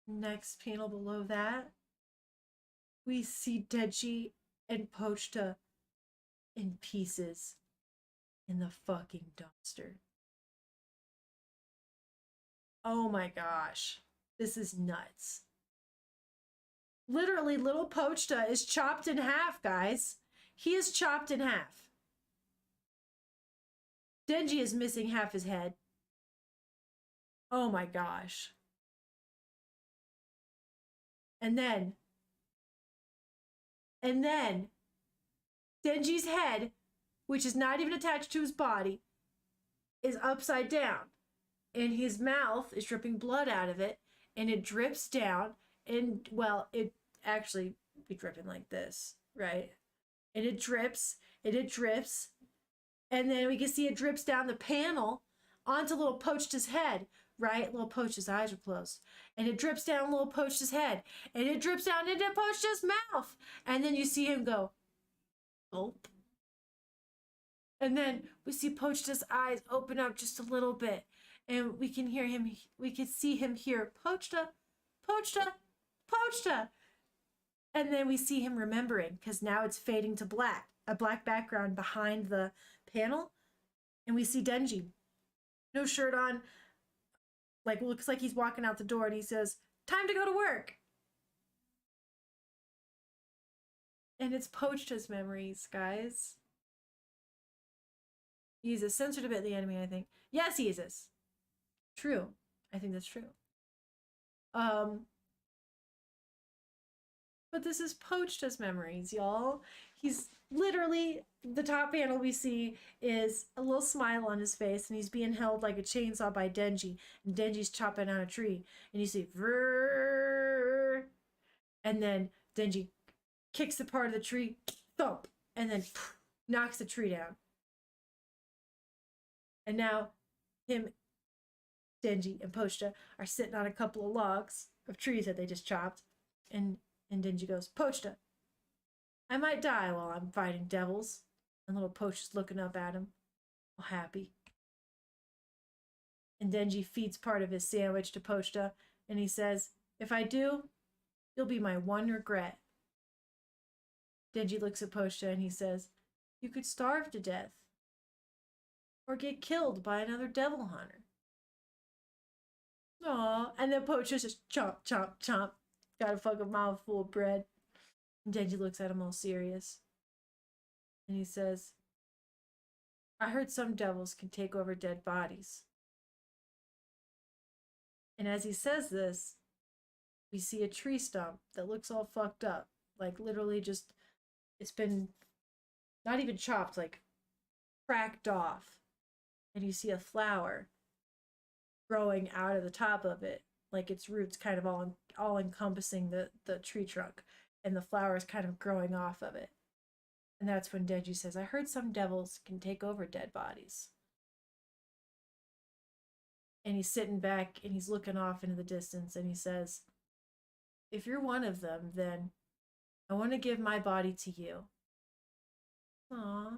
Speaker 1: Next panel below that, we see Denji and Pochta in pieces in the fucking dumpster. Oh my gosh. This is nuts. Literally, little Pochta is chopped in half, guys. He is chopped in half. Denji is missing half his head. Oh my gosh. And then Denji's head, which is not even attached to his body, is upside down. And his mouth is dripping blood out of it. And it drips down. And, well, it actually be dripping like this, right? And it drips, and it drips. And then we can see it drips down the panel onto little Pochta's head, right? Little Pochta's eyes are closed. And it drips down little Pochta's head. And it drips down into Pochta's mouth. And then you see him go, gulp. And then we see Pochta's eyes open up just a little bit. And we can hear him, we can see him hear, Pochta, Pochta, Pochta. And then we see him remembering, because now it's fading to black, a black background behind the panel. And we see Denji, no shirt on, like looks like he's walking out the door, and he says, time to go to work. And it's Pochta's memories, guys. He uses censored a bit in the anime, I think. Yes, he uses. True. I think that's true. But this is Pochta's memories, y'all. He's literally, the top panel we see is a little smile on his face, and he's being held like a chainsaw by Denji, and Denji's chopping down a tree, and you see, vrrr, and then Denji kicks the part of the tree, thump, and then knocks the tree down. And now him, Denji, and Pochta are sitting on a couple of logs of trees that they just chopped. And Denji goes, Pochta, I might die while I'm fighting devils. And little Pochta's looking up at him, all happy. And Denji feeds part of his sandwich to Pochta, and he says, if I do, you'll be my one regret. Denji looks at Pochta and he says, you could starve to death. Or get killed by another devil hunter. Aw, and then Pochta's just chomp, chomp, chomp. Got a fucking mouthful of bread. And Denji looks at him all serious. And he says, I heard some devils can take over dead bodies. And as he says this, we see a tree stump that looks all fucked up. Like literally just, it's been not even chopped, like cracked off. And you see a flower growing out of the top of it, like its roots kind of all encompassing the tree trunk, and the flower is kind of growing off of it. And that's when Denji says, I heard some devils can take over dead bodies. And he's sitting back and he's looking off into the distance, and he says, if you're one of them, then I want to give my body to you. Aww.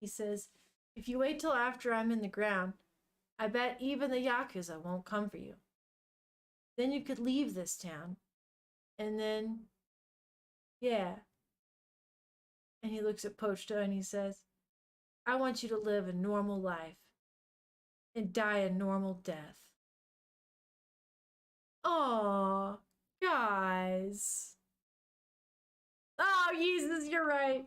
Speaker 1: He says, if you wait till after I'm in the ground, I bet even the Yakuza won't come for you. Then you could leave this town. And then, yeah. And he looks at Pochta and he says, I want you to live a normal life and die a normal death. Aw, guys. Oh, Jesus, you're right.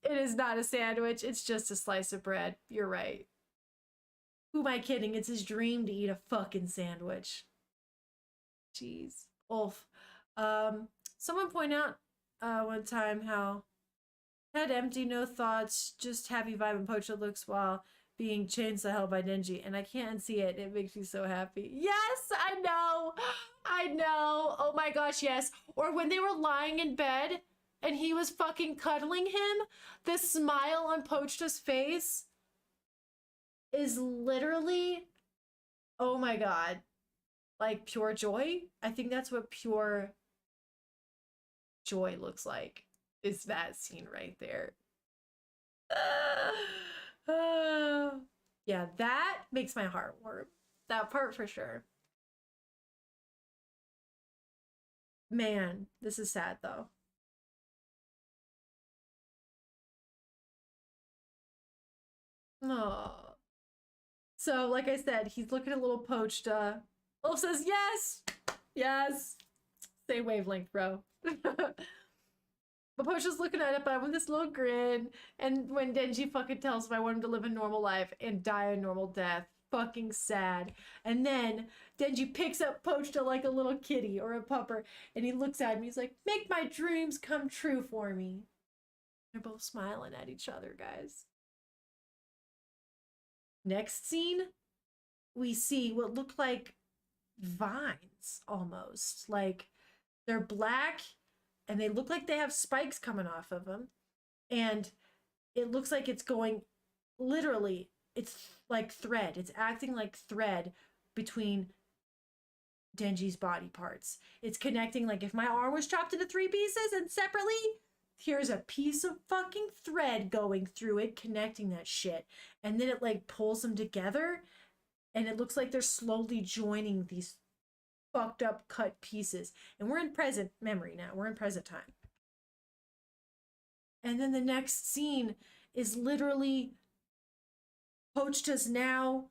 Speaker 1: It is not a sandwich. It's just a slice of bread. You're right. Who am I kidding? It's his dream to eat a fucking sandwich. Jeez. Oof. Someone pointed out one time how head empty, no thoughts, just happy vibe and Pochta looks while being chainsaw held by Denji. And I can't see it. It makes me so happy. Yes, I know. I know. Oh my gosh, yes. Or when they were lying in bed and he was fucking cuddling him, the smile on Pochta's face is literally, oh my god, like pure joy. I think that's what pure joy looks like, is that scene right there. Yeah, that makes my heart warm. That part for sure. Man, this is sad though. Oh. So, like I said, he's looking at little Pochta. Wolf says, yes! Yes! Same wavelength, bro. But Pochta's looking at it, but with this little grin. And when Denji fucking tells him I want him to live a normal life and die a normal death, fucking sad. And then Denji picks up Pochta like a little kitty or a pupper, and he looks at him. He's like, make my dreams come true for me. They're both smiling at each other, guys. Next scene, we see what look like vines almost. Like they're black and they look like they have spikes coming off of them. And it looks like it's going literally, it's like thread. It's acting like thread between Denji's body parts. It's connecting, like if my arm was chopped into 3 pieces and separately, here's a piece of fucking thread going through it, connecting that shit. And then it like pulls them together and it looks like they're slowly joining these fucked up cut pieces. And we're in present memory now. We're in present time. And then the next scene is literally Pochta's now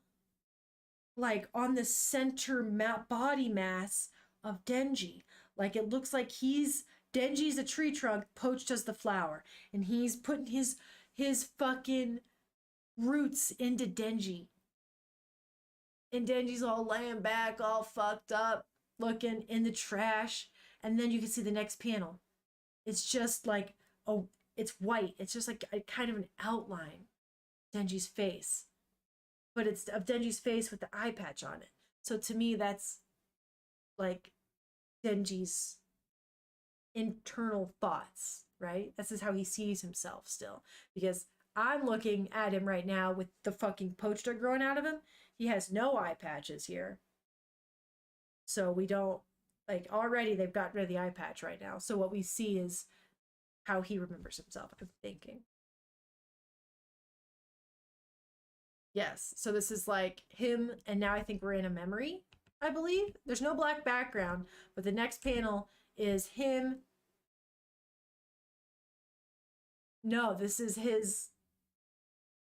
Speaker 1: like on the center body mass of Denji. Like it looks like Denji's a tree trunk, Pochta's the flower. And he's putting his fucking roots into Denji. And Denji's all laying back, all fucked up, looking in the trash. And then you can see the next panel. It's just like, it's white. It's just like a kind of an outline. Denji's face. But it's of Denji's face with the eye patch on it. So to me, that's like Denji's internal thoughts, right? This is how he sees himself still. Because I'm looking at him right now with the fucking Pochta growing out of him. He has no eye patches here. So we don't, like, already they've got rid of the eye patch right now. So what we see is how he remembers himself, I'm thinking. Yes, so this is like him, and now I think we're in a memory, I believe. There's no black background, but the next panel is him. No, this is his,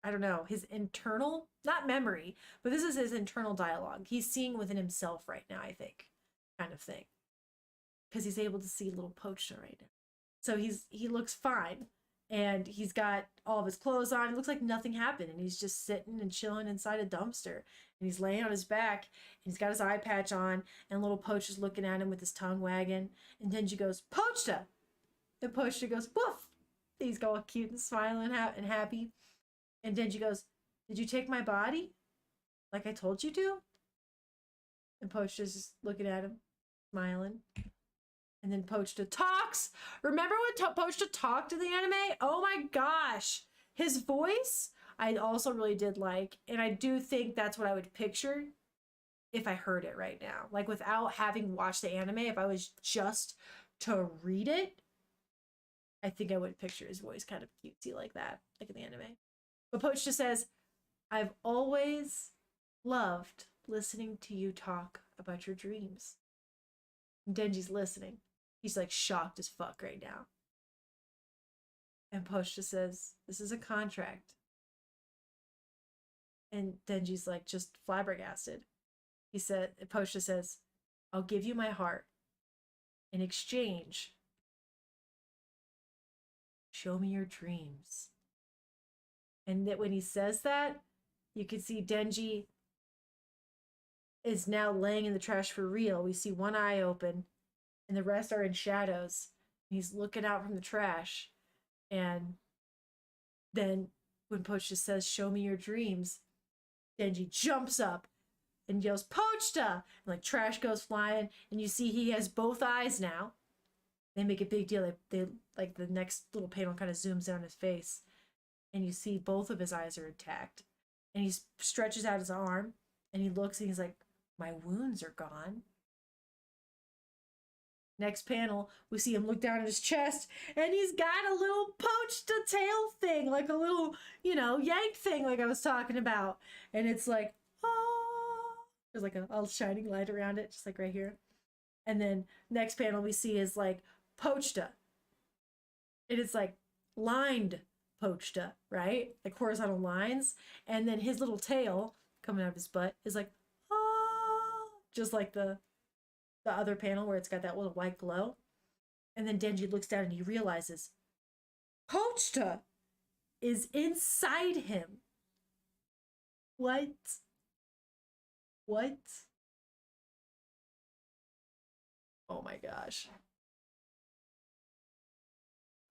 Speaker 1: I don't know, his internal, not memory, but this is his internal dialogue. He's seeing within himself right now, I think, kind of thing. Because he's able to see little Pochta right now. So he looks fine. And he's got all of his clothes on. It looks like nothing happened. And he's just sitting and chilling inside a dumpster. And he's laying on his back. And he's got his eye patch on. And little Pochta's looking at him with his tongue wagging. And Denji goes, Pochta! And Pochta goes, woof! He's all cute and smiling and happy. And Denji goes, did you take my body? Like I told you to? And Pochta's just looking at him, smiling. And then Pochta talks. Remember when Pochta talked in the anime? Oh my gosh. His voice, I also really did like. And I do think that's what I would picture if I heard it right now. Like without having watched the anime, if I was just to read it, I think I would picture his voice kind of cutesy like that, like in the anime. But Pochta says, I've always loved listening to you talk about your dreams. And Denji's listening. He's like shocked as fuck right now. And Pochta says, this is a contract. And Denji's like just flabbergasted. Pochta says, I'll give you my heart. In exchange, show me your dreams. And that when he says that, you can see Denji is now laying in the trash for real. We see one eye open and the rest are in shadows. He's looking out from the trash. And then when Pochta says, show me your dreams, Denji jumps up and yells, Pochta! And like trash goes flying. And you see he has both eyes now. They make a big deal. They like the next little panel kind of zooms in on his face. And you see both of his eyes are intact. And he stretches out his arm and he looks and he's like, my wounds are gone. Next panel, we see him look down at his chest and he's got a little Pochta tail thing, like a little, yank thing like I was talking about. And it's like, oh, there's like a shining light around it, just like right here. And then next panel we see is like Pochta. And it's like lined Pochta, right? Like horizontal lines. And then his little tail coming out of his butt is like, ah, just like the other panel where it's got that little white glow. And then Denji looks down and he realizes Pochta is inside him. What? Oh my gosh.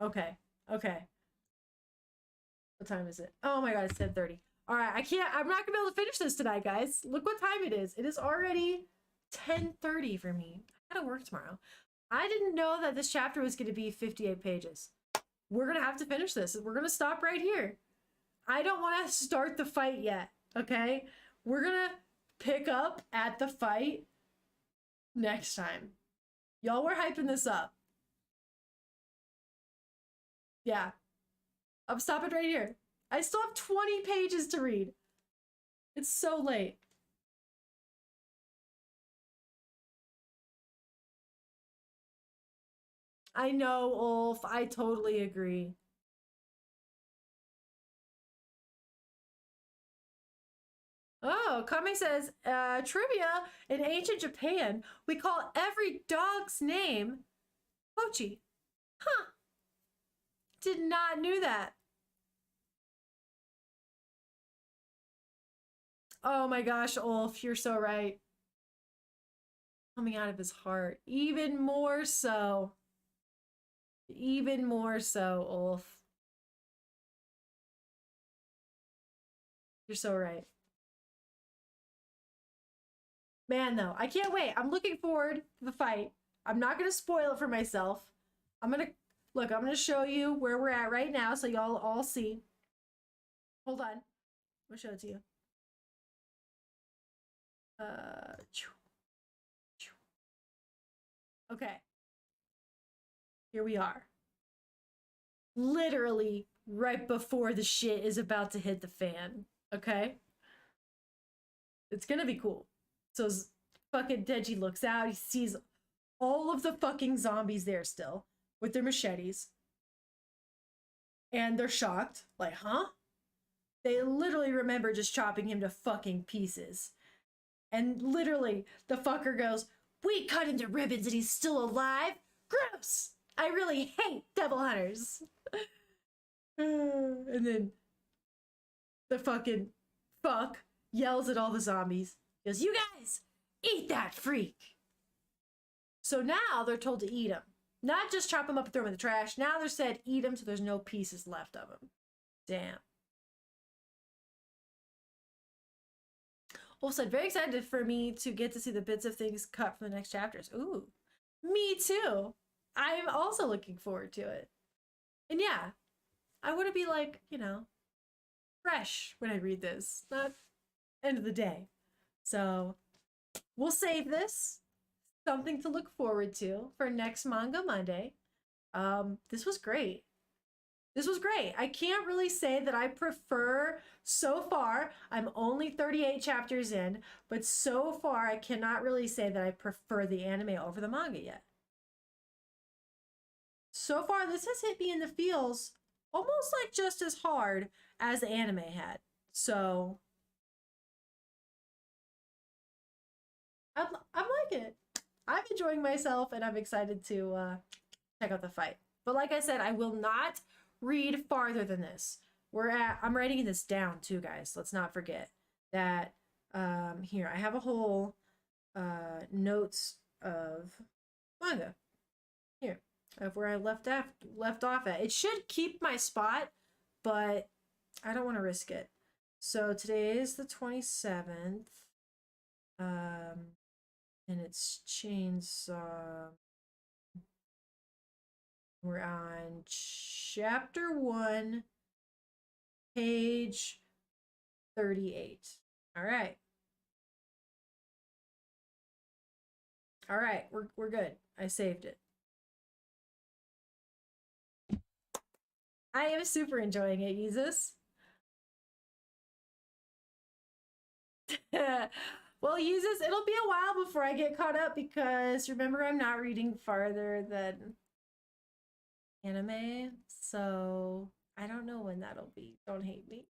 Speaker 1: Okay. What time is it? Oh my god, it's 10:30. All right, I'm not gonna be able to finish this tonight, guys. Look what time it is. It is already 10:30 for me. I gotta work tomorrow. I didn't know that this chapter was gonna be 58 pages. We're gonna have to finish this. We're gonna stop right here. I don't want to start the fight yet, okay? We're gonna pick up at the fight next time. Y'all were hyping this up. Yeah. I'm stopping right here. I still have 20 pages to read. It's so late. I know, Ulf. I totally agree. Oh, Kame says, trivia, in ancient Japan, we call every dog's name Pochi. Huh. Did not knew that. Oh my gosh, Ulf, you're so right. Coming out of his heart. Even more so. Even more so, Ulf. You're so right. Man, though, I can't wait. I'm looking forward to the fight. I'm not going to spoil it for myself. I'm going to show you where we're at right now so y'all all see. Hold on. I'll show it to you. Okay. Here we are. Literally right before the shit is about to hit the fan. Okay? It's gonna be cool. So fucking Deji looks out. He sees all of the fucking zombies there still with their machetes. And they're shocked. Like, huh? They literally remember just chopping him to fucking pieces. And literally, the fucker goes, "We cut him to ribbons and he's still alive? Gross! I really hate devil hunters." And then the fucking fuck yells at all the zombies. He goes, "You guys, eat that freak." So now they're told to eat him. Not just chop him up and throw him in the trash. Now they're said eat him so there's no pieces left of him. Damn. Wolf said, very excited for me to get to see the bits of things cut from the next chapters. Ooh, me too. I'm also looking forward to it. And yeah, I want to be like, fresh when I read this. Not end of the day. So we'll save this. Something to look forward to for next Manga Monday. This was great. This was great. I can't really say that I prefer, so far, I'm only 38 chapters in, but so far I cannot really say that I prefer the anime over the manga yet. So far, this has hit me in the feels almost like just as hard as the anime had. So, I'm liking it. I'm enjoying myself and I'm excited to check out the fight. But like I said, I will not read farther than this. I'm writing this down too, guys. Let's not forget that here I have a whole notes of manga here of where I left off at. It should keep my spot, but I don't want to risk it. So today is the 27th. And it's Chainsaw. We're on chapter 1, page 38. All right. All right, we're good. I saved it. I am super enjoying it, Jesus. Well, Jesus, it'll be a while before I get caught up because remember I'm not reading farther than anime, so I don't know when that'll be. Don't hate me.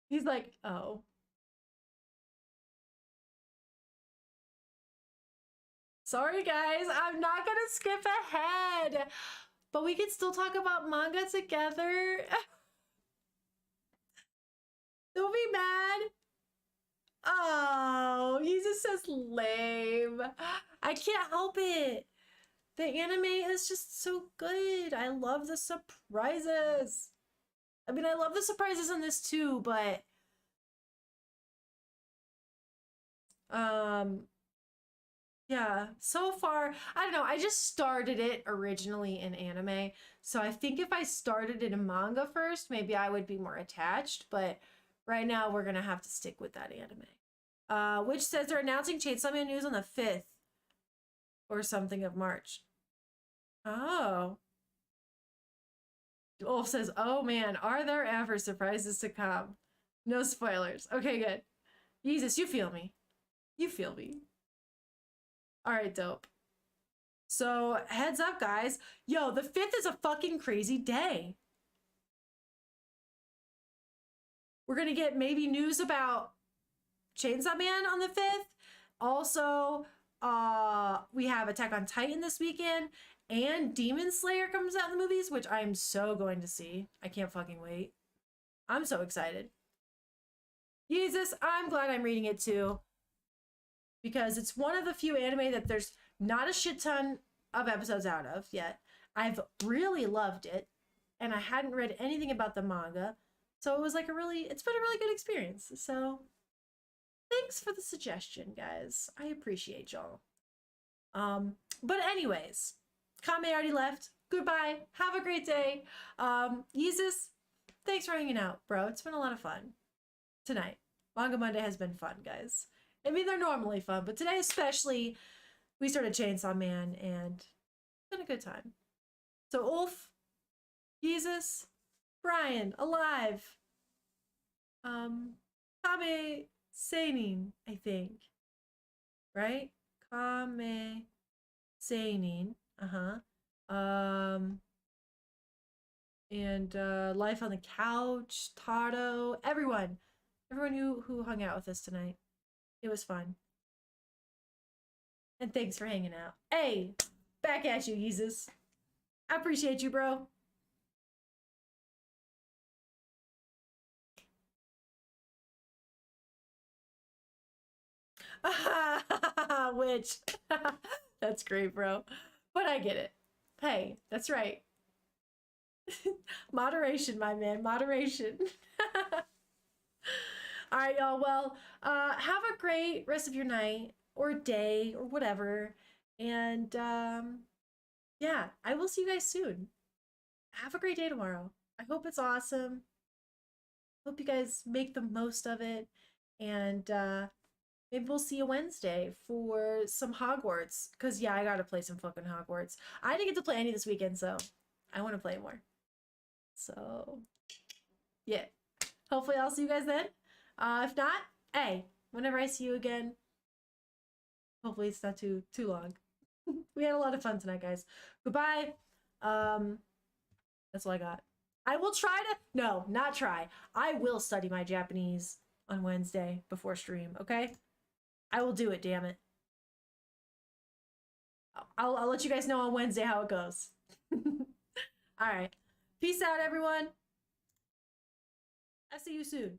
Speaker 1: He's like, oh. Sorry, guys. I'm not gonna skip ahead, but we can still talk about manga together. Don't be mad. Oh, he just says lame. I can't help it. The anime is just so good. I love the surprises. I mean, I love the surprises in this too, but yeah, so far, I don't know. I just started it originally in anime. So I think if I started it in manga first, maybe I would be more attached. But right now, we're going to have to stick with that anime. Which says they're announcing Chainsaw Man news on the 5th or something of March. Oh. Wolf says, oh man, are there ever surprises to come? No spoilers. Okay, good. Jesus, you feel me. You feel me. All right, dope. So heads up, guys. Yo, the 5th is a fucking crazy day. We're going to get maybe news about Chainsaw Man on the 5th. Also, we have Attack on Titan this weekend. And Demon Slayer comes out in the movies, which I'm so going to see. I can't fucking wait. I'm so excited. Jesus, I'm glad I'm reading it too. Because it's one of the few anime that there's not a shit ton of episodes out of yet. I've really loved it, and I hadn't read anything about the manga, so it was like it's been a really good experience. So thanks for the suggestion, guys. I appreciate y'all. But anyways, Kame already left. Goodbye. Have a great day. Yeezus, thanks for hanging out, bro. It's been a lot of fun tonight. Manga Monday has been fun, guys. I mean, they're normally fun, but today especially, we started Chainsaw Man, and it's been a good time. So, Ulf, Jesus, Brian, Alive, Kame Seinin, I think. Right? Kame Seinin. And Life on the Couch, Taro, everyone who hung out with us tonight. It was fun. And thanks for hanging out. Hey, back at you, Jesus. I appreciate you, bro. Which, that's great, bro. But I get it. Hey, that's right. Moderation, my man, moderation. All right, y'all. Well, have a great rest of your night or day or whatever. And yeah, I will see you guys soon. Have a great day tomorrow. I hope it's awesome. Hope you guys make the most of it. And maybe we'll see you Wednesday for some Hogwarts. Because, yeah, I got to play some fucking Hogwarts. I didn't get to play any this weekend, so I want to play more. So, yeah. Hopefully I'll see you guys then. If not, hey, whenever I see you again, hopefully it's not too long. We had a lot of fun tonight, guys. Goodbye. That's all I got. I will try to, no, not try. I will study my Japanese on Wednesday before stream, okay? I will do it, damn it. I'll let you guys know on Wednesday how it goes. All right. Peace out, everyone. I'll see you soon.